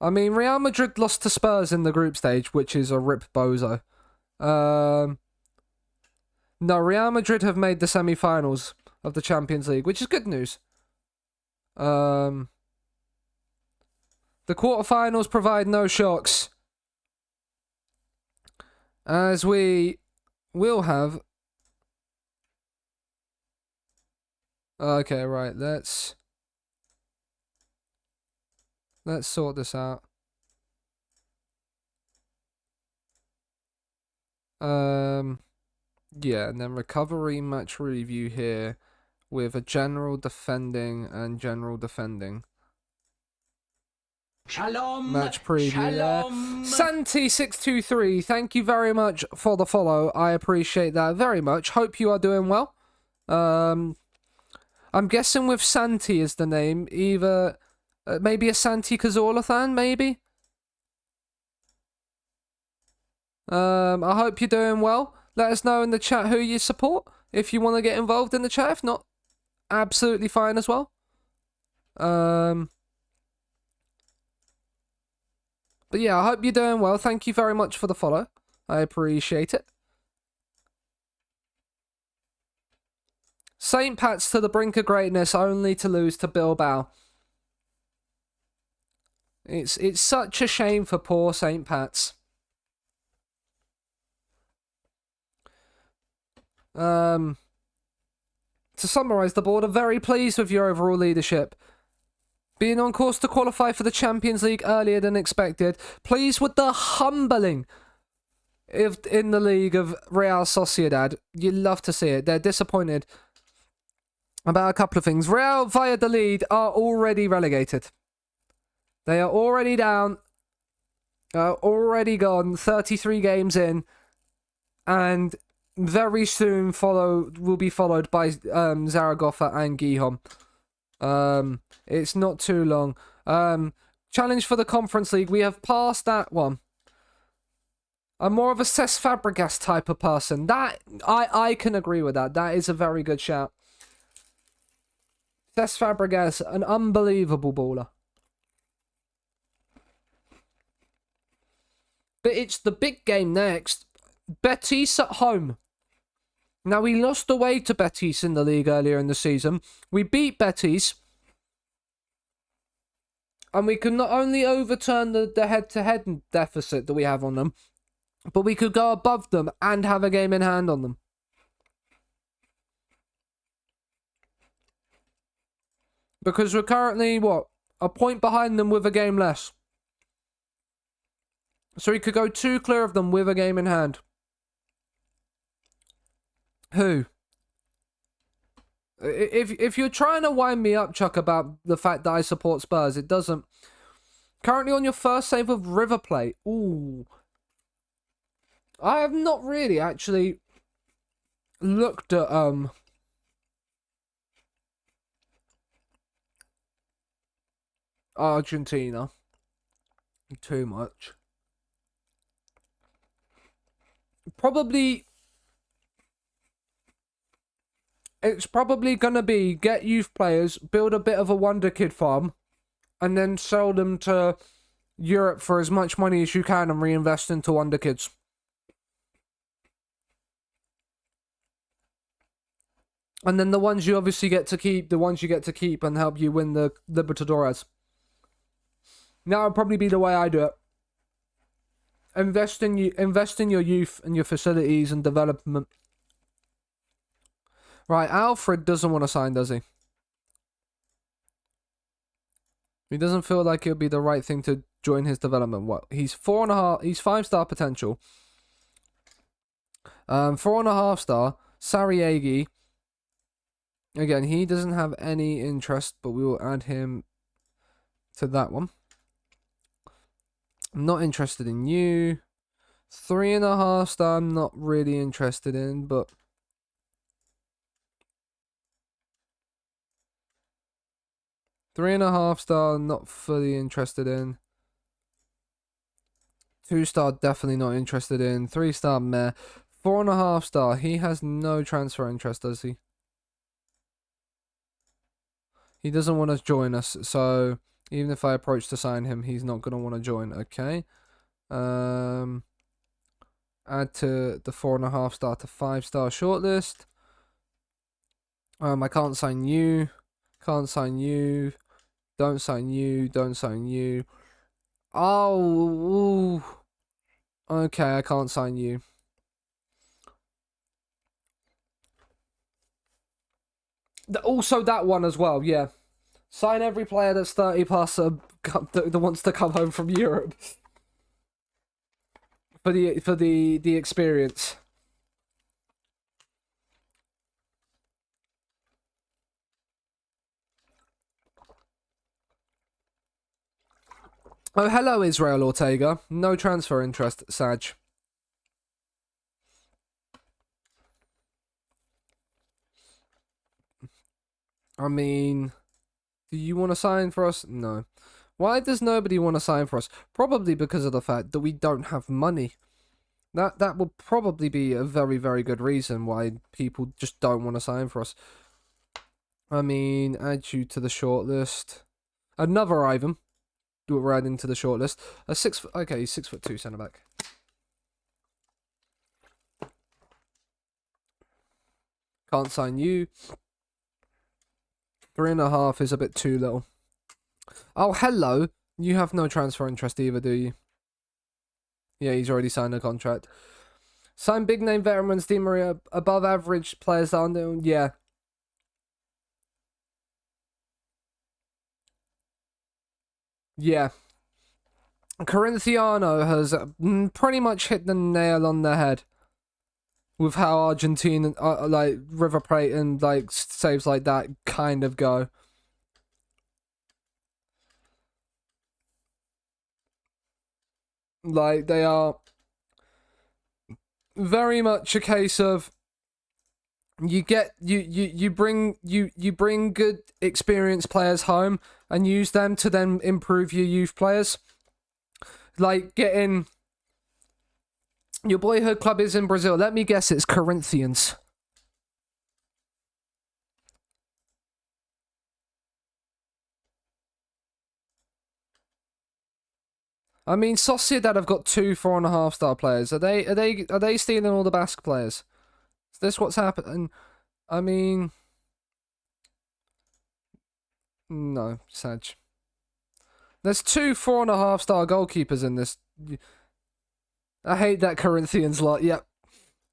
I mean, Real Madrid lost to Spurs in the group stage, which is a rip bozo. No, Real Madrid have made the semi-finals of the Champions League, which is good news. The quarterfinals provide no shocks, as we will have. Okay, right. Let's sort this out. Yeah, and then recovery match review here with a general defending and general defending. Shalom. Match preview Shalom. there. Santi623, thank you very much for the follow. I appreciate that very much. Hope you are doing well. I'm guessing with Santi is the name. Either maybe a Santi Cazorla fan, maybe. I hope you're doing well. Let us know in the chat who you support if you want to get involved in the chat. If not, absolutely fine as well. But yeah, I hope you're doing well. Thank you very much for the follow. I appreciate it. St. Pat's to the brink of greatness, only to lose to Bilbao. It's such a shame for poor St. Pat's. To summarise, the board are very pleased with your overall leadership. Being on course to qualify for the Champions League earlier than expected. Pleased with the humbling in the league of Real Sociedad. You love to see it. They're disappointed about a couple of things. Real Valladolid are already relegated. They are already down. Already gone. 33 games in. And very soon will be followed by Zaragoza and Gijón. It's not too long. Challenge for the Conference League. We have passed that one. I'm more of a Cesc Fabregas type of person. That I can agree with that. That is a very good shout. Cesc Fabregas, an unbelievable baller. But it's the big game next. Betis at home. Now, we lost away to Betis in the league earlier in the season. We beat Betis. And we could not only overturn the head-to-head deficit that we have on them, but we could go above them and have a game in hand on them. Because we're currently, a point behind them with a game less. So we could go 2 clear of them with a game in hand. Who? If you're trying to wind me up, Chuck, about the fact that I support Spurs, it doesn't. Currently on your first save of River Plate. Ooh. I have not really actually looked at Argentina too much. probably gonna be get youth players, build a bit of a wonder kid farm, and then sell them to Europe for as much money as you can and reinvest into wonder kids. And then the ones you obviously get to keep, and help you win the Libertadores. That would probably be the way I do it. Invest in your youth and your facilities and development. Right, Alfred doesn't want to sign, does he? He doesn't feel like it would be the right thing to join his development. What? He's 4.5. He's 5-star potential. 4.5 star. Sariegi. Again, he doesn't have any interest, but we will add him to that one. I'm not interested in you. 3.5 star, I'm not really interested in, but... Three and a half star, not fully interested in. 2-star, definitely not interested in. 3-star, meh. 4.5 star, he has no transfer interest, does he? He doesn't want to join us, so even if I approach to sign him, he's not going to want to join. Okay. Add to the 4.5 star to 5-star shortlist. I can't sign you. Can't sign you. Don't sign you. Don't sign you. Oh. Ooh. Okay, I can't sign you. Also that one as well, yeah. Sign every player that's 30 plus that wants to come home from Europe. For the experience. Oh, hello, Israel Ortega. No transfer interest, Saj. I mean, do you want to sign for us? No. Why does nobody want to sign for us? Probably because of the fact that we don't have money. That would probably be a very, very good reason why people just don't want to sign for us. I mean, add you to the shortlist. Another Ivan. We're adding to the shortlist. Okay, he's 6'2" centre back. Can't sign you. 3.5 is a bit too little. Oh, hello. You have no transfer interest either, do you? Yeah, he's already signed a contract. Sign big name veterans, Di Maria, above average players down. Yeah. Yeah. Corinthiano has pretty much hit the nail on the head with how Argentina, like River Plate and like saves like that kind of go. Like they are very much a case of you bring good experienced players home and use them to then improve your youth players. Like getting your boyhood club is in Brazil. Let me guess, it's Corinthians. I mean, Sociedad have got 2 4.5 star players. Are they stealing all the Basque players? Is this what's happening? I mean, no, Saj. There's 2 4.5 star goalkeepers in this. I hate that Corinthians lot. Yep,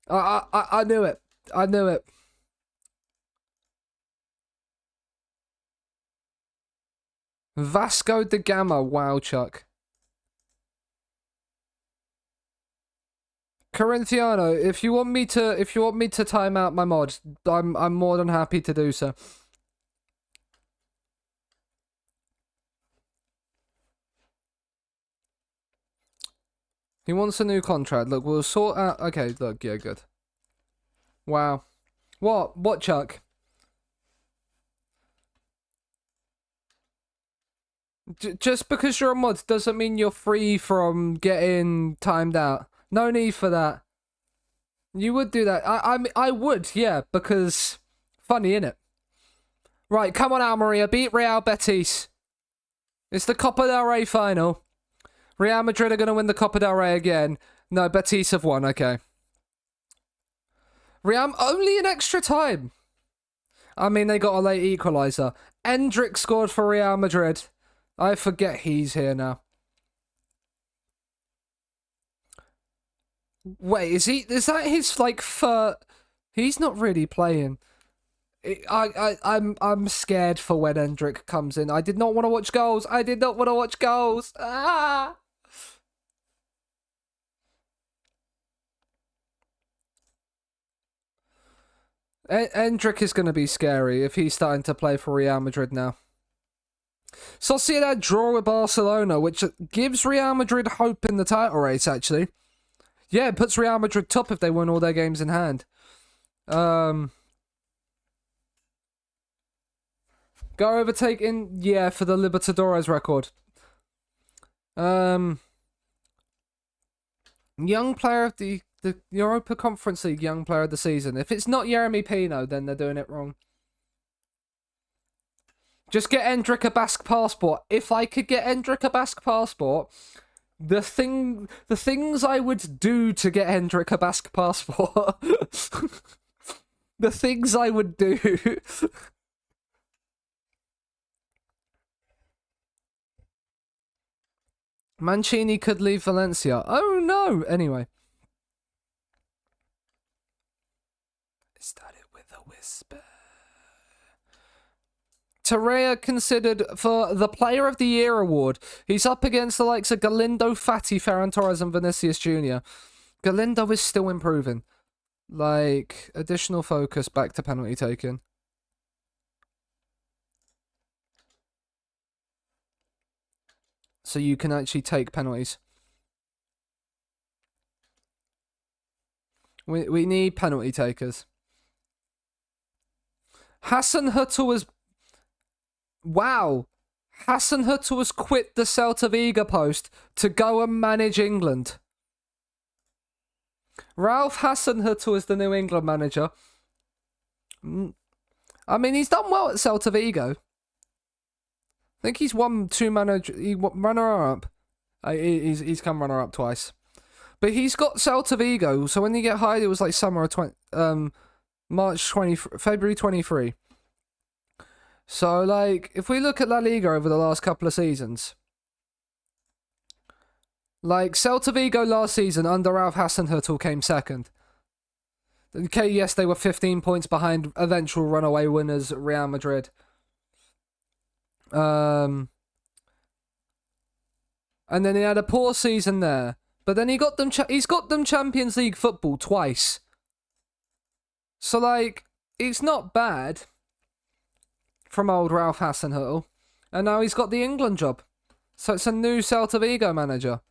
I knew it. I knew it. Vasco da Gama. Wow, Chuck. Corinthiano, if you want me to time out my mod, I'm more than happy to do so. He wants a new contract. Look, we'll sort out. Okay, look, yeah, good. Wow. What, Chuck? Just because you're a mod doesn't mean you're free from getting timed out. No need for that. You would do that. I would, yeah, because funny, innit? Right, come on, Almeria, beat Real Betis. It's the Copa del Rey final. Real Madrid are going to win the Copa del Rey again. No, Betis have won, okay. Real, only in extra time. I mean, they got a late equaliser. Endrick scored for Real Madrid. I forget he's here now. Wait, is that his, like, he's not really playing. I'm scared for when Endrick comes in. I did not want to watch goals. I did not want to watch goals. Ah! Endrick is going to be scary if he's starting to play for Real Madrid now. Sociedad draw with Barcelona, which gives Real Madrid hope in the title race, actually. Yeah, it puts Real Madrid top if they win all their games in hand. Go overtaking, yeah, for the Libertadores record. Young player of the Europa Conference League Young Player of the Season. If it's not Jeremy Pino, then they're doing it wrong. Just get Endrick a Basque passport. If I could get Endrick a Basque passport, the things I would do to get Endrick a Basque passport. The things I would do. Mancini could leave Valencia. Oh no! Anyway. It started with a whisper. Torreira considered for the Player of the Year award. He's up against the likes of Galindo, Fati, Ferran Torres, and Vinicius Jr. Galindo is still improving. Like, additional focus back to penalty taking. So you can actually take penalties. We need penalty takers. Hassan Hüttl has... Wow. Hassan Hüttl has quit the Celta Vigo post to go and manage England. Ralph Hassan Hüttl is the new England manager. I mean, he's done well at Celta Vigo. I think he's won runner-up. He's come runner-up twice. But he's got Celta Vigo, so when you get hired, it was like summer of February 23. So, like, if we look at La Liga over the last couple of seasons, like, Celta Vigo last season under Ralph Hassan Hüttl came second. Okay, yes, they were 15 points behind eventual runaway winners Real Madrid. And then he had a poor season there, but then he's got them Champions League football twice. So, like, it's not bad from old Ralph Hassan Hüttl, and now he's got the England job. So it's a new Celta Vigo manager.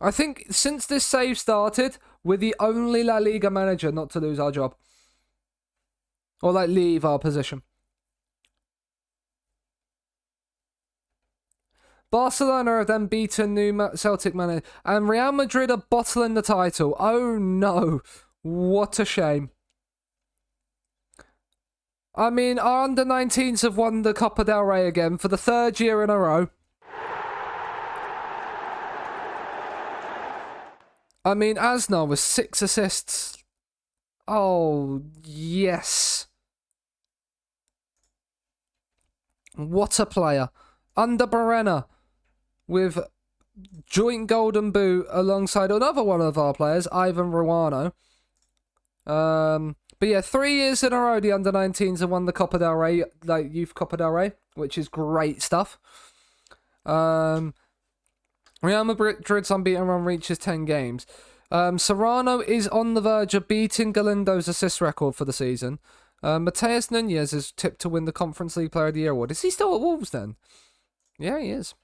I think since this save started, we're the only La Liga manager not to lose our job, or like leave our position. Barcelona have then beaten new Celtic manager, and Real Madrid are bottling the title. Oh no, what a shame. I mean, our under-19s have won the Copa del Rey again for the third year in a row. I mean, Aznar with 6 assists. Oh, yes. What a player. Under Barena with joint golden boot alongside another one of our players, Ivan Ruano. But yeah, 3 years in a row the under-19s have won the Copa del Rey, like Youth Copa del Rey, which is great stuff. Real Madrid's unbeaten run reaches 10 games. Serrano is on the verge of beating Galindo's assist record for the season. Mateus Nunez is tipped to win the Conference League Player of the Year award. Is he still at Wolves then? Yeah, he is.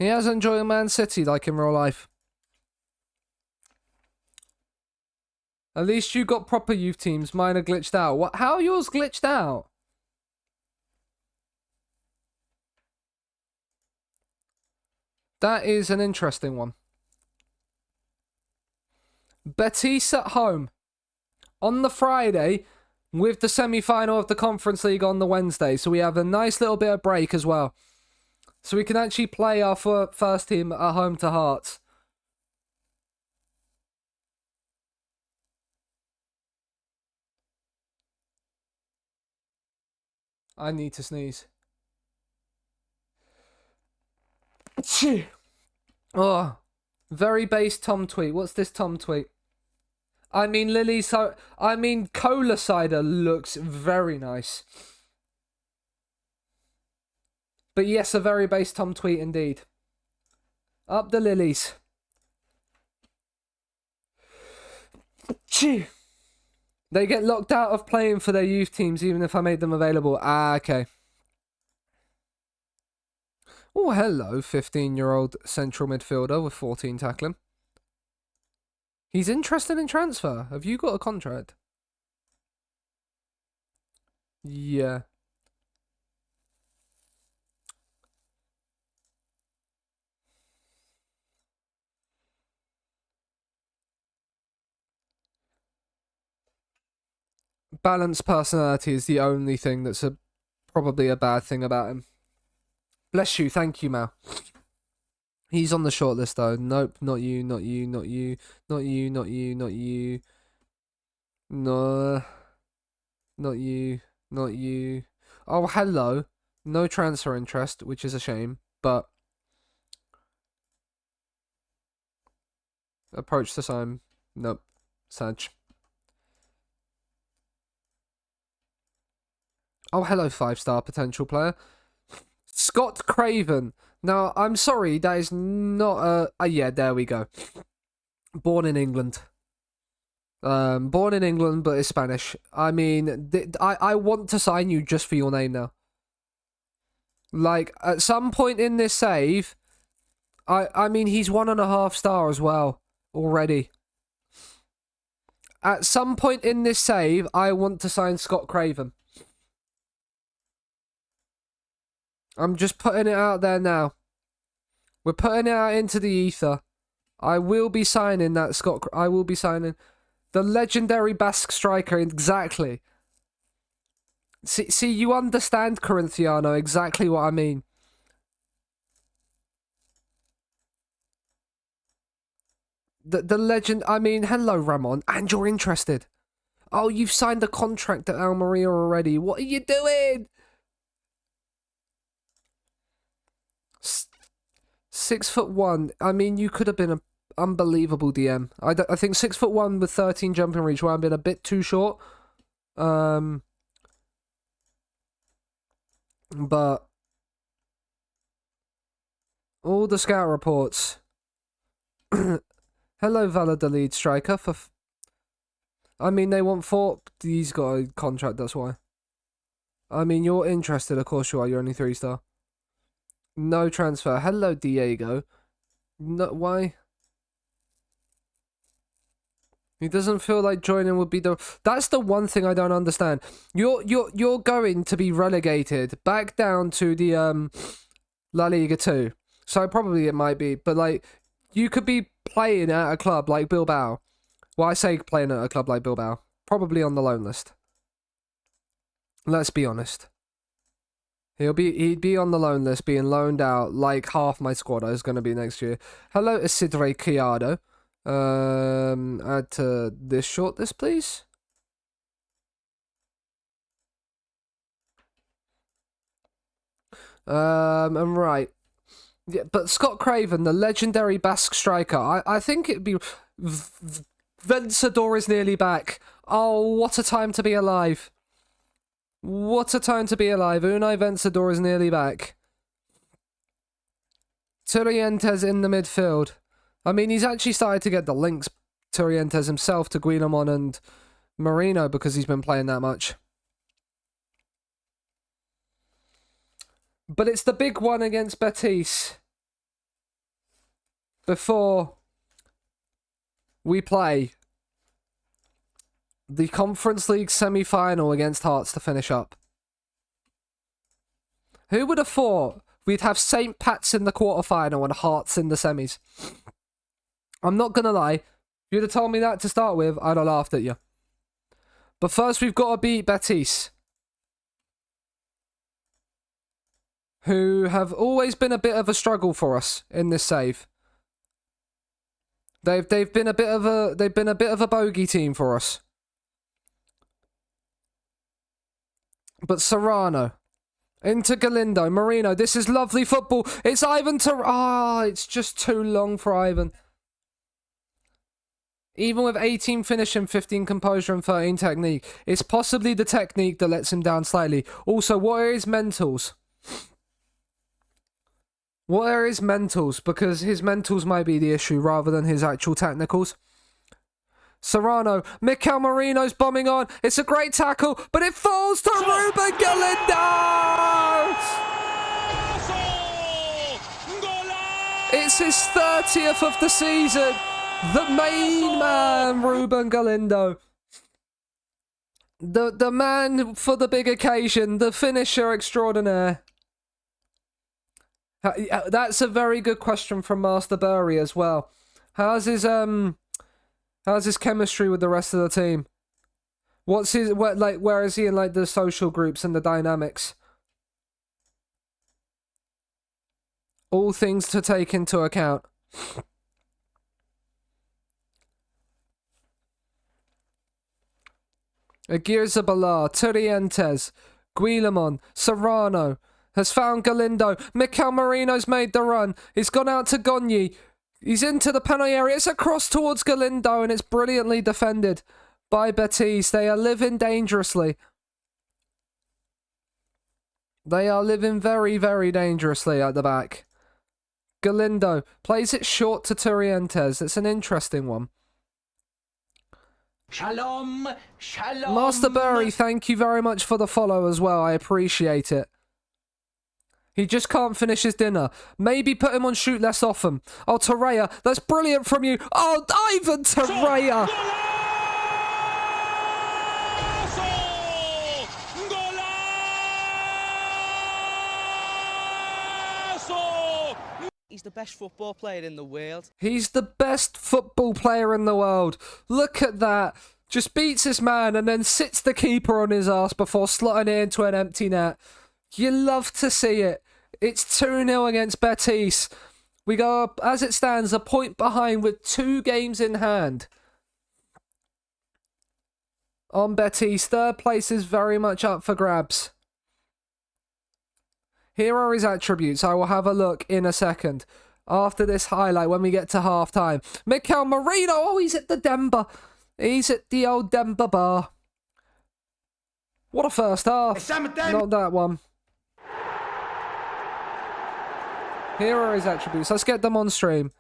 He has enjoyed Man City like in real life. At least you got proper youth teams. Mine are glitched out. What? How are yours glitched out? That is an interesting one. Betis at home on the Friday with the semi-final of the Conference League on the Wednesday. So we have a nice little bit of break as well. So we can actually play our first team at home to Hearts. I need to sneeze. Oh, very base Tom tweet. What's this Tom tweet? I mean, cola cider looks very nice. But yes, a very base Tom tweet indeed. Up the lilies. They get locked out of playing for their youth teams even if I made them available. Ah, okay. Oh, hello, 15-year-old central midfielder with 14 tackling. He's interested in transfer. Have you got a contract? Yeah. Balanced personality is the only thing that's probably a bad thing about him. Bless you, thank you, Mal. He's on the shortlist though. Nope, not you, not you, not you, not you, not you, not you. No, not you, not you. Oh, hello. No transfer interest, which is a shame, but approach the sign. Nope, Sag. Oh, hello, 5-star potential player. Scott Craven. Now, I'm sorry, that is not a... yeah, there we go. Born in England. Born in England, but is Spanish. I mean, I want to sign you just for your name now. Like, at some point in this save... I mean, he's 1.5 star as well, already. At some point in this save, I want to sign Scott Craven. I'm just putting it out there now. We're putting it out into the ether. I will be signing that Scott... I will be signing the legendary Basque striker, exactly. See, you understand, Corinthiano, exactly what I mean. The legend... I mean, hello, Ramon, and you're interested. Oh, you've signed a contract at Almeria already. What are you doing? 6'1". I mean, you could have been an unbelievable DM. I think 6'1" with 13 jumping reach would have been a bit too short. But all the scout reports. Hello, Valladolid striker. I mean, they want 4. He's got a contract. That's why. I mean, you're interested. Of course you are. You're only 3-star. No transfer. Hello, Diego. No, why? He doesn't feel like joining would be the... That's the one thing I don't understand. You're going to be relegated back down to the La Liga 2. So probably it might be, but like you could be playing at a club like Bilbao. Well, I say playing at a club like Bilbao, probably on the loan list. Let's be honest. He'd be on the loan list, being loaned out like half my squad is going to be next year. Hello, Isidre Criado. Add to this shortlist, please. And right. Yeah, but Scott Craven, the legendary Basque striker, I think it'd be... Vencedor is nearly back. Oh, what a time to be alive. What a time to be alive. Unai Vencedor is nearly back. Turrientes in the midfield. I mean, he's actually started to get the links, Turrientes himself, to Guillamon and Marino because he's been playing that much. But it's the big one against Betis. Before we play the Conference League semi-final against Hearts to finish up. Who would have thought we'd have St. Pat's in the quarter-final and Hearts in the semis? I'm not going to lie. If you'd have told me that to start with, I'd have laughed at you. But first, we've got to beat Betis, who have always been a bit of a struggle for us in this save. They've been a bit of a bogey team for us. But Serrano into Galindo, Marino. This is lovely football. It's Ivan it's just too long for Ivan. Even with 18 finishing, 15 composure, and 13 technique, it's possibly the technique that lets him down slightly. Also, what are his mentals? What are his mentals? Because his mentals might be the issue rather than his actual technicals. Serrano, Mikel Marino's bombing on. It's a great tackle, but it falls to Ruben Galindo! It's his 30th of the season. The main man, Ruben Galindo. The man for the big occasion, the finisher extraordinaire. That's a very good question from Master Burry as well. How's his chemistry with the rest of the team? Where is he in like the social groups and the dynamics? All things to take into account. Aguirre-Zabala, Turrientes, Guillamon, Serrano has found Galindo. Mikel Marino's made the run. He's gone out to Gonyi. He's into the penalty area. It's a cross towards Galindo, and it's brilliantly defended by Betis. They are living dangerously. They are living very, very dangerously at the back. Galindo plays it short to Turrientes. It's an interesting one. Shalom, shalom. Master Burry, thank you very much for the follow as well. I appreciate it. He just can't finish his dinner. Maybe put him on shoot less often. Oh, Torreira, that's brilliant from you. Oh, Ivan Torreira. He's the best football player in the world. He's the best football player in the world. Look at that. Just beats his man and then sits the keeper on his ass before slotting it into an empty net. You love to see it. It's 2-0 against Betis. We go up, as it stands, a point behind with 2 games in hand. On Betis, third place is very much up for grabs. Here are his attributes. I will have a look in a second. After this highlight, when we get to half-time. Mikel Marino, oh, he's at the Denver. He's at the old Denver bar. What a first half. Not that one. Here are his attributes. Let's get them on stream.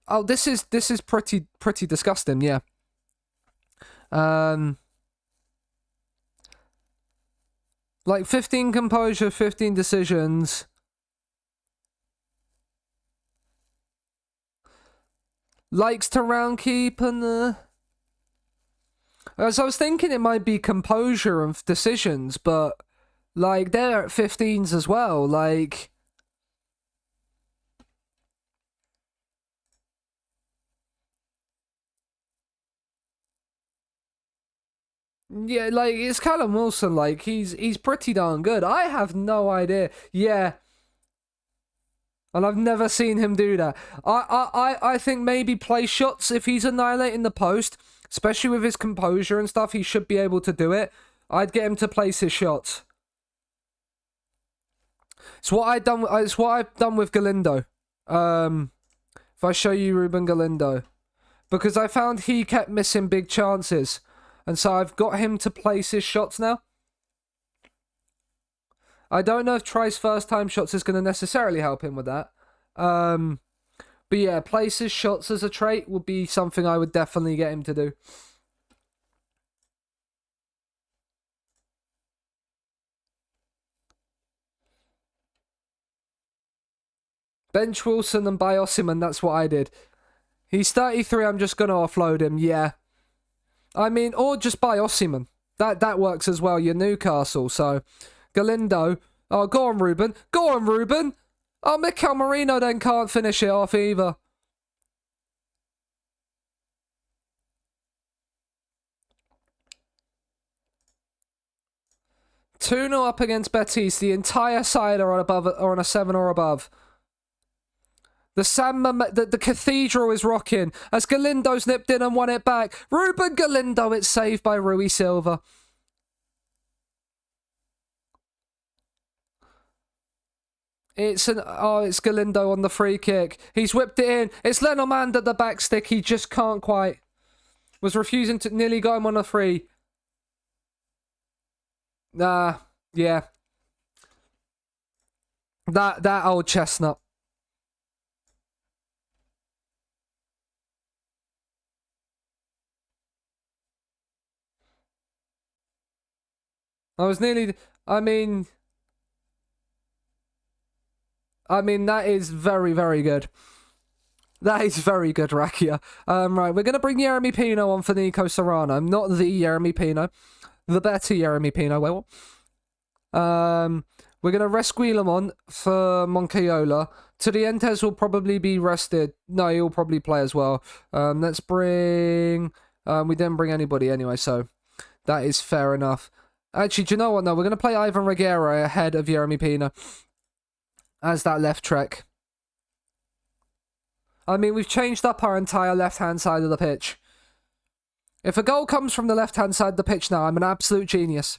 Oh, this is pretty disgusting, yeah. Like 15 composure, 15 decisions. Likes to round keep and As I was thinking it might be composure and decisions, but like they're at 15s as well, like yeah, like it's Callum Wilson, like he's pretty darn good. I have no idea. Yeah. And I've never seen him do that. I think maybe play shots if he's annihilating the post, especially with his composure and stuff, he should be able to do it. I'd get him to place his shots. It's what I've done with Galindo. If I show you Ruben Galindo. Because I found he kept missing big chances. And so I've got him to place his shots now. I don't know if tries first time shots is going to necessarily help him with that. But yeah, place his shots as a trait would be something I would definitely get him to do. Bench Wilson and buy Osimhen, that's what I did. He's 33, I'm just going to offload him, yeah. I mean, or just buy Osimhen. That works as well, you're Newcastle, so... Galindo. Oh, go on, Ruben. Go on, Ruben. Oh, Mikel Marino then can't finish it off either. 2-0 up against Betis. The entire side are on a 7 or above. The cathedral is rocking as Galindo's nipped in and won it back. Ruben Galindo, it's saved by Rui Silva. It's Galindo on the free kick. He's whipped it in. It's Lenormand at the back stick. He just can't quite. Was refusing to, nearly got him on a free. Yeah. That old chestnut. I mean, that is very, very good. That is very good, Rakia. Right, we're going to bring Jeremy Pino on for Nico Serrano. Not the Jeremy Pino. The better Jeremy Pino. Well, we're going to rest Guillemon for Moncayola. Turientes will probably be rested. No, he'll probably play as well. Let's bring... we didn't bring anybody anyway, so that is fair enough. Actually, do you know what? No, we're going to play Ivan Reguera ahead of Jeremy Pino as that left trek. I mean, we've changed up our entire left-hand side of the pitch. If a goal comes from the left-hand side of the pitch now, I'm an absolute genius.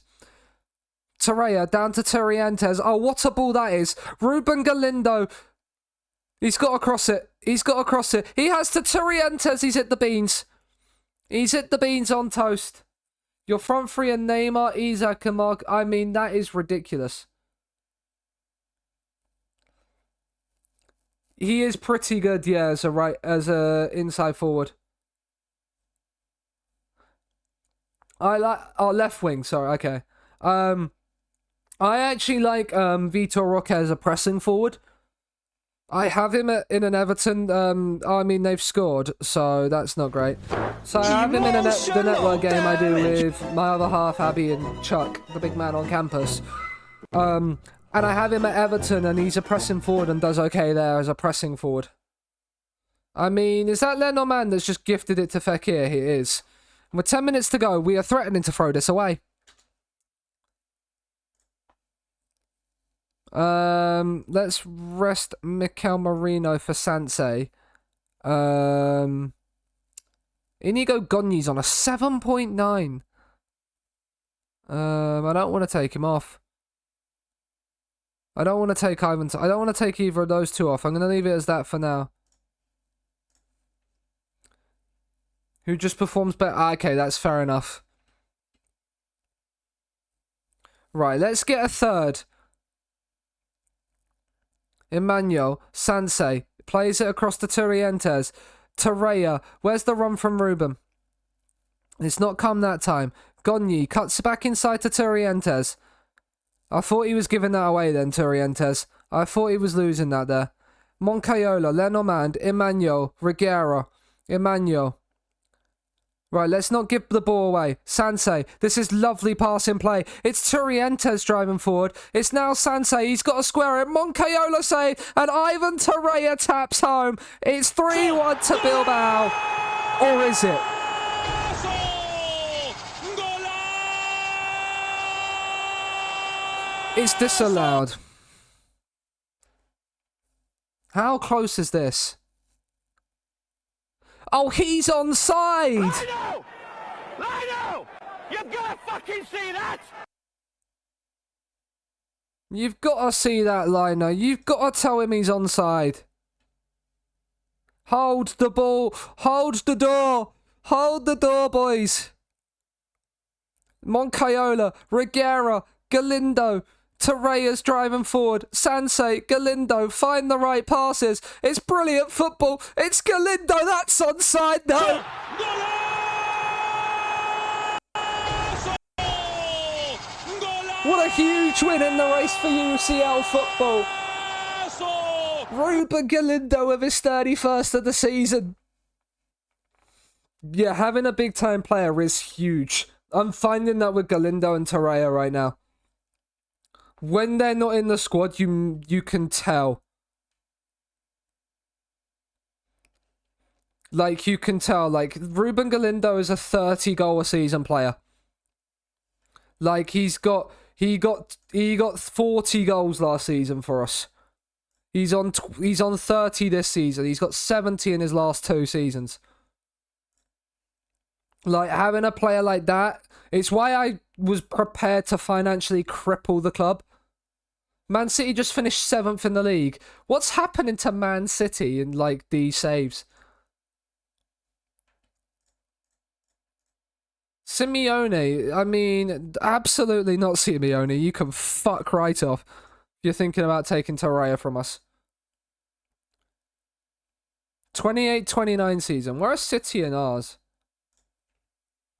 Torreira down to Turientes. Oh, what a ball that is. Ruben Galindo. He's got to cross it. He has to Turientes. He's hit the beans. He's hit the beans on toast. Your front three are Neymar, Isaac, and Mark. I mean, that is ridiculous. He is pretty good, yeah, as a inside forward. Left wing, sorry, okay. I actually like Vitor Roque as a pressing forward. I have him in an Everton, I mean, they've scored, so that's not great. So I have him in the network game I do with my other half, Abby, and Chuck, the big man on campus. And I have him at Everton, and he's a pressing forward and does okay there as a pressing forward. I mean, is that Lenormand that's just gifted it to Fekir? He is. With 10 minutes to go, we are threatening to throw this away. Let's rest Mikel Merino for Sansei. Inigo Gonyi's on a 7.9. I don't want to take him off. I don't want to take Ivan. I don't want to take either of those two off. I'm going to leave it as that for now. Who just performs better? Okay, that's fair enough. Right, let's get a third. Emmanuel, Sansei, plays it across to Turientes. Torreira, where's the run from Ruben? It's not come that time. Gonyi cuts back inside to Turientes. I thought he was giving that away then, Turientes. I thought he was losing that there. Moncayola, Lenormand, Emmanuel, Reguera. Emmanuel. Right, let's not give the ball away. Sansei, this is lovely passing play. It's Turientes driving forward. It's now Sansei. He's got to square it. Moncayola save, and Ivan Torreira taps home. It's 3-1 to Bilbao. Or is it? It's disallowed. How close is this? Oh, he's onside! Lino! Lino! You've got to fucking see that! You've got to see that, Lino. You've got to tell him he's onside. Hold the ball. Hold the door. Hold the door, boys. Moncayola, Reguera, Galindo. Torreira's driving forward. Sansei, Galindo, find the right passes. It's brilliant football. It's Galindo. That's onside now. What a huge win in the race for UCL football. Ruben Galindo with his 31st of the season. Yeah, having a big time player is huge. I'm finding that with Galindo and Torreira right now. When they're not in the squad, you can tell. Like, you can tell. Like, Ruben Galindo is a 30-goal-a-season player. Like, he's got He got 40 goals last season for us. He's on 30 this season. He's got 70 in his last 2 seasons. Like, having a player like that, it's why I was prepared to financially cripple the club. Man City just finished 7th in the league. What's happening to Man City in, like, these saves? Simeone, I mean, absolutely not Simeone. You can fuck right off if you're thinking about taking Torreira from us. 28-29 season. Where are City and ours?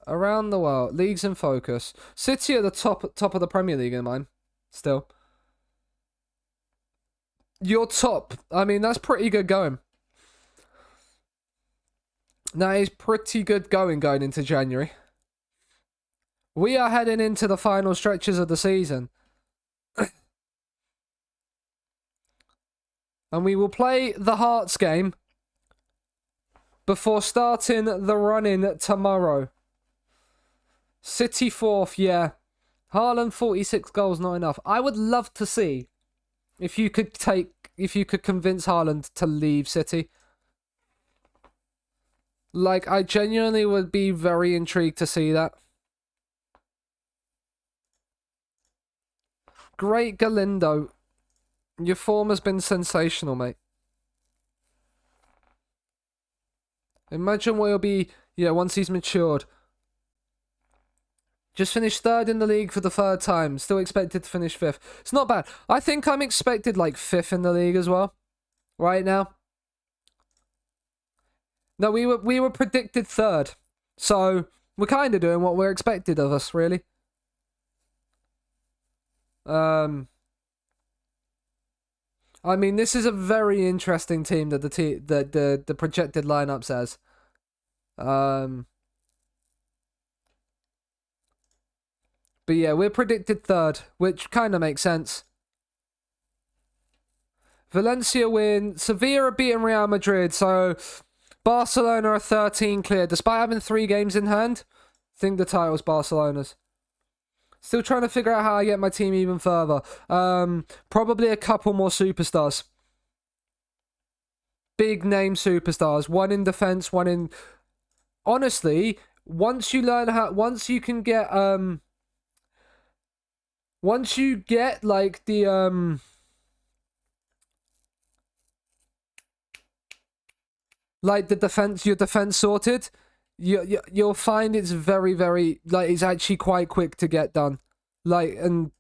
Around the world. Leagues in focus. City are the top of the Premier League in mine. Still. You're top. I mean, that's pretty good going. That is pretty good going into January. We are heading into the final stretches of the season. And we will play the Hearts game before starting the run-in tomorrow. City 4th, yeah. Haaland 46 goals, not enough. I would love to see if you could convince Haaland to leave City. Like, I genuinely would be very intrigued to see that. Great Galindo. Your form has been sensational, mate. Imagine where he'll be, once he's matured. Just finished 3rd in the league for the 3rd time. Still expected to finish 5th. It's not bad. I think I'm expected like 5th in the league as well. Right now. No, we were predicted 3rd. So we're kind of doing what we're expected of us, really. I mean, this is a very interesting team that the projected lineup says. But yeah, we're predicted 3rd, which kind of makes sense. Valencia win. Sevilla beating Real Madrid, so Barcelona are 13 clear. Despite having 3 games in hand, I think the title's Barcelona's. Still trying to figure out how I get my team even further. Probably a couple more superstars. Big name superstars. One in defense, one in... Honestly, once you can get... Once you get, like, the, like, your defense sorted, you'll find it's very, very, like, it's actually quite quick to get done. Like, and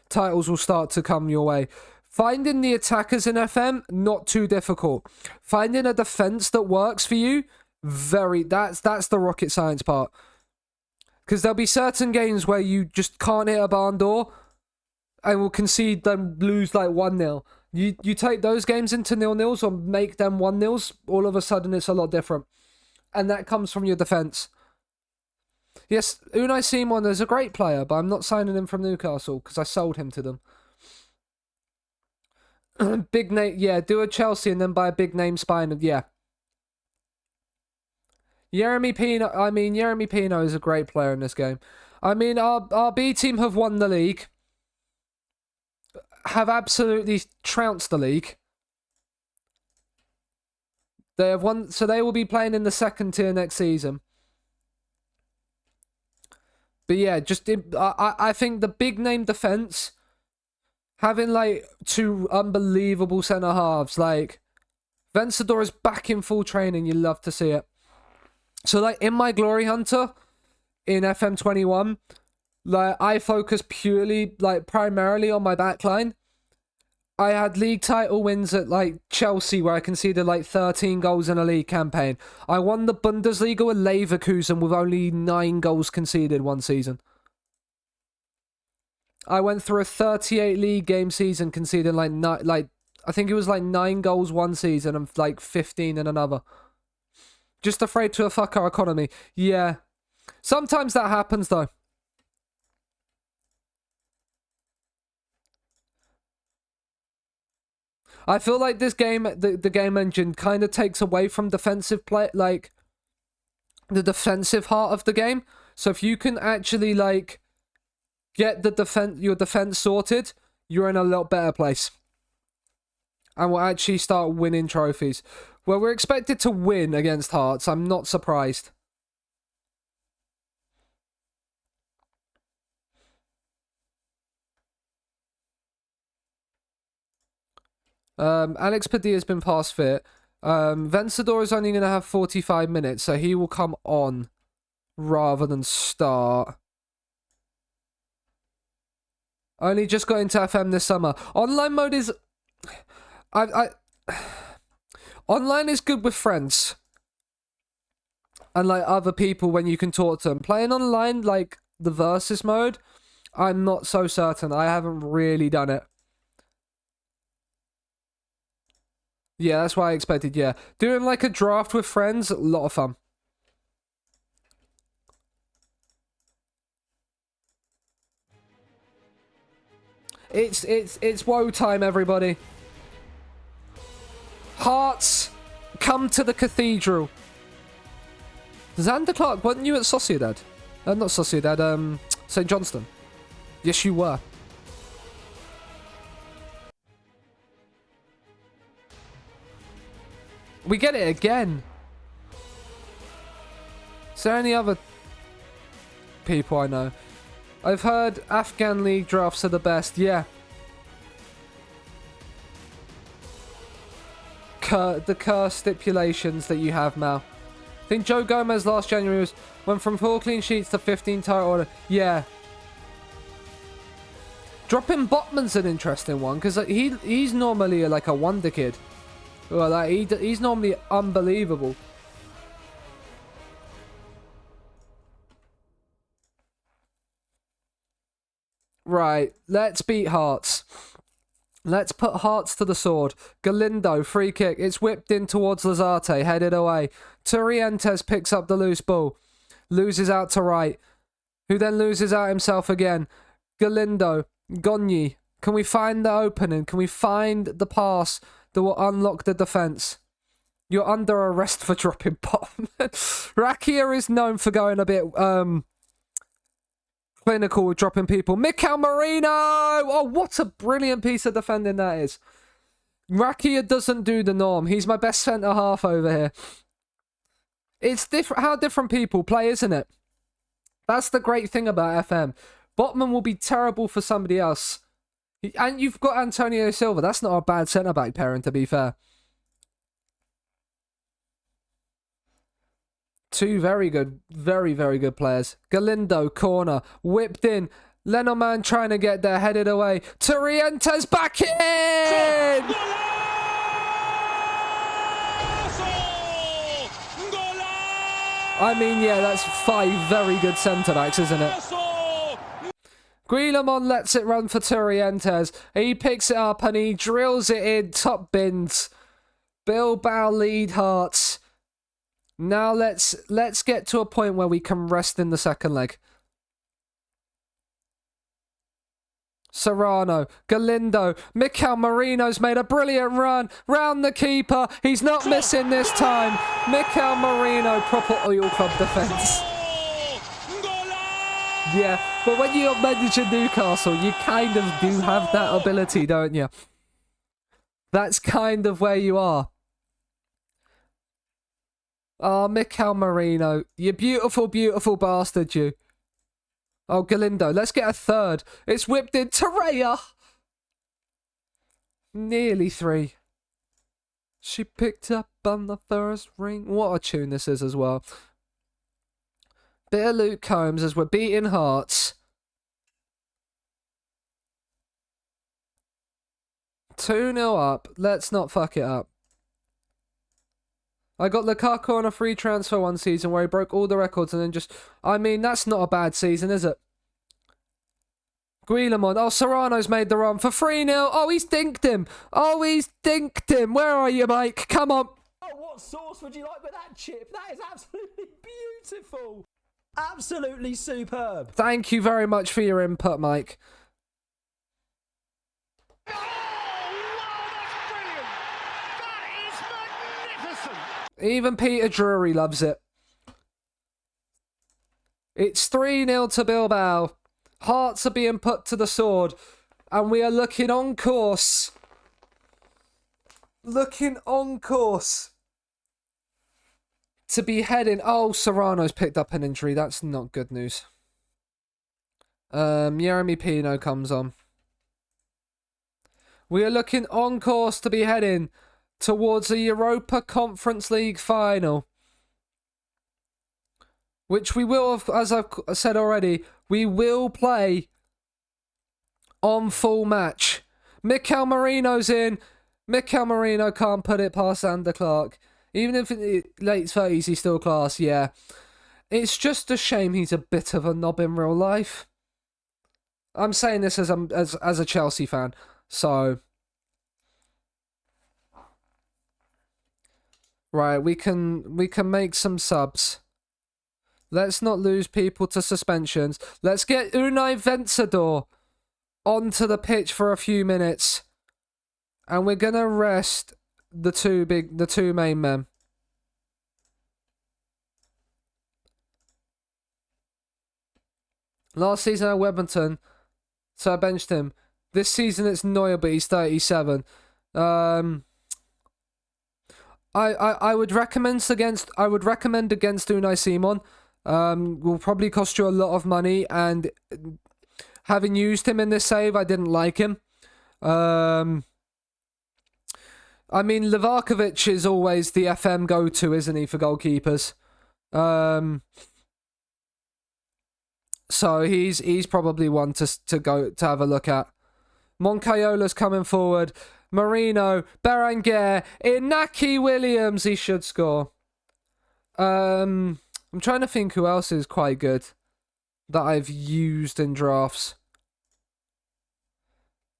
titles will start to come your way. Finding the attackers in FM, not too difficult. Finding a defense that works for you, that's the rocket science part. Because there'll be certain games where you just can't hit a barn door, and will concede them, lose like 1-0. You take those games into 0-0s or make them 1-0s, all of a sudden it's a lot different. And that comes from your defence. Yes, Unai Simon is a great player, but I'm not signing him from Newcastle because I sold him to them. Big name, yeah, do a Chelsea and then buy a big name spine, yeah. Jeremy Pino is a great player in this game. I mean, our B team have won the league. Have absolutely trounced the league. They have won, so they will be playing in the 2nd tier next season. But yeah, I think the big name defense, having like 2 unbelievable centre halves, like Vencedor is back in full training. You love to see it. So like in my Glory Hunter in FM21. Like, I focus primarily on my backline. I had league title wins at, like, Chelsea, where I conceded, like, 13 goals in a league campaign. I won the Bundesliga with Leverkusen with only 9 goals conceded one season. I went through a 38 league game season, conceding, I think it was, 9 goals one season and, 15 in another. Just afraid to fuck our economy. Yeah. Sometimes that happens, though. I feel like this game, the game engine kind of takes away from defensive play, like, the defensive heart of the game. So if you can actually, like, get your defense sorted, you're in a lot better place. And we'll actually start winning trophies. Well, we're expected to win against Hearts. I'm not surprised. Alex Padilla's been past fit. Vencedor is only going to have 45 minutes, so he will come on rather than start. Only just got into FM this summer. Online mode is... Online is good with friends. And like other people when you can talk to them. Playing online, like the versus mode, I'm not so certain. I haven't really done it. Yeah, that's what I expected, yeah. Doing like a draft with friends, a lot of fun. It's woe time, everybody. Hearts, come to the cathedral. Xander Clark, weren't you at Sociedad? Not Sociedad, St. Johnston. Yes, you were. We get it again. Is there any other people I know? I've heard Afghan League drafts are the best. Yeah. The curse stipulations that you have, Mal. I think Joe Gomez last January went from 4 clean sheets to 15 title order. Yeah. Dropping Botman's an interesting one because he's normally like a wonder kid. Well, like he's normally unbelievable. Right, let's beat Hearts. Let's put Hearts to the sword. Galindo, free kick. It's whipped in towards Lazarte, headed away. Turrientes picks up the loose ball. Loses out to right. Who then loses out himself again. Galindo, Gonyi. Can we find the opening? Can we find the pass that will unlock the defence? You're under arrest for dropping bottom. Rakia is known for going a bit clinical with dropping people. Mikel Marino! Oh, what a brilliant piece of defending that is. Rakia doesn't do the norm. He's my best centre-half over here. It's different how different people play, isn't it? That's the great thing about FM. Botman will be terrible for somebody else. And you've got Antonio Silva. That's not a bad centre-back pairing, to be fair. Two very good, very, very good players. Galindo, corner, whipped in. Lenormand trying to get there, headed away. Turrientes back in! I mean, yeah, that's 5 very good centre-backs, isn't it? Guillemon lets it run for Turrientes. He picks it up and he drills it in, top bins. Bilbao lead Hearts. Now let's get to a point where we can rest in the second leg. Serrano, Galindo, Mikel Marino's made a brilliant run round the keeper. He's not missing this time. Mikel Marino, proper oil club defence. Yeah, but when you're managing Newcastle, you kind of do have that ability, don't you? That's kind of where you are. Oh, Mikel Marino. You beautiful, beautiful bastard, you. Oh, Galindo. Let's get a third. It's whipped in. Torreya. Nearly 3. She picked up on the first ring. What a tune this is as well. Bit of Luke Combs as we're beating Hearts. 2-0 up. Let's not fuck it up. I got Lukaku on a free transfer one season where he broke all the records and then just... I mean, that's not a bad season, is it? Guillemon. Oh, Serrano's made the run for 3-0. Oh, he's dinked him. Oh, he's dinked him. Where are you, Mike? Come on. Oh, what sauce would you like with that chip? That is absolutely beautiful. Absolutely superb. Thank you very much for your input, Mike. Even Peter Drury loves it. It's 3-0 to Bilbao. Hearts are being put to the sword. And we are looking on course. Looking on course. To be heading... Oh, Serrano's picked up an injury. That's not good news. Jeremy Pino comes on. We are looking on course to be heading towards a Europa Conference League final. Which we will, as I've said already, we will play on full match. Mikel Merino's in. Mikel Merino can't put it past Sander Clark. Even if late 30s, he's still class, yeah. It's just a shame he's a bit of a knob in real life. I'm saying this as a Chelsea fan, so... Right, we can make some subs. Let's not lose people to suspensions. Let's get Unai Vencedor onto the pitch for a few minutes. And we're gonna rest the two main men. Last season at Webberton, so I benched him. This season it's Neuer, but he's 37. I would recommend against Unai Simon. Will probably cost you a lot of money, and having used him in this save, I didn't like him. I mean, Livakovic is always the FM go-to, isn't he, for goalkeepers? So he's probably one to have a look at. Moncayola's coming forward. Marino, Berenguer, Inaki Williams, he should score. I'm trying to think who else is quite good that I've used in drafts.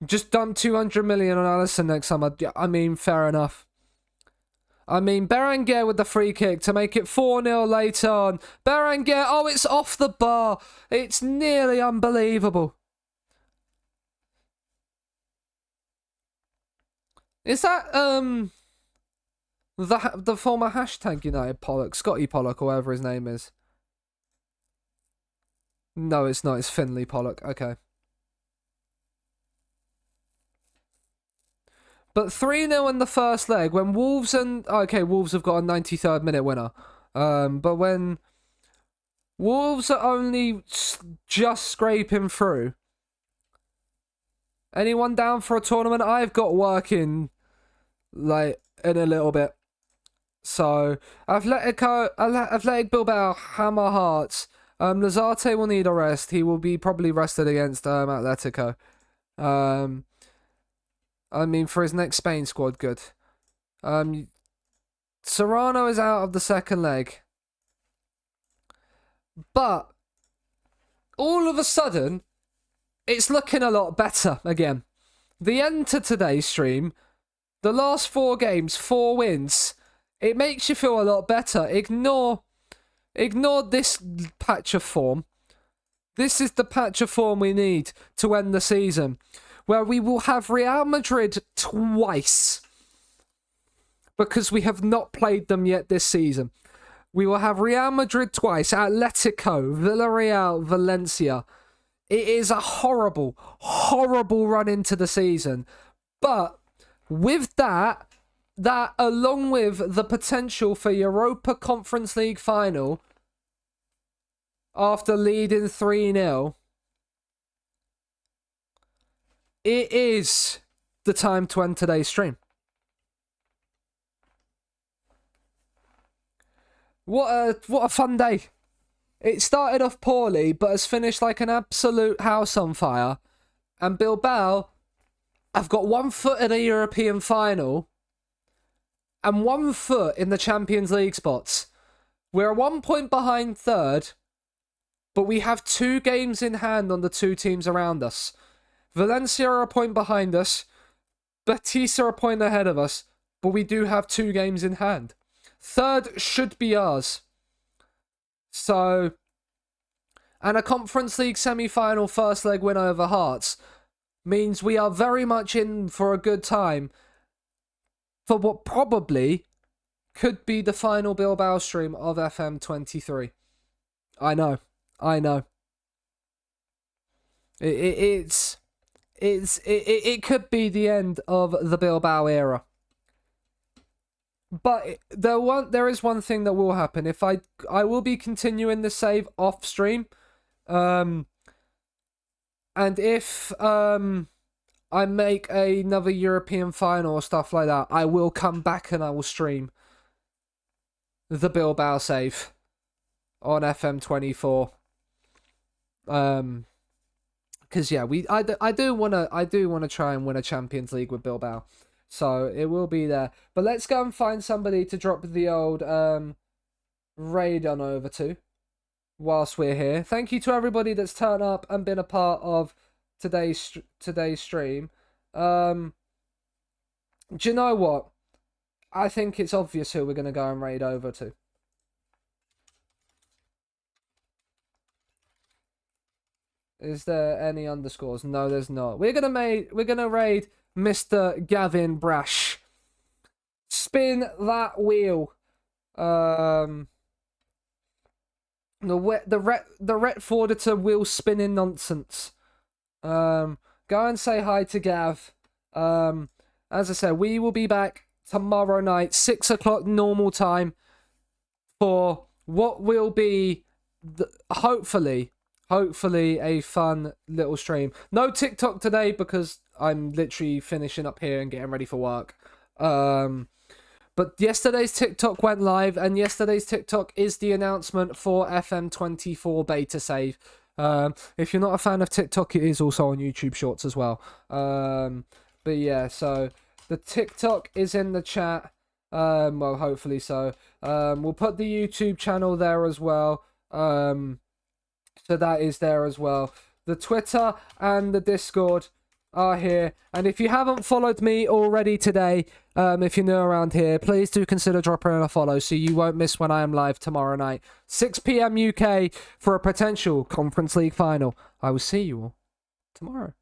Just dump 200 million on Alisson next summer. I mean, fair enough. I mean, Berenguer with the free kick to make it 4-0 later on. Berenguer, oh, it's off the bar. It's nearly unbelievable. Is that, the former hashtag United Pollock, Scotty Pollock, or whatever his name is? No, it's not. It's Finley Pollock. Okay. But 3-0 in the first leg, when Wolves Wolves have got a 93rd minute winner. But when Wolves are only just scraping through. Anyone down for a tournament? I've got working, like, in a little bit. So, Athletic Bilbao, hammer Hearts. Lazarte will need a rest. He will be probably rested against Atletico. I mean, for his next Spain squad, good. Serrano is out of the second leg. But, all of a sudden, it's looking a lot better again. The end to today's stream, the last 4 games, 4 wins. It makes you feel a lot better. Ignore this patch of form. This is the patch of form we need to end the season, where we will have Real Madrid twice, because we have not played them yet this season. We will have Real Madrid twice, Atletico, Villarreal, Valencia. It is a horrible, horrible run into the season. But with that along with the potential for Europa Conference League final after leading 3-0, it is the time to end today's stream. What a fun day. It started off poorly, but has finished like an absolute house on fire. And Bilbao have got 1 foot in a European final and 1 foot in the Champions League spots. We're 1 point behind third, but we have 2 games in hand on the 2 teams around us. Valencia are a point behind us. Betis are a point ahead of us, but we do have 2 games in hand. Third should be ours. So, and a Conference League semi-final first leg win over Hearts means we are very much in for a good time for what probably could be the final Bilbao stream of FM23. I know. It could be the end of the Bilbao era. But there is one thing that will happen. If I will be continuing the save off stream, and if I make another European final or stuff like that, I will come back and I will stream the Bilbao save on FM24. Because yeah, I do wanna try and win a Champions League with Bilbao. So it will be there. But let's go and find somebody to drop the old raid on over to whilst we're here. Thank you to everybody that's turned up and been a part of today's stream. Do you know what? I think it's obvious who we're going to go and raid over to. Is there any underscores? No, there's not. We're gonna raid Mr. Gavin Brash. Spin that wheel. The Retfordator wheel spinning nonsense. Go and say hi to Gav. As I said, we will be back tomorrow night, 6 o'clock normal time, for what will be hopefully a fun little stream. No TikTok today because I'm literally finishing up here and getting ready for work. But yesterday's TikTok went live, and yesterday's TikTok is the announcement for FM24 beta save. If you're not a fan of TikTok, it is also on YouTube Shorts as well. But yeah, so the TikTok is in the chat. Well, hopefully so. We'll put the YouTube channel there as well. So that is there as well. The Twitter and the Discord are here. And if you haven't followed me already today, if you're new around here, please do consider dropping a follow so you won't miss when I am live tomorrow night, 6 p.m. UK, for a potential Conference League final. I will see you all tomorrow.